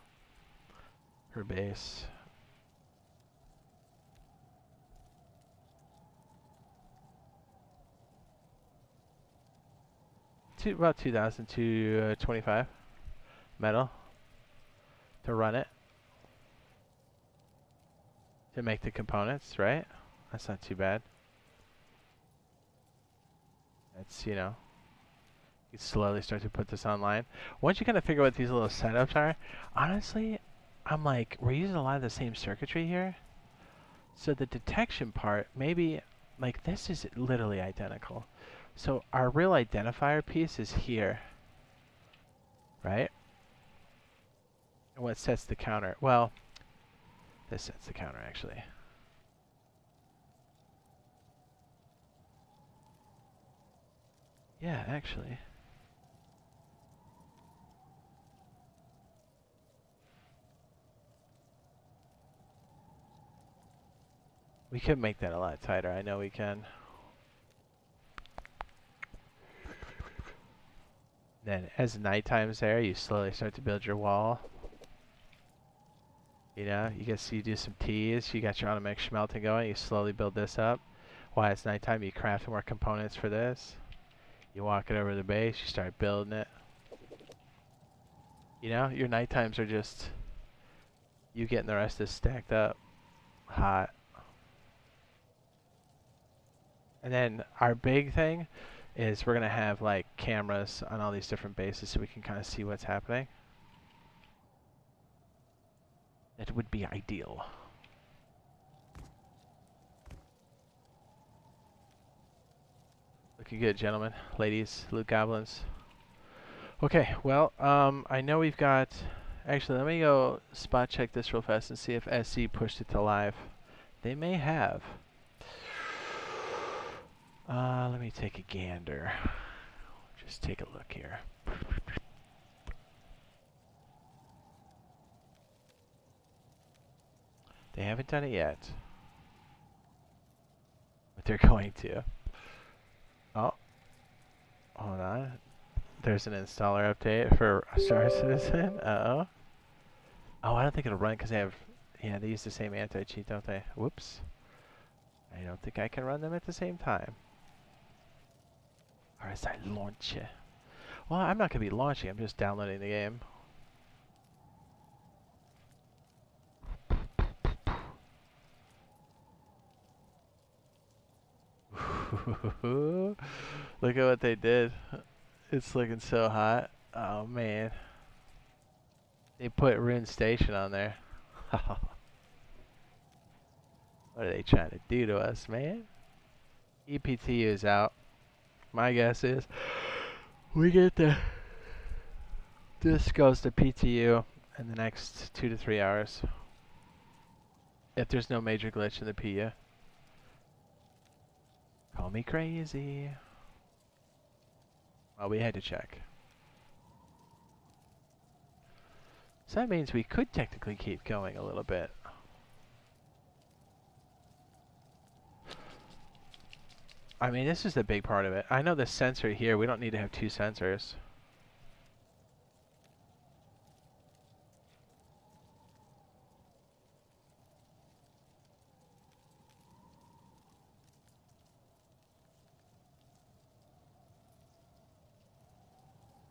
per base. About 2,225 metal to run it. To make the components, right? That's not too bad. That's, you know, you slowly start to put this online. Once you kind of figure out what these little setups are, honestly, I'm like, we're using a lot of the same circuitry here. So the detection part, maybe, like this is literally identical. So our real identifier piece is here, right? And what sets the counter? Well, this sets the counter actually. Yeah, actually. We could make that a lot tighter. I know we can. Then as nighttime's there, you slowly start to build your wall. You know, you can see you do some teas, you got your automatic smelting going, you slowly build this up. While it's nighttime, you craft more components for this. You walk it over to the base, you start building it. You know, your nighttimes are just you getting the rest of this stacked up. Hot. And then our big thing is we're going to have like cameras on all these different bases so we can kind of see what's happening. That would be ideal. Looking good, gentlemen, ladies, loot goblins. Okay, well, I know we've got... Actually, let me go spot check this real fast and see if SC pushed it to live. They may have. Let me take a gander. Just take a look here. They haven't done it yet. But they're going to. Oh. Hold on. There's an installer update for Star Citizen. Uh-oh. Oh, I don't think it'll run because they have... Yeah, they use the same anti-cheat, don't they? Whoops. I don't think I can run them at the same time. Or as I launch it. Well, I'm not going to be launching. I'm just downloading the game. Look at what they did. It's looking so hot. Oh, man. They put Rune Station on there. What are they trying to do to us, man? EPTU is out. My guess is we get this goes to PTU in the next 2 to 3 hours. If there's no major glitch in the PU. Call me crazy. Well, we had to check. So that means we could technically keep going a little bit. I mean, this is the big part of it. I know the sensor here, we don't need to have 2 sensors.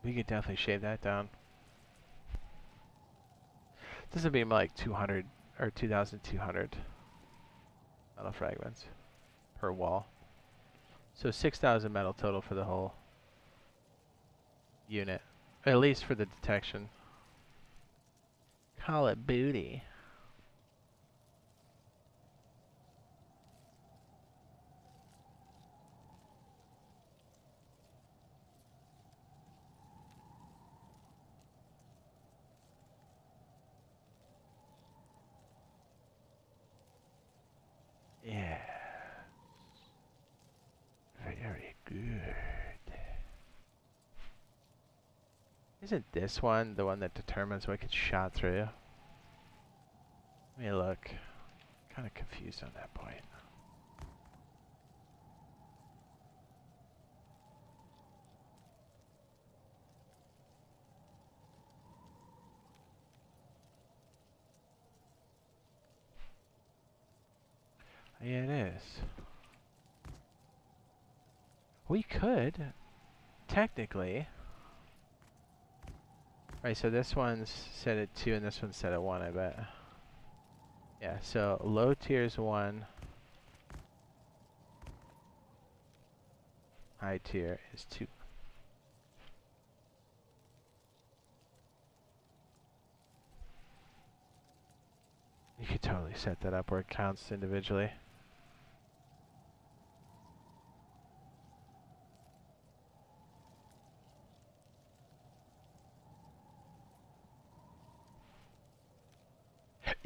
We could definitely shave that down. This would be like 200 or 2,200 metal fragments per wall. So 6,000 metal total for the whole unit, at least for the detection. Call it booty. Yeah. Very good. Isn't this one the one that determines what gets shot through? Let me look. Kind of confused on that point. Yeah, it is. We could, technically. Right, so this one's set at 2 and this one's set at 1, I bet. Yeah, so low tier's 1. High tier is 2. You could totally set that up where it counts individually.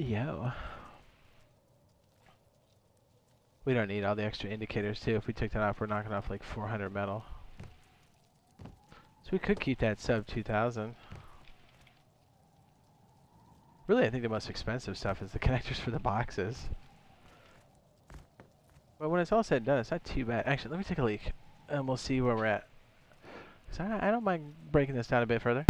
Yo. We don't need all the extra indicators too. If we took that off, we're knocking off like 400 metal. So we could keep that sub 2,000. Really, I think the most expensive stuff is the connectors for the boxes. But when it's all said and done, it's not too bad. Actually, let me take a leak, and we'll see where we're at. 'Cause I don't mind breaking this down a bit further.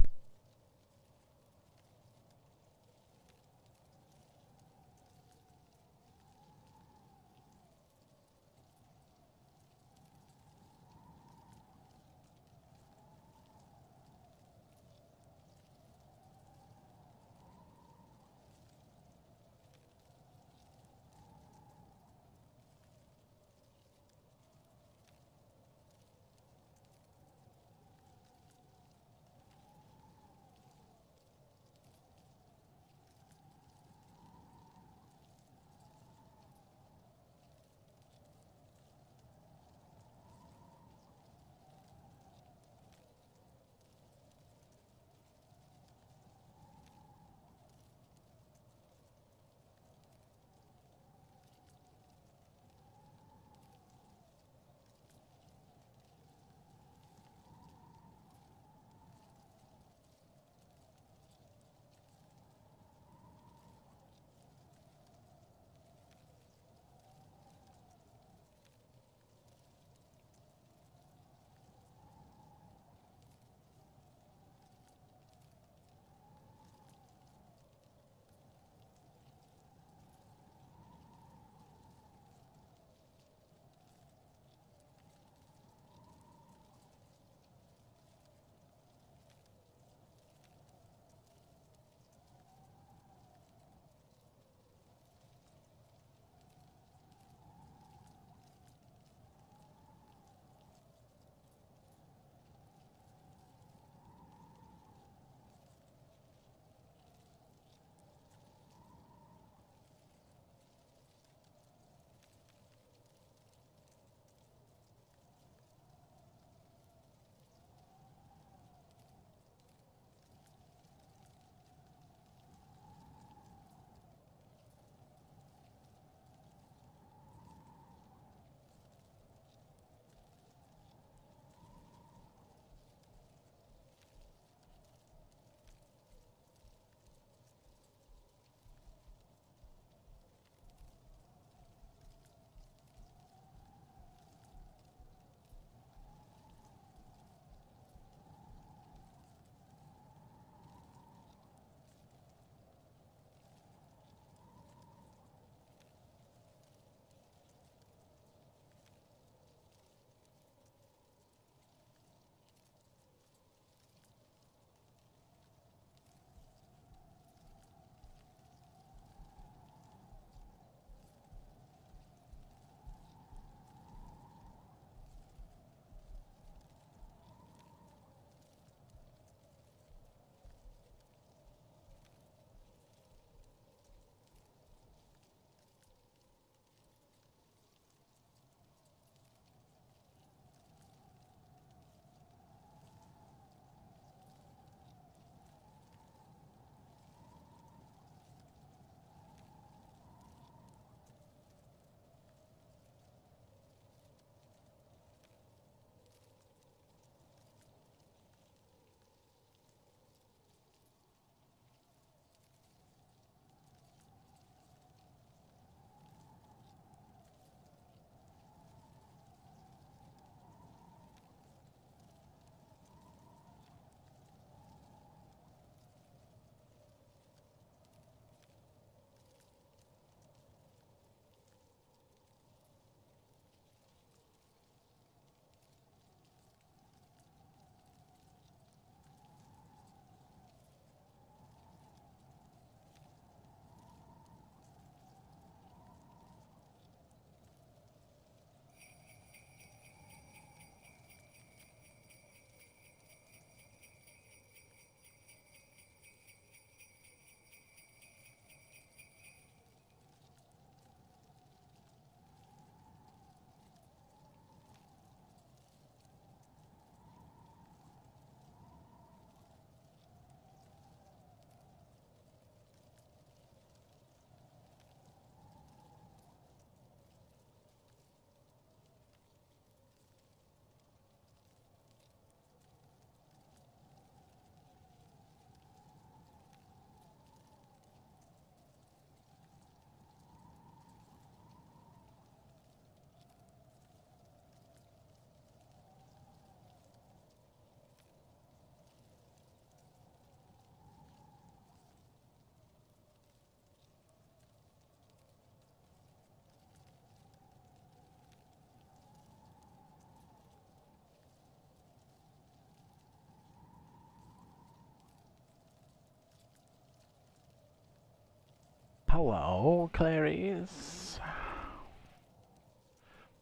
Hello, Clarice.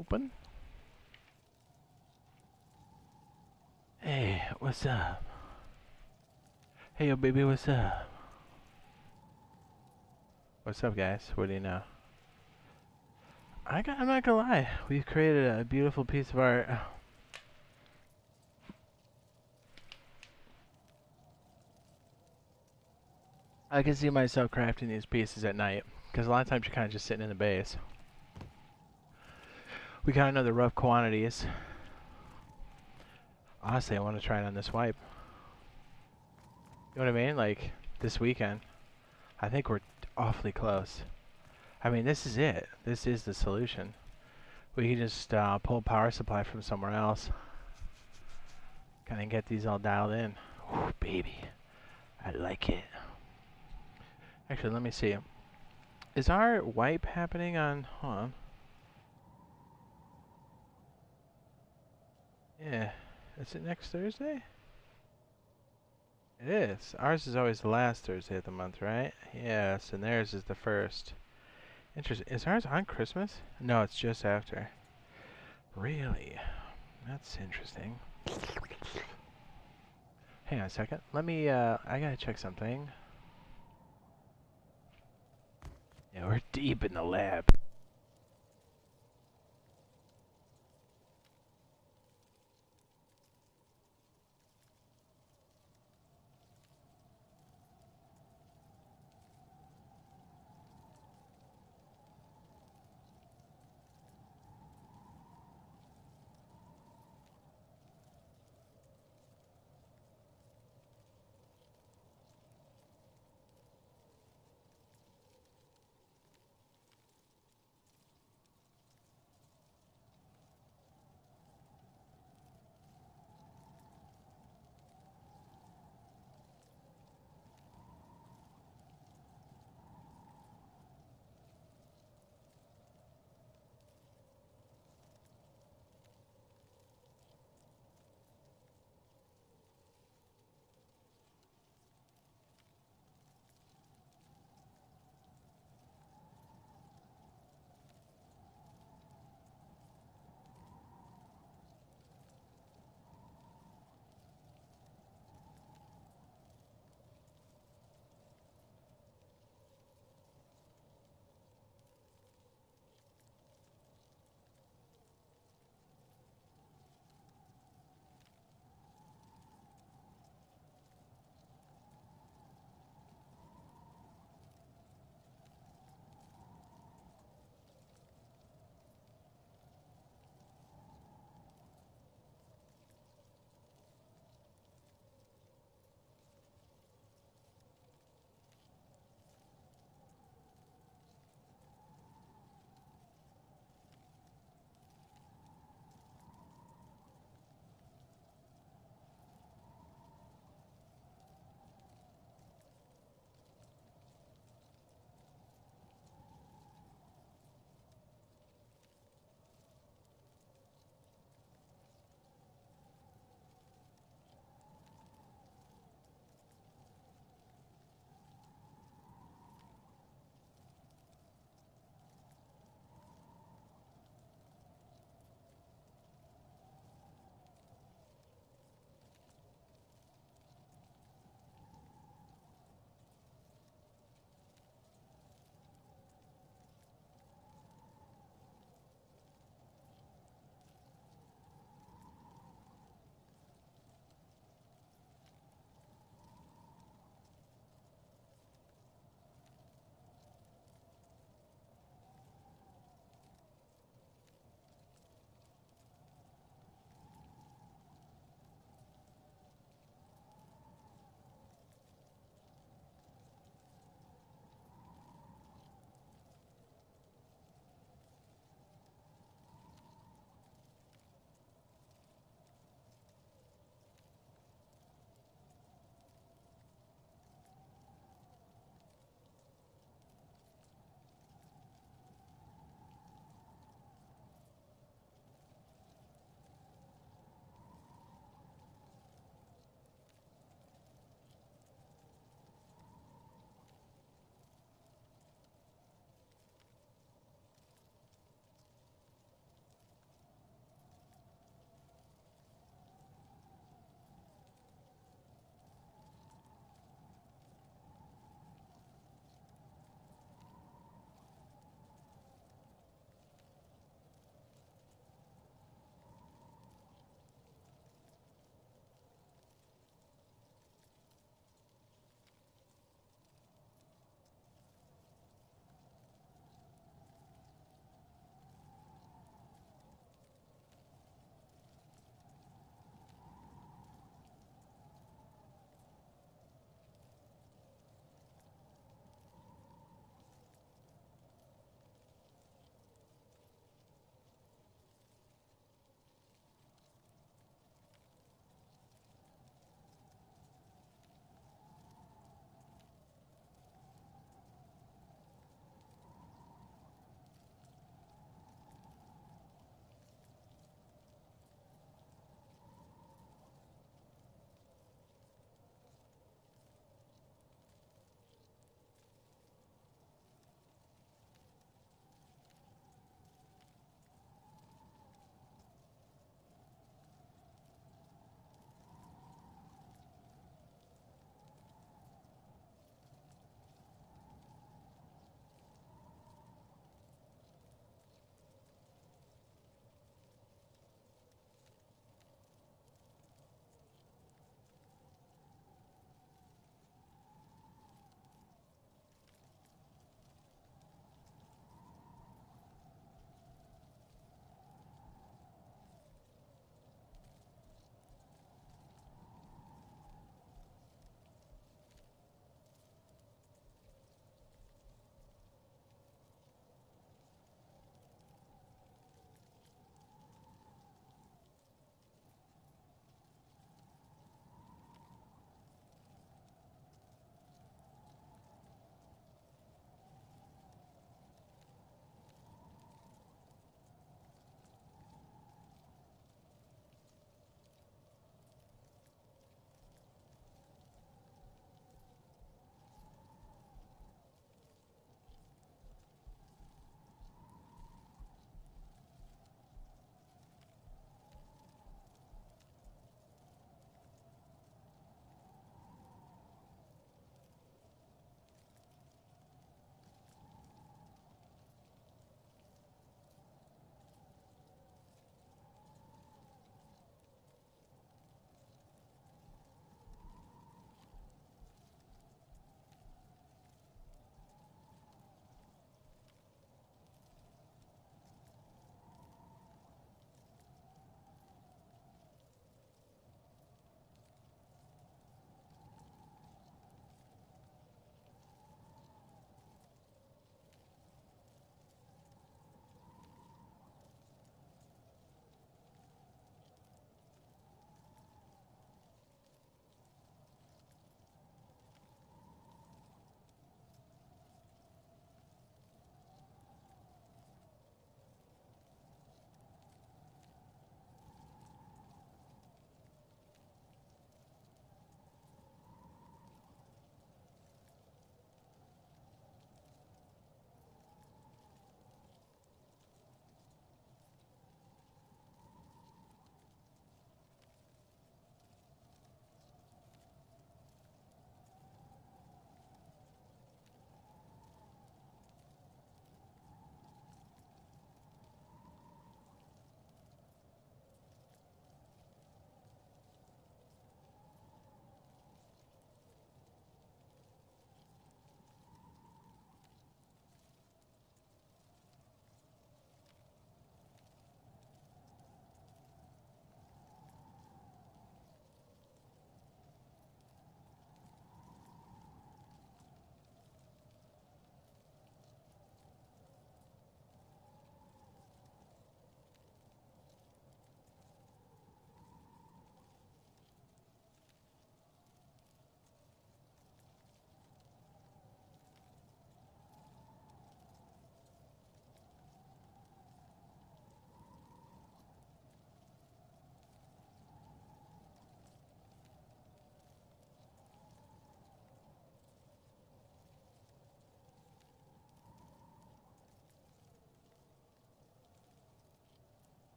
Open. Hey, what's up? Hey, yo, baby, what's up? What's up, guys? What do you know? I'm not gonna lie. We've created a beautiful piece of art. I can see myself crafting these pieces at night, because a lot of times you're kind of just sitting in the base. We kind of know the rough quantities. Honestly, I want to try it on this wipe. You know what I mean? Like, this weekend. I think we're awfully close. I mean, this is it. This is the solution. We can just pull a power supply from somewhere else. Kind of get these all dialed in. Ooh, baby. I like it. Actually, let me see. Is our wipe happening on... Hold on. Yeah. Is it next Thursday? It is. Ours is always the last Thursday of the month, right? Yes, and theirs is the first. Interesting. Is ours on Christmas? No, it's just after. Really? That's interesting. Hang on a second. Let me, I gotta check something. Yeah, we're deep in the lab.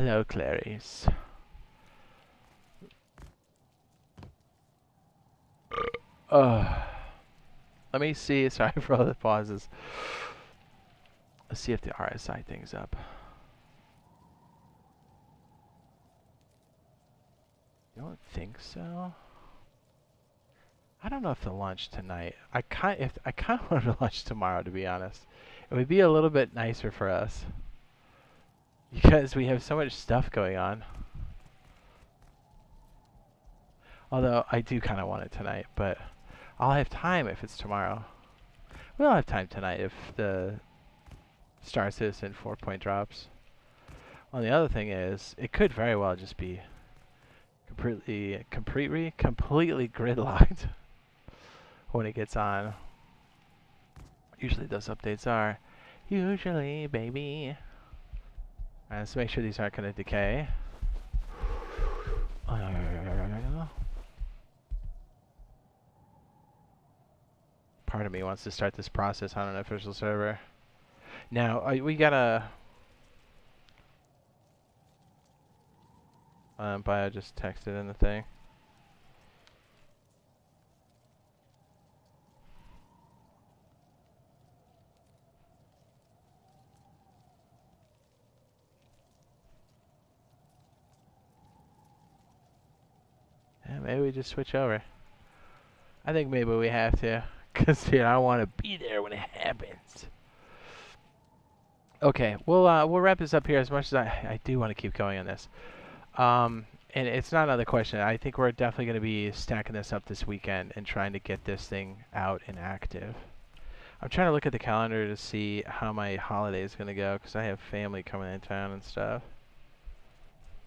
Hello, Clarice. Let me see. Sorry for all the pauses. Let's see if the RSI thing's up. You don't think so? I don't know if the lunch tonight. I kind of want to lunch tomorrow, to be honest. It would be a little bit nicer for us because we have so much stuff going on. Although I do kind of want it tonight, but I'll have time if it's tomorrow. We'll have time tonight if the Star Citizen 4-point drops. Well, the other thing is, it could very well just be completely gridlocked when it gets on. Usually those updates are. Usually, baby. Alright, let's make sure these aren't going to decay. Part of me wants to start this process on an official server. Now, we gotta... Bio just texted in the thing. Yeah, maybe we just switch over. I think maybe we have to. Because, dude, I want to be there when it happens. Okay, we'll wrap this up here as much as I do want to keep going on this. And it's not another question. I think we're definitely going to be stacking this up this weekend and trying to get this thing out and active. I'm trying to look at the calendar to see how my holiday is going to go because I have family coming in town and stuff.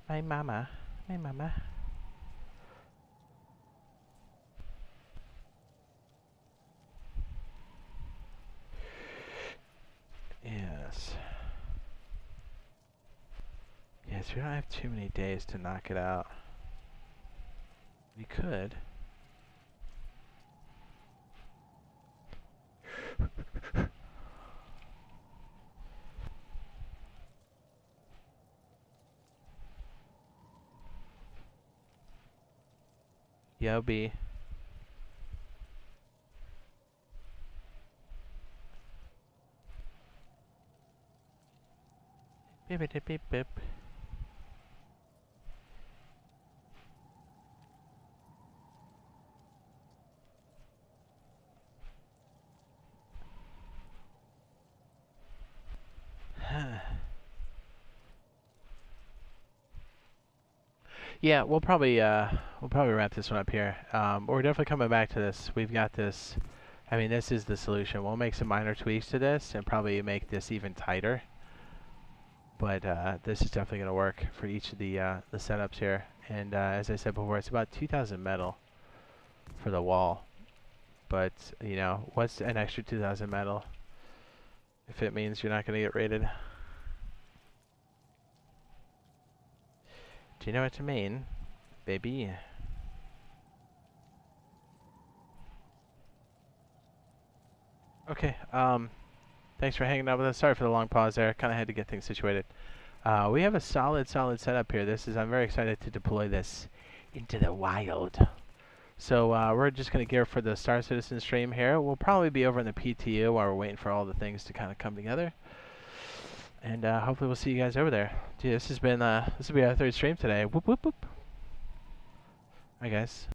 My mama. Yes. Yes, we don't have too many days to knock it out. We could. Yo, B. Beep, beep, beep, beep. Yeah, we'll probably wrap this one up here. We're definitely coming back to this. We've got this. I mean, this is the solution. We'll make some minor tweaks to this and probably make this even tighter. But this is definitely going to work for each of the setups here. And as I said before, it's about 2,000 metal for the wall. But you know, what's an extra 2,000 metal if it means you're not going to get rated? Do you know what I mean, baby? Okay, thanks for hanging out with us. Sorry for the long pause there. Kind of had to get things situated. We have a solid setup here. I'm very excited to deploy this into the wild. So we're just going to gear for the Star Citizen stream here. We'll probably be over in the PTU while we're waiting for all the things to kind of come together. And hopefully we'll see you guys over there. Dude, this will be our third stream today. Whoop, whoop, whoop. Alright, guys.